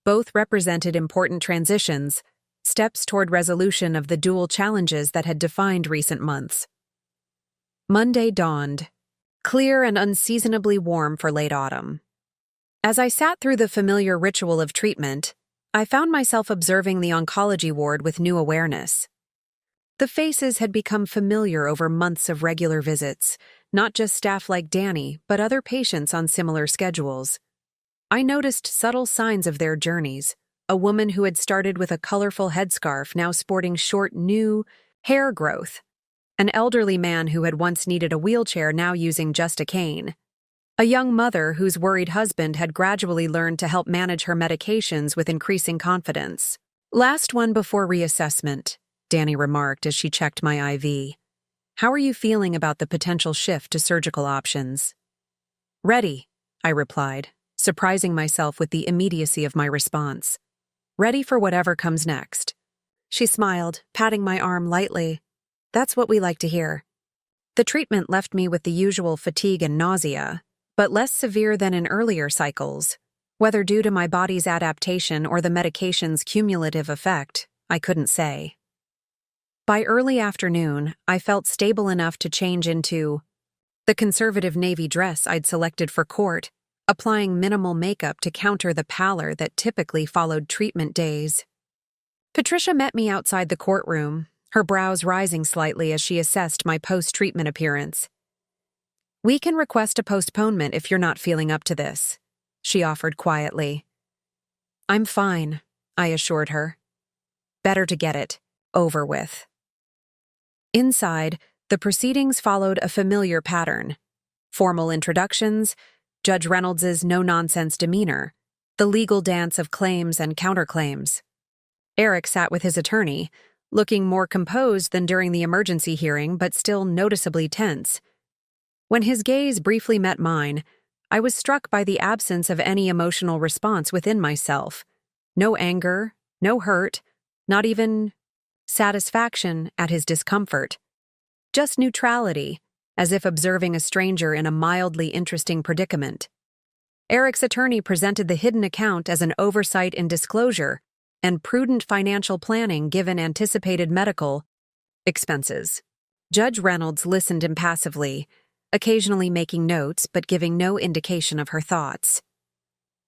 Both represented important transitions, steps toward resolution of the dual challenges that had defined recent months. Monday dawned, clear and unseasonably warm for late autumn. As I sat through the familiar ritual of treatment, I found myself observing the oncology ward with new awareness. The faces had become familiar over months of regular visits, not just staff like Danny, but other patients on similar schedules. I noticed subtle signs of their journeys. A woman who had started with a colorful headscarf now sporting short, new hair growth. An elderly man who had once needed a wheelchair now using just a cane. A young mother whose worried husband had gradually learned to help manage her medications with increasing confidence. Last one before reassessment, Danny remarked as she checked my IV. How are you feeling about the potential shift to surgical options? Ready, I replied, surprising myself with the immediacy of my response. Ready for whatever comes next. She smiled, patting my arm lightly. That's what we like to hear. The treatment left me with the usual fatigue and nausea, but less severe than in earlier cycles. Whether due to my body's adaptation or the medication's cumulative effect, I couldn't say. By early afternoon, I felt stable enough to change into the conservative navy dress I'd selected for court, applying minimal makeup to counter the pallor that typically followed treatment days. Patricia met me outside the courtroom, her brows rising slightly as she assessed my post-treatment appearance. "We can request a postponement if you're not feeling up to this," she offered quietly. "I'm fine," I assured her. Better to get it over with. Inside, the proceedings followed a familiar pattern. Formal introductions, Judge Reynolds's no-nonsense demeanor, the legal dance of claims and counterclaims. Eric sat with his attorney, looking more composed than during the emergency hearing but still noticeably tense. When his gaze briefly met mine, I was struck by the absence of any emotional response within myself. No anger, no hurt, not even satisfaction at his discomfort. Just neutrality, as if observing a stranger in a mildly interesting predicament. Eric's attorney presented the hidden account as an oversight in disclosure and prudent financial planning given anticipated medical expenses. Judge Reynolds listened impassively, occasionally making notes but giving no indication of her thoughts.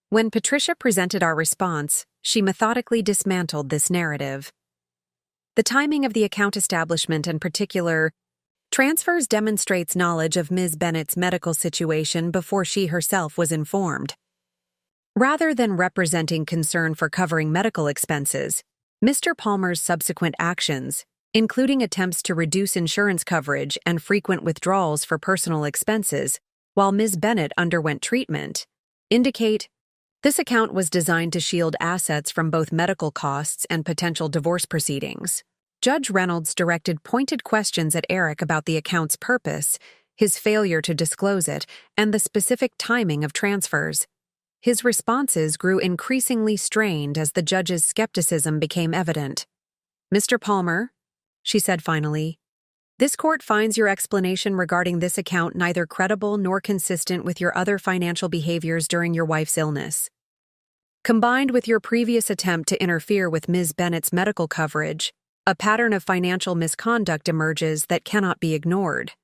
When Patricia presented our response, she methodically dismantled this narrative. The timing of the account establishment and particular transfers demonstrates knowledge of Ms. Bennett's medical situation before she herself was informed. Rather than representing concern for covering medical expenses, Mr. Palmer's subsequent actions, including attempts to reduce insurance coverage and frequent withdrawals for personal expenses while Ms. Bennett underwent treatment, indicate this account was designed to shield assets from both medical costs and potential divorce proceedings. Judge Reynolds directed pointed questions at Eric about the account's purpose, his failure to disclose it, and the specific timing of transfers. His responses grew increasingly strained as the judge's skepticism became evident. "Mr. Palmer," she said finally, "this court finds your explanation regarding this account neither credible nor consistent with your other financial behaviors during your wife's illness. Combined with your previous attempt to interfere with Ms. Bennett's medical coverage, a pattern of financial misconduct emerges that cannot be ignored."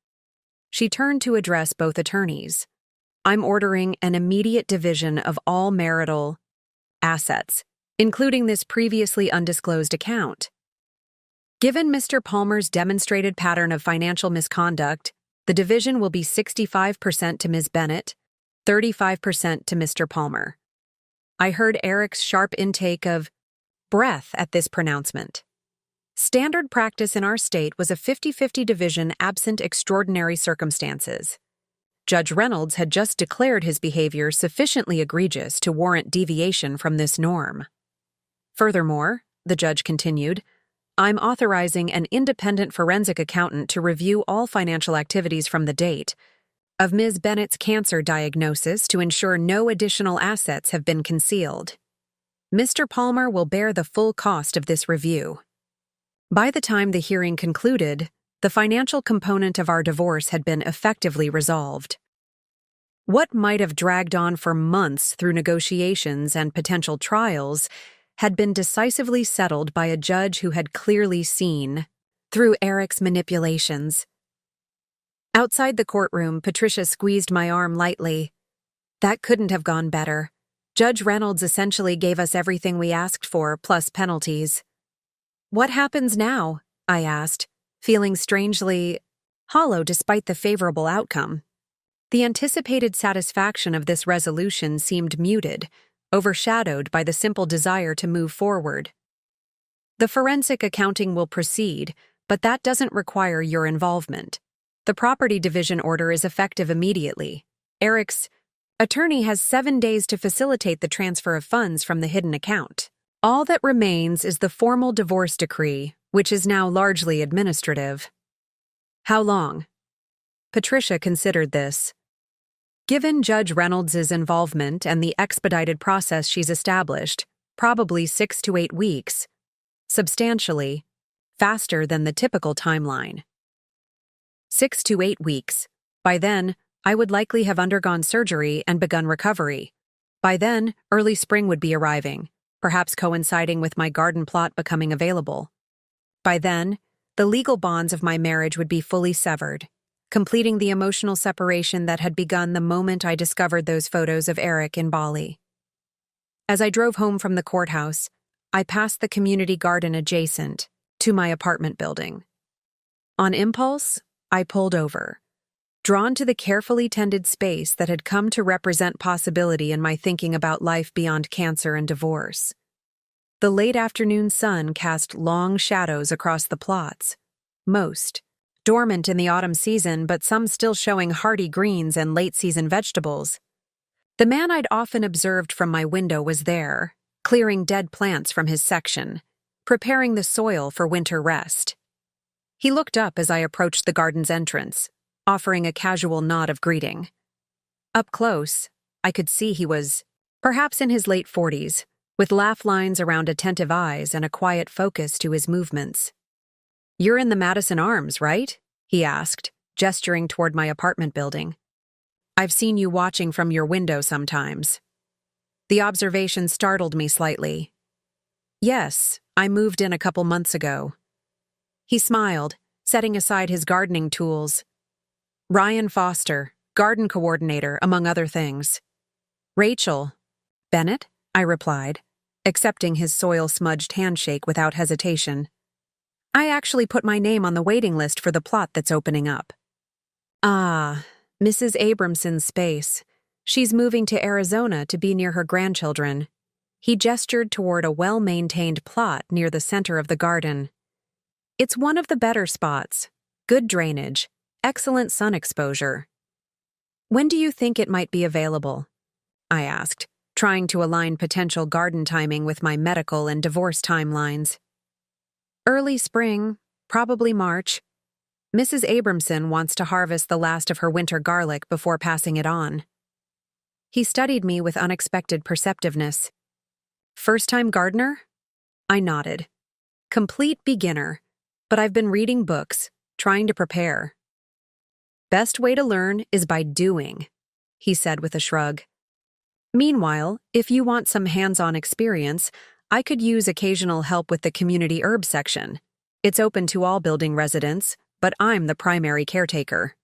She turned to address both attorneys. "I'm ordering an immediate division of all marital assets, including this previously undisclosed account. Given Mr. Palmer's demonstrated pattern of financial misconduct, the division will be 65% to Ms. Bennett, 35% to Mr. Palmer." I heard Eric's sharp intake of breath at this pronouncement. Standard practice in our state was a 50-50 division absent extraordinary circumstances. Judge Reynolds had just declared his behavior sufficiently egregious to warrant deviation from this norm. "Furthermore," the judge continued, "I'm authorizing an independent forensic accountant to review all financial activities from the date of Ms. Bennett's cancer diagnosis to ensure no additional assets have been concealed. Mr. Palmer will bear the full cost of this review." By the time the hearing concluded, the financial component of our divorce had been effectively resolved. What might have dragged on for months through negotiations and potential trials had been decisively settled by a judge who had clearly seen through Eric's manipulations. Outside the courtroom, Patricia squeezed my arm lightly. "That couldn't have gone better. Judge Reynolds essentially gave us everything we asked for, plus penalties." "What happens now?" I asked, feeling strangely hollow despite the favorable outcome. The anticipated satisfaction of this resolution seemed muted, overshadowed by the simple desire to move forward. "The forensic accounting will proceed, but that doesn't require your involvement. The property division order is effective immediately. Eric's attorney has 7 days to facilitate the transfer of funds from the hidden account. All that remains is the formal divorce decree, which is now largely administrative." "How long?" Patricia considered this. "Given Judge Reynolds's involvement and the expedited process she's established, probably 6 to 8 weeks. Substantially faster than the typical timeline." 6 to 8 weeks. By then, I would likely have undergone surgery and begun recovery. By then, early spring would be arriving, perhaps coinciding with my garden plot becoming available. By then, the legal bonds of my marriage would be fully severed, completing the emotional separation that had begun the moment I discovered those photos of Eric in Bali. As I drove home from the courthouse, I passed the community garden adjacent, to my apartment building. On impulse, I pulled over, drawn to the carefully tended space that had come to represent possibility in my thinking about life beyond cancer and divorce. The late afternoon sun cast long shadows across the plots, most dormant in the autumn season, but some still showing hardy greens and late-season vegetables. The man I'd often observed from my window was there, clearing dead plants from his section, preparing the soil for winter rest. He looked up as I approached the garden's entrance, offering a casual nod of greeting. Up close, I could see he was perhaps in his late 40s, with laugh lines around attentive eyes and a quiet focus to his movements. "You're in the Madison Arms, right?" he asked, gesturing toward my apartment building. "I've seen you watching from your window sometimes." The observation startled me slightly. "Yes, I moved in a couple months ago." He smiled, setting aside his gardening tools. "Ryan Foster, garden coordinator, among other things." "Rachel Bennett?" I replied, accepting his soil-smudged handshake without hesitation. "I actually put my name on the waiting list for the plot that's opening up." "Ah, Mrs. Abramson's space. She's moving to Arizona to be near her grandchildren." He gestured toward a well-maintained plot near the center of the garden. "It's one of the better spots. Good drainage, excellent sun exposure." "When do you think it might be available?" I asked, trying to align potential garden timing with my medical and divorce timelines. "Early spring, probably March. Mrs. Abramson wants to harvest the last of her winter garlic before passing it on." He studied me with unexpected perceptiveness. "First-time gardener?" I nodded. "Complete beginner, but I've been reading books, trying to prepare." "Best way to learn is by doing," he said with a shrug. "Meanwhile, if you want some hands-on experience, I could use occasional help with the community herb section. It's open to all building residents, but I'm the primary caretaker."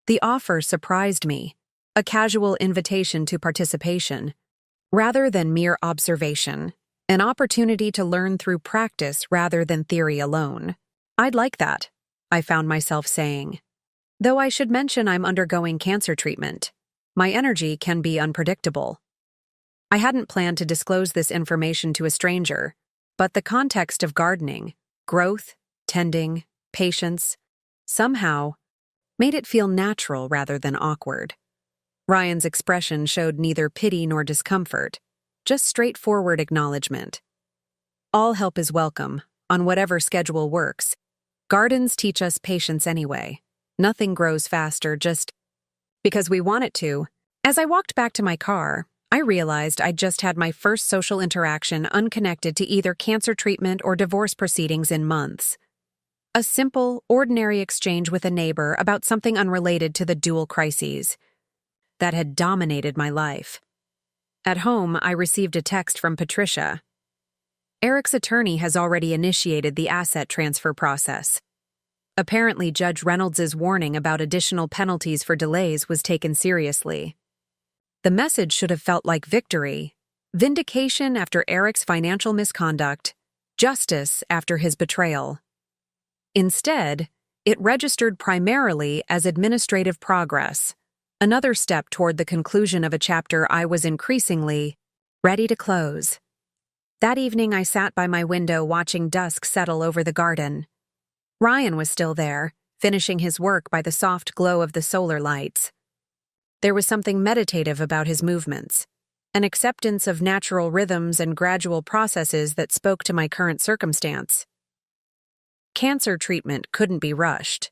The offer surprised me, a casual invitation to participation, rather than mere observation, an opportunity to learn through practice rather than theory alone. "I'd like that," I found myself saying. Though I should mention I'm undergoing cancer treatment. My energy can be unpredictable. I hadn't planned to disclose this information to a stranger, but the context of gardening, growth, tending, patience, somehow made it feel natural rather than awkward. Ryan's expression showed neither pity nor discomfort, just straightforward acknowledgement. "All help is welcome, on whatever schedule works. Gardens teach us patience anyway. Nothing grows faster just because we want it to." As I walked back to my car, I realized I'd just had my first social interaction unconnected to either cancer treatment or divorce proceedings in months. A simple, ordinary exchange with a neighbor about something unrelated to the dual crises that had dominated my life. At home, I received a text from Patricia. "Eric's attorney has already initiated the asset transfer process." Apparently, Judge Reynolds's warning about additional penalties for delays was taken seriously. The message should have felt like victory, vindication after Eric's financial misconduct, justice after his betrayal. Instead, it registered primarily as administrative progress, another step toward the conclusion of a chapter I was increasingly ready to close. That evening, I sat by my window watching dusk settle over the garden. Ryan was still there, finishing his work by the soft glow of the solar lights. There was something meditative about his movements, an acceptance of natural rhythms and gradual processes that spoke to my current circumstance. Cancer treatment couldn't be rushed.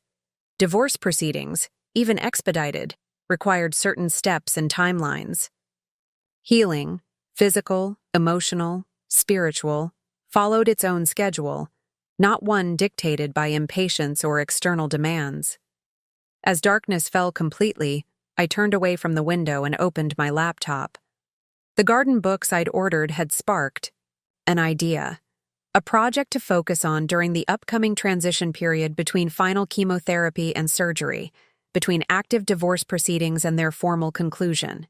Divorce proceedings, even expedited, required certain steps and timelines. Healing, physical, emotional, spiritual, followed its own schedule, not one dictated by impatience or external demands. As darkness fell completely, I turned away from the window and opened my laptop. The garden books I'd ordered had sparked an idea, a project to focus on during the upcoming transition period between final chemotherapy and surgery, between active divorce proceedings and their formal conclusion.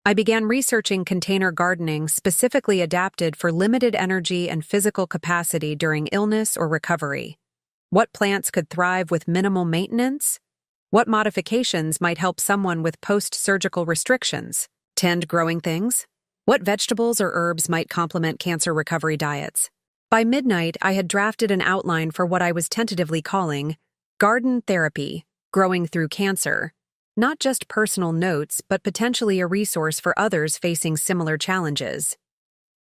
I began researching container gardening specifically adapted for limited energy and physical capacity during illness or recovery. What plants could thrive with minimal maintenance? What modifications might help someone with post-surgical restrictions? Tend growing things? What vegetables or herbs might complement cancer recovery diets? By midnight, I had drafted an outline for what I was tentatively calling Garden Therapy, Growing Through Cancer. Not just personal notes, but potentially a resource for others facing similar challenges.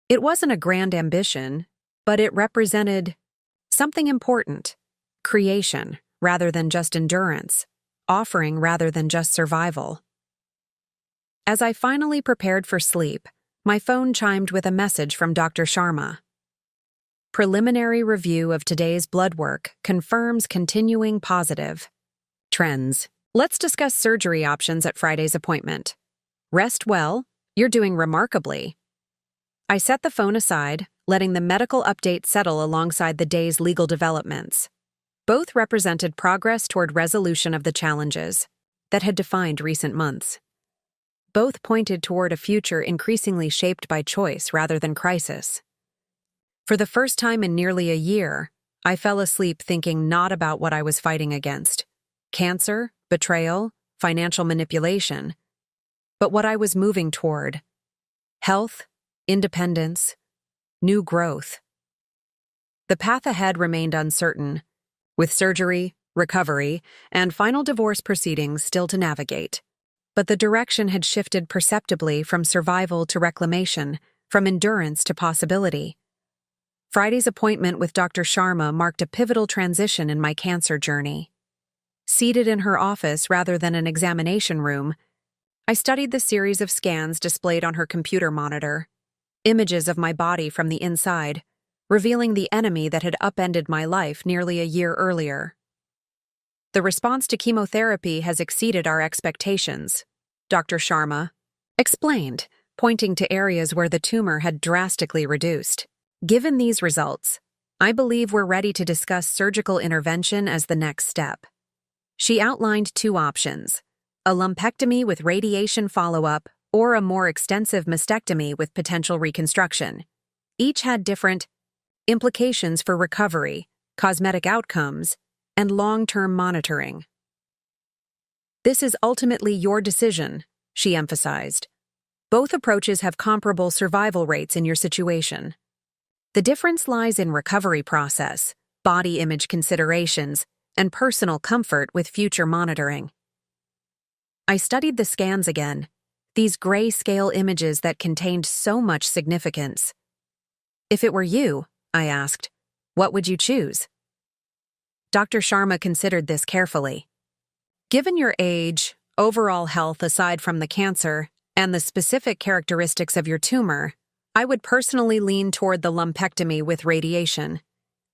It wasn't a grand ambition, but it represented something important: creation rather than just endurance, offering rather than just survival. As I finally prepared for sleep, my phone chimed with a message from Dr. Sharma. Preliminary review of today's blood work confirms continuing positive trends. Let's discuss surgery options at Friday's appointment. Rest well. You're doing remarkably. I set the phone aside, letting the medical update settle alongside the day's legal developments. Both represented progress toward resolution of the challenges that had defined recent months. Both pointed toward a future increasingly shaped by choice rather than crisis. For the first time in nearly a year, I fell asleep thinking not about what I was fighting against: cancer, betrayal, financial manipulation, but what I was moving toward: health, independence, new growth. The path ahead remained uncertain, with surgery, recovery, and final divorce proceedings still to navigate. But the direction had shifted perceptibly from survival to reclamation, from endurance to possibility. Friday's appointment with Dr. Sharma marked a pivotal transition in my cancer journey. Seated in her office rather than an examination room, I studied the series of scans displayed on her computer monitor, images of my body from the inside, revealing the enemy that had upended my life nearly a year earlier. The response to chemotherapy has exceeded our expectations, Dr. Sharma explained, pointing to areas where the tumor had drastically reduced. Given these results, I believe we're ready to discuss surgical intervention as the next step. She outlined two options: a lumpectomy with radiation follow-up or a more extensive mastectomy with potential reconstruction. Each had different implications for recovery, cosmetic outcomes, and long-term monitoring. This is ultimately your decision, she emphasized. Both approaches have comparable survival rates in your situation. The difference lies in recovery process, body image considerations, and personal comfort with future monitoring. I studied the scans again, these grayscale images that contained so much significance. If it were you, I asked, what would you choose? Dr. Sharma considered this carefully. Given your age, overall health aside from the cancer, and the specific characteristics of your tumor, I would personally lean toward the lumpectomy with radiation.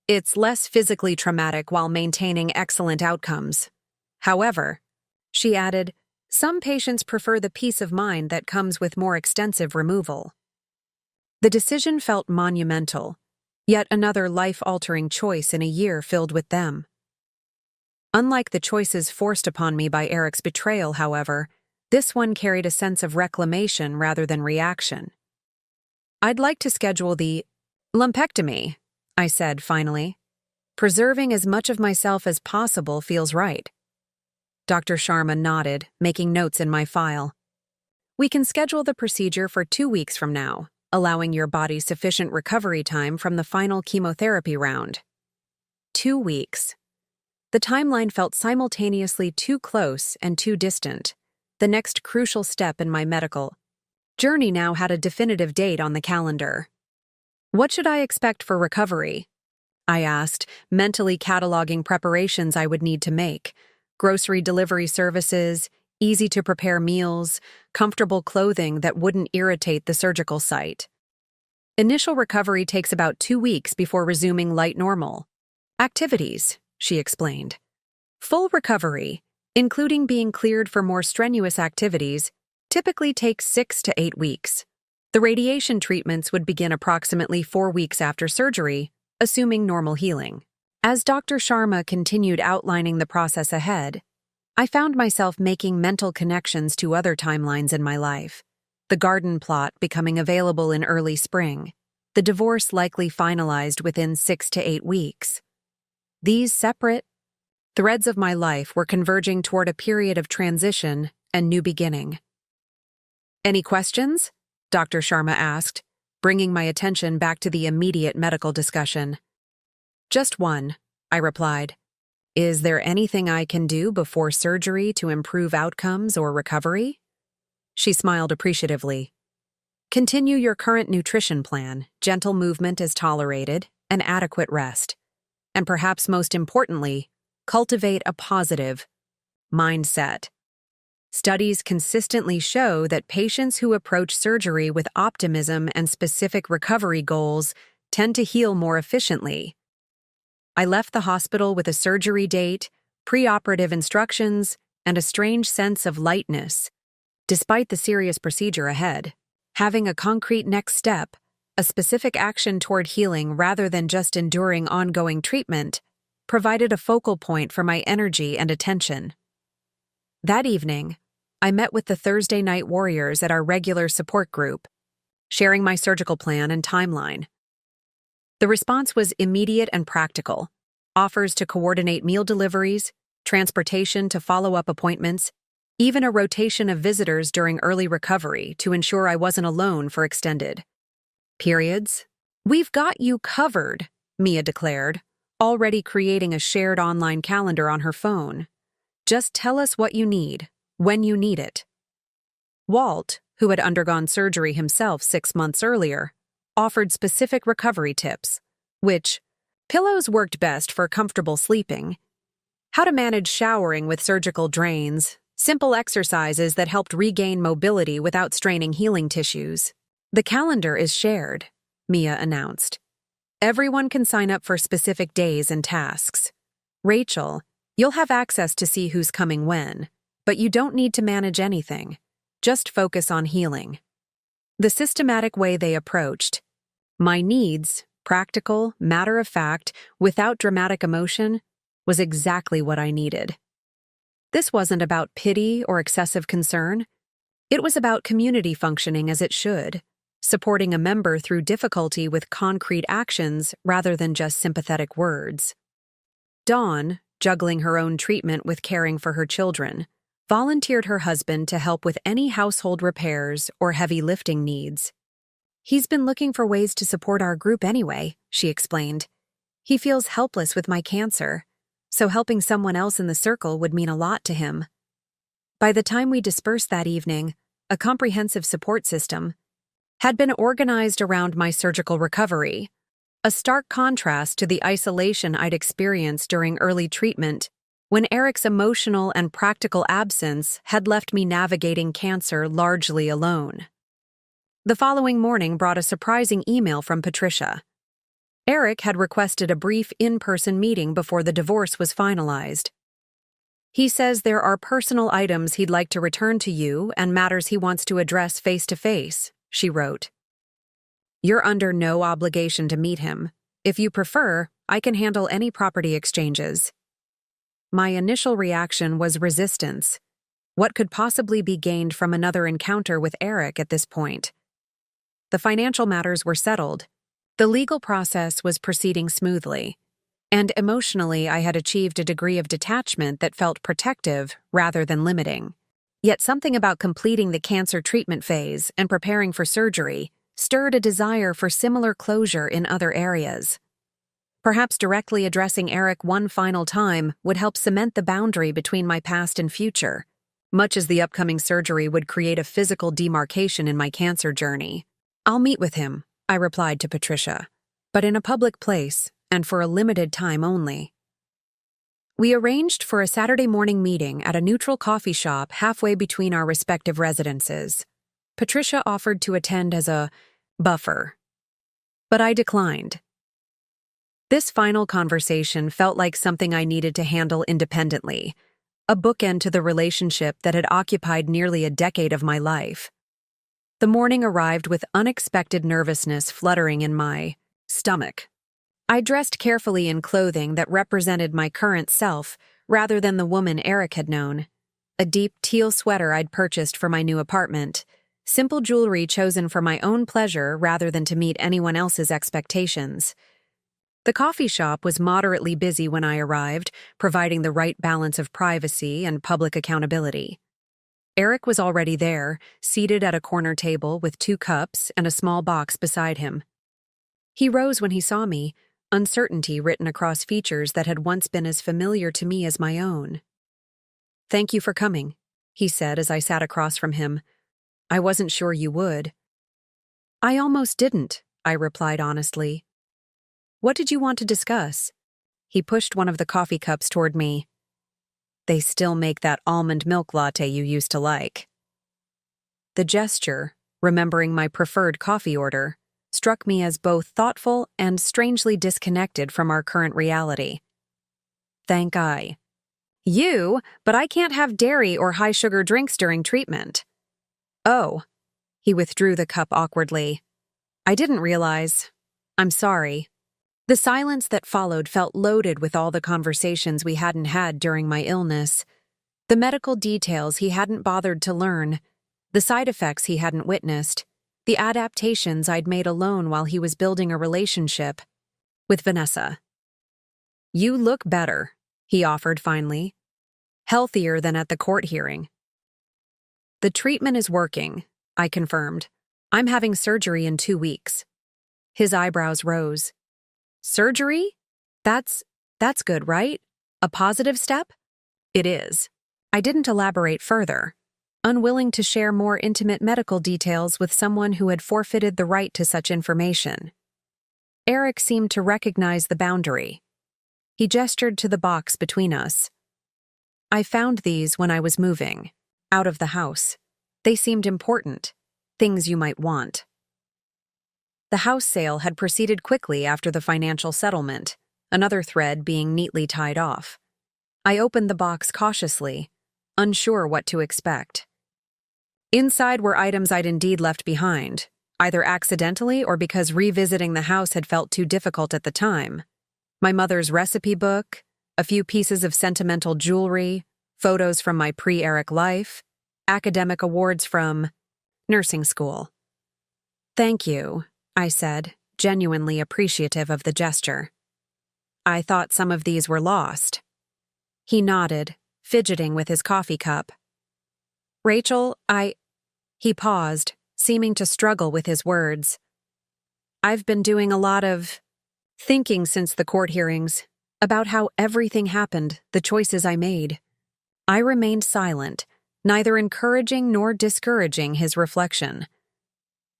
It's less physically traumatic while maintaining excellent outcomes. However, she added, some patients prefer the peace of mind that comes with more extensive removal. The decision felt monumental, yet another life-altering choice in a year filled with them. Unlike the choices forced upon me by Eric's betrayal, however, this one carried a sense of reclamation rather than reaction. I'd like to schedule the lumpectomy, I said finally. Preserving as much of myself as possible feels right. Dr. Sharma nodded, making notes in my file. We can schedule the procedure for 2 weeks from now, allowing your body sufficient recovery time from the final chemotherapy round. 2 weeks. The timeline felt simultaneously too close and too distant, the next crucial step in my medical journey now had a definitive date on the calendar. What should I expect for recovery? I asked, mentally cataloging preparations I would need to make: grocery delivery services, easy-to-prepare meals, comfortable clothing that wouldn't irritate the surgical site. Initial recovery takes about 2 weeks before resuming light normal activities, she explained. Full recovery, including being cleared for more strenuous activities, typically takes 6 to 8 weeks. The radiation treatments would begin approximately 4 weeks after surgery, assuming normal healing. As Dr. Sharma continued outlining the process ahead, I found myself making mental connections to other timelines in my life. the garden plot becoming available in early spring, the divorce likely finalized within 6 to 8 weeks. These separate threads of my life were converging toward a period of transition and new beginning. "Any questions?" Dr. Sharma asked, bringing my attention back to the immediate medical discussion. "Just one," I replied. "Is there anything I can do before surgery to improve outcomes or recovery?" She smiled appreciatively. "Continue your current nutrition plan, gentle movement is tolerated, and adequate rest. And perhaps most importantly, cultivate a positive mindset. Studies consistently show that patients who approach surgery with optimism and specific recovery goals tend to heal more efficiently." I left the hospital with a surgery date, preoperative instructions, and a strange sense of lightness. Despite the serious procedure ahead, having a concrete next step, a specific action toward healing rather than just enduring ongoing treatment, provided a focal point for my energy and attention. That evening, I met with the Thursday night warriors at our regular support group, sharing my surgical plan and timeline. The response was immediate and practical: offers to coordinate meal deliveries, transportation to follow-up appointments, even a rotation of visitors during early recovery to ensure I wasn't alone for extended periods. "We've got you covered," Mia declared, already creating a shared online calendar on her phone. "Just tell us what you need, when you need it." Walt, who had undergone surgery himself 6 months earlier, offered specific recovery tips, which pillows worked best for comfortable sleeping, how to manage showering with surgical drains, simple exercises that helped regain mobility without straining healing tissues. "The calendar is shared," Mia announced. "Everyone can sign up for specific days and tasks. Rachel, you'll have access to see who's coming when, but you don't need to manage anything. Just focus on healing." The systematic way they approached my needs, practical, matter-of-fact, without dramatic emotion, was exactly what I needed. This wasn't about pity or excessive concern. It was about community functioning as it should, supporting a member through difficulty with concrete actions rather than just sympathetic words. Dawn, juggling her own treatment with caring for her children, volunteered her husband to help with any household repairs or heavy lifting needs. "He's been looking for ways to support our group anyway," she explained. "He feels helpless with my cancer, so helping someone else in the circle would mean a lot to him." By the time we dispersed that evening, a comprehensive support system had been organized around my surgical recovery, a stark contrast to the isolation I'd experienced during early treatment when Eric's emotional and practical absence had left me navigating cancer largely alone. The following morning brought a surprising email from Patricia. Eric had requested a brief in-person meeting before the divorce was finalized. "He says there are personal items he'd like to return to you and matters he wants to address face-to-face," she wrote. "You're under no obligation to meet him. If you prefer, I can handle any property exchanges." My initial reaction was resistance. What could possibly be gained from another encounter with Eric at this point? The financial matters were settled. The legal process was proceeding smoothly. And emotionally, I had achieved a degree of detachment that felt protective rather than limiting. Yet something about completing the cancer treatment phase and preparing for surgery stirred a desire for similar closure in other areas. Perhaps directly addressing Eric one final time would help cement the boundary between my past and future, much as the upcoming surgery would create a physical demarcation in my cancer journey. "I'll meet with him," I replied to Patricia, "but in a public place and for a limited time only." We arranged for a Saturday morning meeting at a neutral coffee shop halfway between our respective residences. Patricia offered to attend as a buffer, but I declined. This final conversation felt like something I needed to handle independently, a bookend to the relationship that had occupied nearly a decade of my life. The morning arrived with unexpected nervousness fluttering in my stomach. I dressed carefully in clothing that represented my current self rather than the woman Eric had known. A deep teal sweater I'd purchased for my new apartment, Simple jewelry chosen for my own pleasure rather than to meet anyone else's expectations. The coffee shop was moderately busy when I arrived, providing the right balance of privacy and public accountability. Eric was already there, seated at a corner table with 2 cups and a small box beside him. He rose when he saw me, uncertainty written across features that had once been as familiar to me as my own. "Thank you for coming," he said as I sat across from him. "I wasn't sure you would." "I almost didn't," I replied honestly. "What did you want to discuss?" He pushed one of the coffee cups toward me. "They still make that almond milk latte you used to like." The gesture, remembering my preferred coffee order, struck me as both thoughtful and strangely disconnected from our current reality. "Thank I." "You, but I can't have dairy or high-sugar drinks during treatment." "Oh." He withdrew the cup awkwardly. "I didn't realize. I'm sorry." The silence that followed felt loaded with all the conversations we hadn't had during my illness, the medical details he hadn't bothered to learn, the side effects he hadn't witnessed, the adaptations I'd made alone while he was building a relationship with Vanessa. "You look better," he offered finally. "Healthier than at the court hearing." "The treatment is working," I confirmed. "I'm having surgery in 2 weeks." His eyebrows rose. "Surgery? That's good, right? A positive step?" "It is." I didn't elaborate further, unwilling to share more intimate medical details with someone who had forfeited the right to such information. Eric seemed to recognize the boundary. He gestured to the box between us. "I found these when I was moving, out of the house. They seemed important, things you might want." The house sale had proceeded quickly after the financial settlement, another thread being neatly tied off. I opened the box cautiously, unsure what to expect. Inside were items I'd indeed left behind, either accidentally or because revisiting the house had felt too difficult at the time. My mother's recipe book, a few pieces of sentimental jewelry, photos from my pre-Eric life, academic awards from nursing school. "Thank you," I said, genuinely appreciative of the gesture. "I thought some of these were lost." He nodded, fidgeting with his coffee cup. "Rachel, He paused, seeming to struggle with his words. "I've been doing a lot of thinking since the court hearings, about how everything happened, the choices I made." I remained silent, neither encouraging nor discouraging his reflection.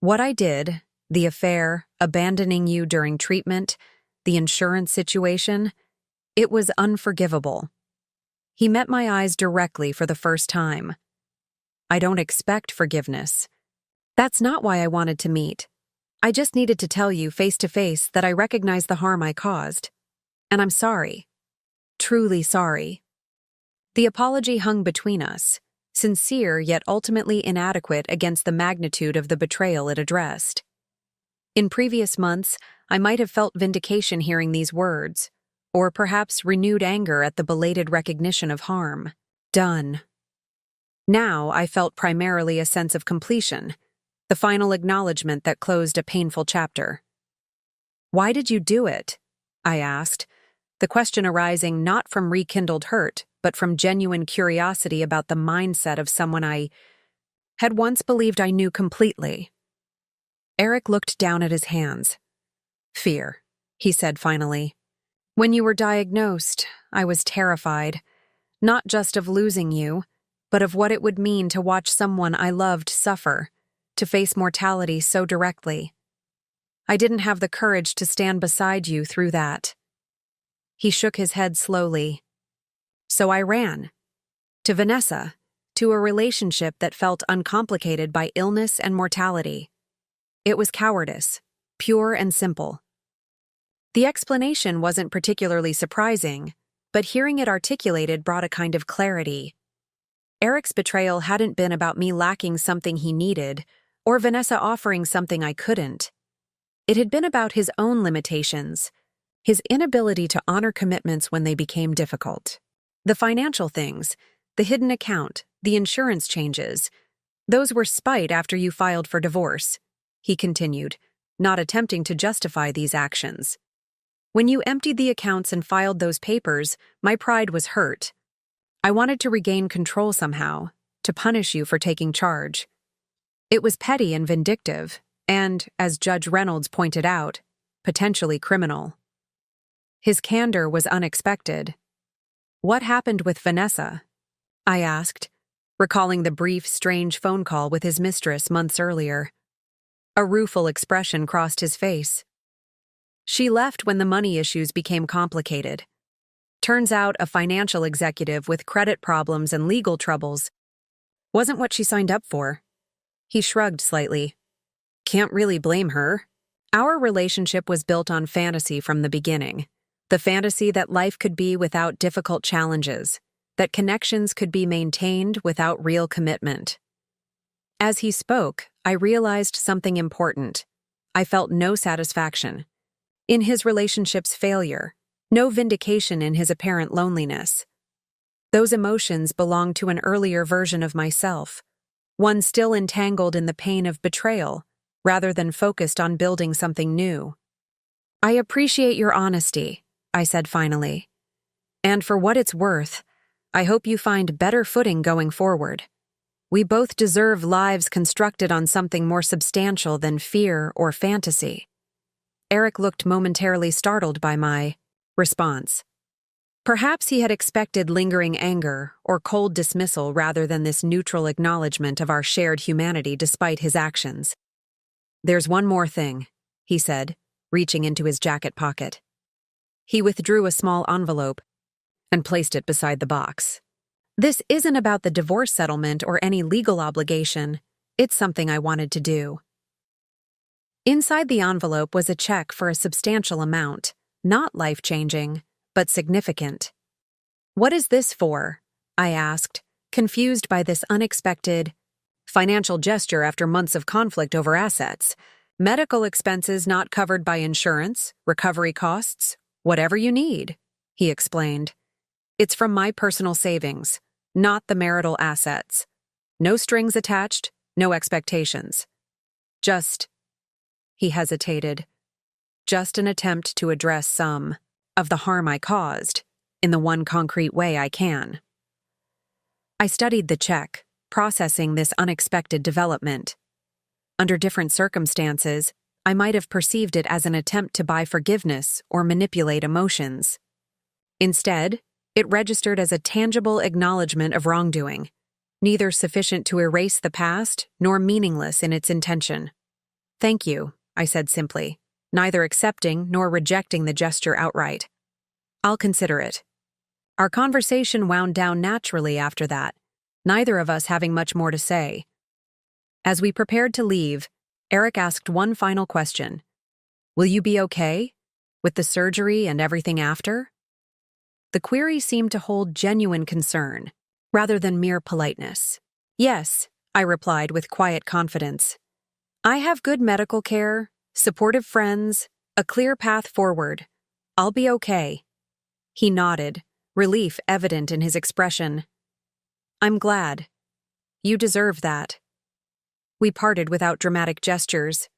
"What I did, the affair, abandoning you during treatment, the insurance situation, it was unforgivable." He met my eyes directly for the first time. "I don't expect forgiveness. That's not why I wanted to meet. I just needed to tell you face to face that I recognize the harm I caused. And I'm sorry. Truly sorry." The apology hung between us, sincere yet ultimately inadequate against the magnitude of the betrayal it addressed. In previous months, I might have felt vindication hearing these words, or perhaps renewed anger at the belated recognition of harm done. Now I felt primarily a sense of completion, the final acknowledgement that closed a painful chapter. "Why did you do it?" I asked, the question arising not from rekindled hurt, but from genuine curiosity about the mindset of someone I had once believed I knew completely. Eric looked down at his hands. "Fear," he said finally. "When you were diagnosed, I was terrified, not just of losing you, but of what it would mean to watch someone I loved suffer, to face mortality so directly. I didn't have the courage to stand beside you through that." He shook his head slowly. "So I ran. To Vanessa, to a relationship that felt uncomplicated by illness and mortality. It was cowardice, pure and simple." The explanation wasn't particularly surprising, but hearing it articulated brought a kind of clarity. Eric's betrayal hadn't been about me lacking something he needed, or Vanessa offering something I couldn't. It had been about his own limitations, his inability to honor commitments when they became difficult. The financial things, the hidden account, the insurance changes, Those were spite after you filed for divorce, he continued, not attempting to justify these actions. When you emptied the accounts and filed those papers, my pride was hurt. I wanted to regain control somehow, to punish you for taking charge. It was petty and vindictive, and, as Judge Reynolds pointed out, potentially criminal. His candor was unexpected. What happened with Vanessa? I asked, recalling the brief, strange phone call with his mistress months earlier. A rueful expression crossed his face. She left when the money issues became complicated. Turns out a financial executive with credit problems and legal troubles wasn't what she signed up for. He shrugged slightly. Can't really blame her. Our relationship was built on fantasy from the beginning. The fantasy that life could be without difficult challenges, that connections could be maintained without real commitment. As he spoke, I realized something important. I felt no satisfaction in his relationship's failure, no vindication in his apparent loneliness. Those emotions belonged to an earlier version of myself, one still entangled in the pain of betrayal, rather than focused on building something new. I appreciate your honesty, I said finally. And for what it's worth, I hope you find better footing going forward. We both deserve lives constructed on something more substantial than fear or fantasy. Eric looked momentarily startled by my response. Perhaps he had expected lingering anger or cold dismissal rather than this neutral acknowledgement of our shared humanity despite his actions. There's one more thing, he said, reaching into his jacket pocket. He withdrew a small envelope and placed it beside the box. This isn't about the divorce settlement or any legal obligation. It's something I wanted to do. Inside the envelope was a check for a substantial amount, not life-changing, but significant. What is this for? I asked, confused by this unexpected financial gesture after months of conflict over assets. Medical expenses not covered by insurance, recovery costs, whatever you need, he explained. It's from my personal savings, not the marital assets. No strings attached, no expectations. He hesitated. Just an attempt to address some of the harm I caused, in the one concrete way I can. I studied the check, processing this unexpected development. Under different circumstances, I might have perceived it as an attempt to buy forgiveness or manipulate emotions. Instead, it registered as a tangible acknowledgement of wrongdoing, neither sufficient to erase the past nor meaningless in its intention. Thank you, I said simply, neither accepting nor rejecting the gesture outright. I'll consider it. Our conversation wound down naturally after that, neither of us having much more to say. As we prepared to leave, Eric asked one final question. Will you be okay? With the surgery and everything after? The query seemed to hold genuine concern, rather than mere politeness. Yes, I replied with quiet confidence. I have good medical care, supportive friends, a clear path forward. I'll be okay. He nodded, relief evident in his expression. I'm glad. You deserve that. We parted without dramatic gestures.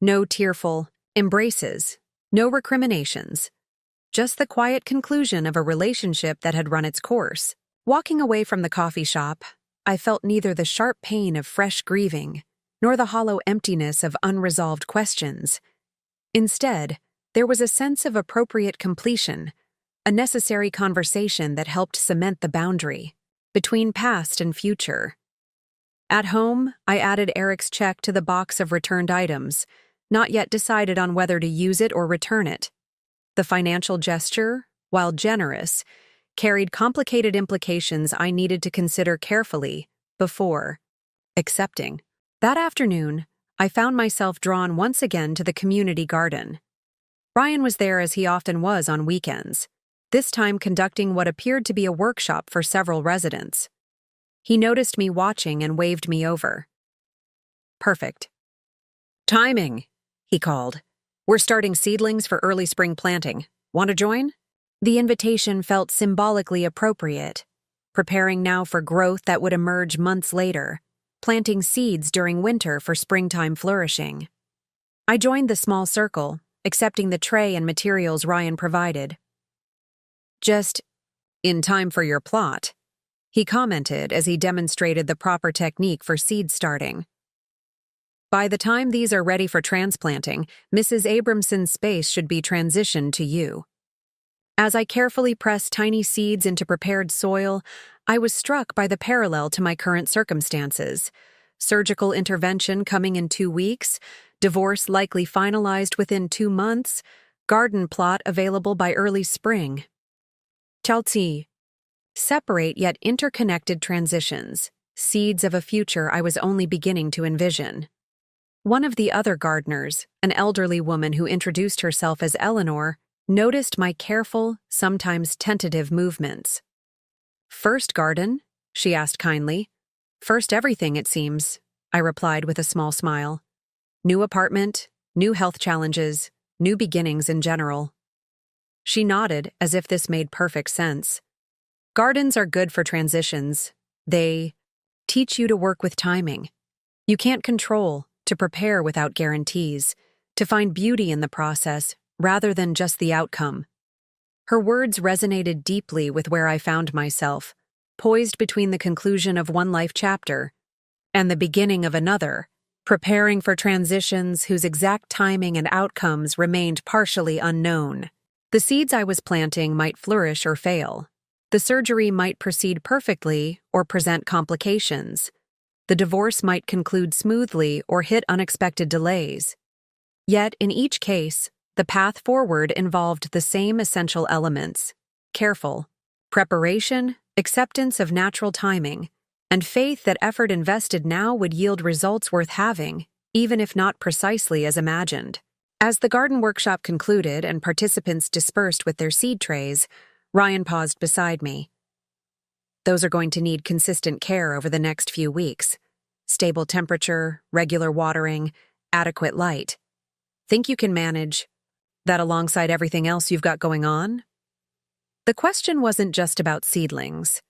No tearful embraces, no recriminations. Just the quiet conclusion of a relationship that had run its course. Walking away from the coffee shop, I felt neither the sharp pain of fresh grieving nor the hollow emptiness of unresolved questions. Instead, there was a sense of appropriate completion, a necessary conversation that helped cement the boundary between past and future. At home, I added Eric's check to the box of returned items, not yet decided on whether to use it or return it. The financial gesture, while generous, carried complicated implications I needed to consider carefully before accepting. That afternoon, I found myself drawn once again to the community garden. Brian was there as he often was on weekends, this time conducting what appeared to be a workshop for several residents. He noticed me watching and waved me over. Perfect. Timing, he called. We're starting seedlings for early spring planting. Want to join? The invitation felt symbolically appropriate, preparing now for growth that would emerge months later. planting seeds during winter for springtime flourishing. I joined the small circle, accepting the tray and materials Ryan provided. "Just in time for your plot," he commented as he demonstrated the proper technique for seed starting. "By the time these are ready for transplanting, Mrs. Abramson's space should be transitioned to you." As I carefully pressed tiny seeds into prepared soil, I was struck by the parallel to my current circumstances. Surgical intervention coming in 2 weeks, divorce likely finalized within 2 months, garden plot available by early spring. Chelsea. Separate yet interconnected transitions, seeds of a future I was only beginning to envision. One of the other gardeners, an elderly woman who introduced herself as Eleanor, noticed my careful, sometimes tentative movements. "First garden?" she asked kindly. "First everything, it seems," I replied with a small smile. "New apartment, new health challenges, new beginnings in general." She nodded as if this made perfect sense. "Gardens are good for transitions. They teach you to work with timing. You can't control, to prepare without guarantees, to find beauty in the process rather than just the outcome." Her words resonated deeply with where I found myself, poised between the conclusion of one life chapter and the beginning of another, preparing for transitions whose exact timing and outcomes remained partially unknown. The seeds I was planting might flourish or fail. The surgery might proceed perfectly or present complications. The divorce might conclude smoothly or hit unexpected delays. Yet, in each case, the path forward involved the same essential elements: careful preparation, acceptance of natural timing, and faith that effort invested now would yield results worth having, even if not precisely as imagined. As the garden workshop concluded and participants dispersed with their seed trays, Ryan paused beside me. "Those are going to need consistent care over the next few weeks. Stable temperature, regular watering, adequate light. Think you can manage that alongside everything else you've got going on?" The question wasn't just about seedlings.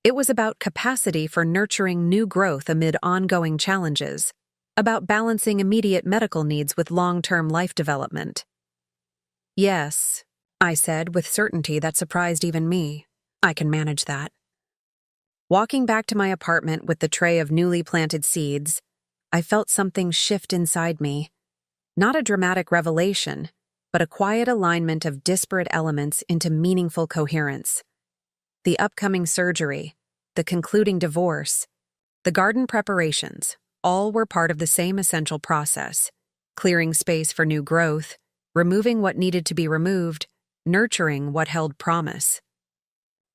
It was about capacity for nurturing new growth amid ongoing challenges, about balancing immediate medical needs with long-term life development. "Yes," I said with certainty that surprised even me. "I can manage that." Walking back to my apartment with the tray of newly planted seeds, I felt something shift inside me. Not a dramatic revelation, but a quiet alignment of disparate elements into meaningful coherence. The upcoming surgery, the concluding divorce, the garden preparations, all were part of the same essential process: clearing space for new growth, removing what needed to be removed, nurturing what held promise.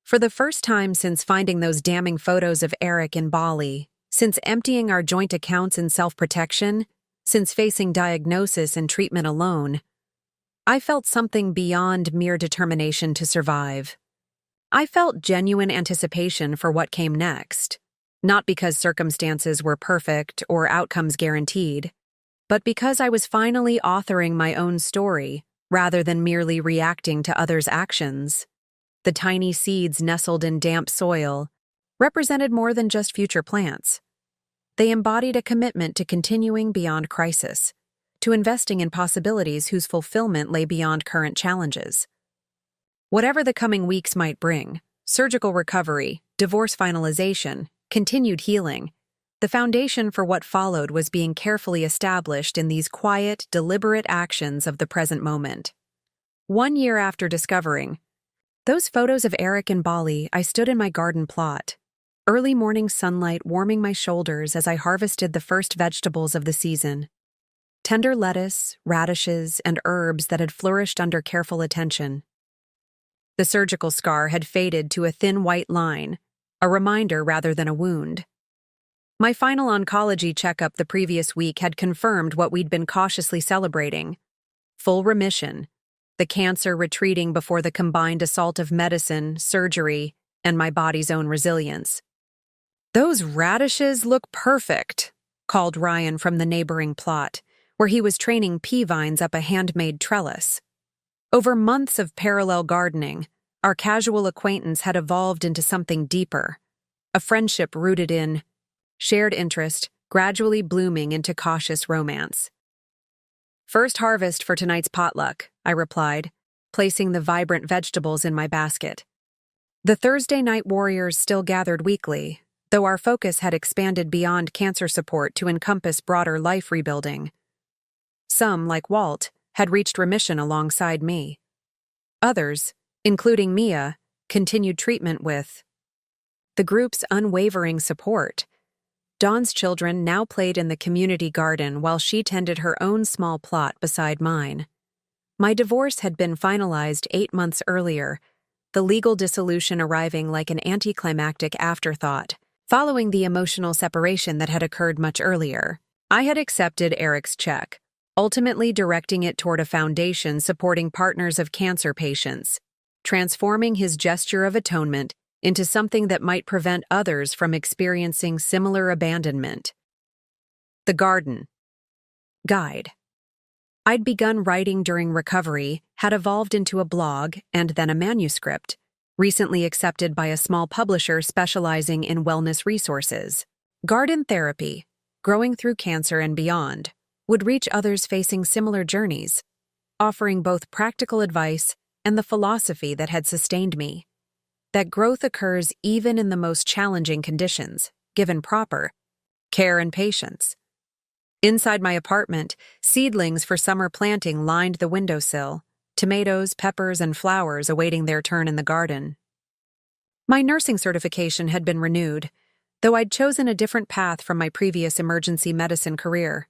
For the first time since finding those damning photos of Eric in Bali, since emptying our joint accounts in self-protection, since facing diagnosis and treatment alone, I felt something beyond mere determination to survive. I felt genuine anticipation for what came next, not because circumstances were perfect or outcomes guaranteed, but because I was finally authoring my own story rather than merely reacting to others' actions. The tiny seeds nestled in damp soil represented more than just future plants. They embodied a commitment to continuing beyond crisis, to investing in possibilities whose fulfillment lay beyond current challenges. Whatever the coming weeks might bring, surgical recovery, divorce finalization, continued healing, the foundation for what followed was being carefully established in these quiet, deliberate actions of the present moment. 1 year after discovering those photos of Eric in Bali, I stood in my garden plot, early morning sunlight warming my shoulders as I harvested the first vegetables of the season. Tender lettuce, radishes, and herbs that had flourished under careful attention. The surgical scar had faded to a thin white line, a reminder rather than a wound. My final oncology checkup the previous week had confirmed what we'd been cautiously celebrating: full remission, the cancer retreating before the combined assault of medicine, surgery, and my body's own resilience. "Those radishes look perfect," called Ryan from the neighboring plot, where he was training pea vines up a handmade trellis. Over months of parallel gardening, our casual acquaintance had evolved into something deeper, a friendship rooted in shared interest, gradually blooming into cautious romance. "First harvest for tonight's potluck," I replied, placing the vibrant vegetables in my basket. The Thursday night warriors still gathered weekly, though our focus had expanded beyond cancer support to encompass broader life rebuilding. Some, like Walt, had reached remission alongside me. Others, including Mia, continued treatment with the group's unwavering support. Dawn's children now played in the community garden while she tended her own small plot beside mine. My divorce had been finalized 8 months earlier, the legal dissolution arriving like an anticlimactic afterthought, following the emotional separation that had occurred much earlier. I had accepted Eric's check, ultimately directing it toward a foundation supporting partners of cancer patients, transforming his gesture of atonement into something that might prevent others from experiencing similar abandonment. The Garden Guide. I'd begun writing during recovery, had evolved into a blog and then a manuscript, recently accepted by a small publisher specializing in wellness resources. Garden Therapy, Growing Through Cancer and Beyond, would reach others facing similar journeys, offering both practical advice and the philosophy that had sustained me. That growth occurs even in the most challenging conditions, given proper care and patience. Inside my apartment, seedlings for summer planting lined the windowsill, tomatoes, peppers, and flowers awaiting their turn in the garden. My nursing certification had been renewed, though I'd chosen a different path from my previous emergency medicine career,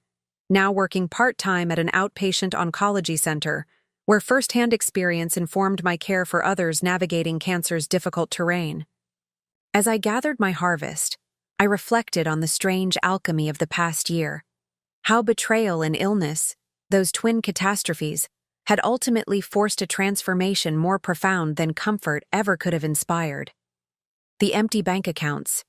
now working part-time at an outpatient oncology center, where first-hand experience informed my care for others navigating cancer's difficult terrain. As I gathered my harvest, I reflected on the strange alchemy of the past year, how betrayal and illness, those twin catastrophes, had ultimately forced a transformation more profound than comfort ever could have inspired. The empty bank accounts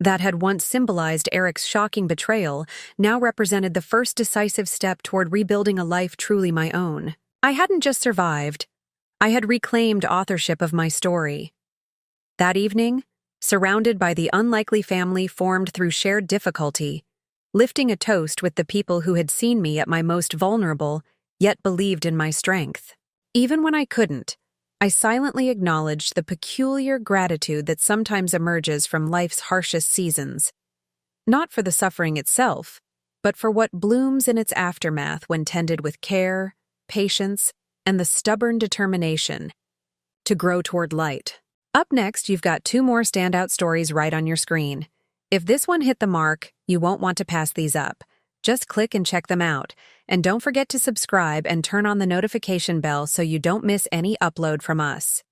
that had once symbolized Eric's shocking betrayal now represented the first decisive step toward rebuilding a life truly my own. I hadn't just survived, I had reclaimed authorship of my story. That evening, surrounded by the unlikely family formed through shared difficulty, lifting a toast with the people who had seen me at my most vulnerable, yet believed in my strength. Even when I couldn't, I silently acknowledged the peculiar gratitude that sometimes emerges from life's harshest seasons. Not for the suffering itself, but for what blooms in its aftermath when tended with care, patience, and the stubborn determination to grow toward light. Up next, you've got 2 more standout stories right on your screen. If this one hit the mark, you won't want to pass these up. Just click and check them out. And don't forget to subscribe and turn on the notification bell so you don't miss any upload from us.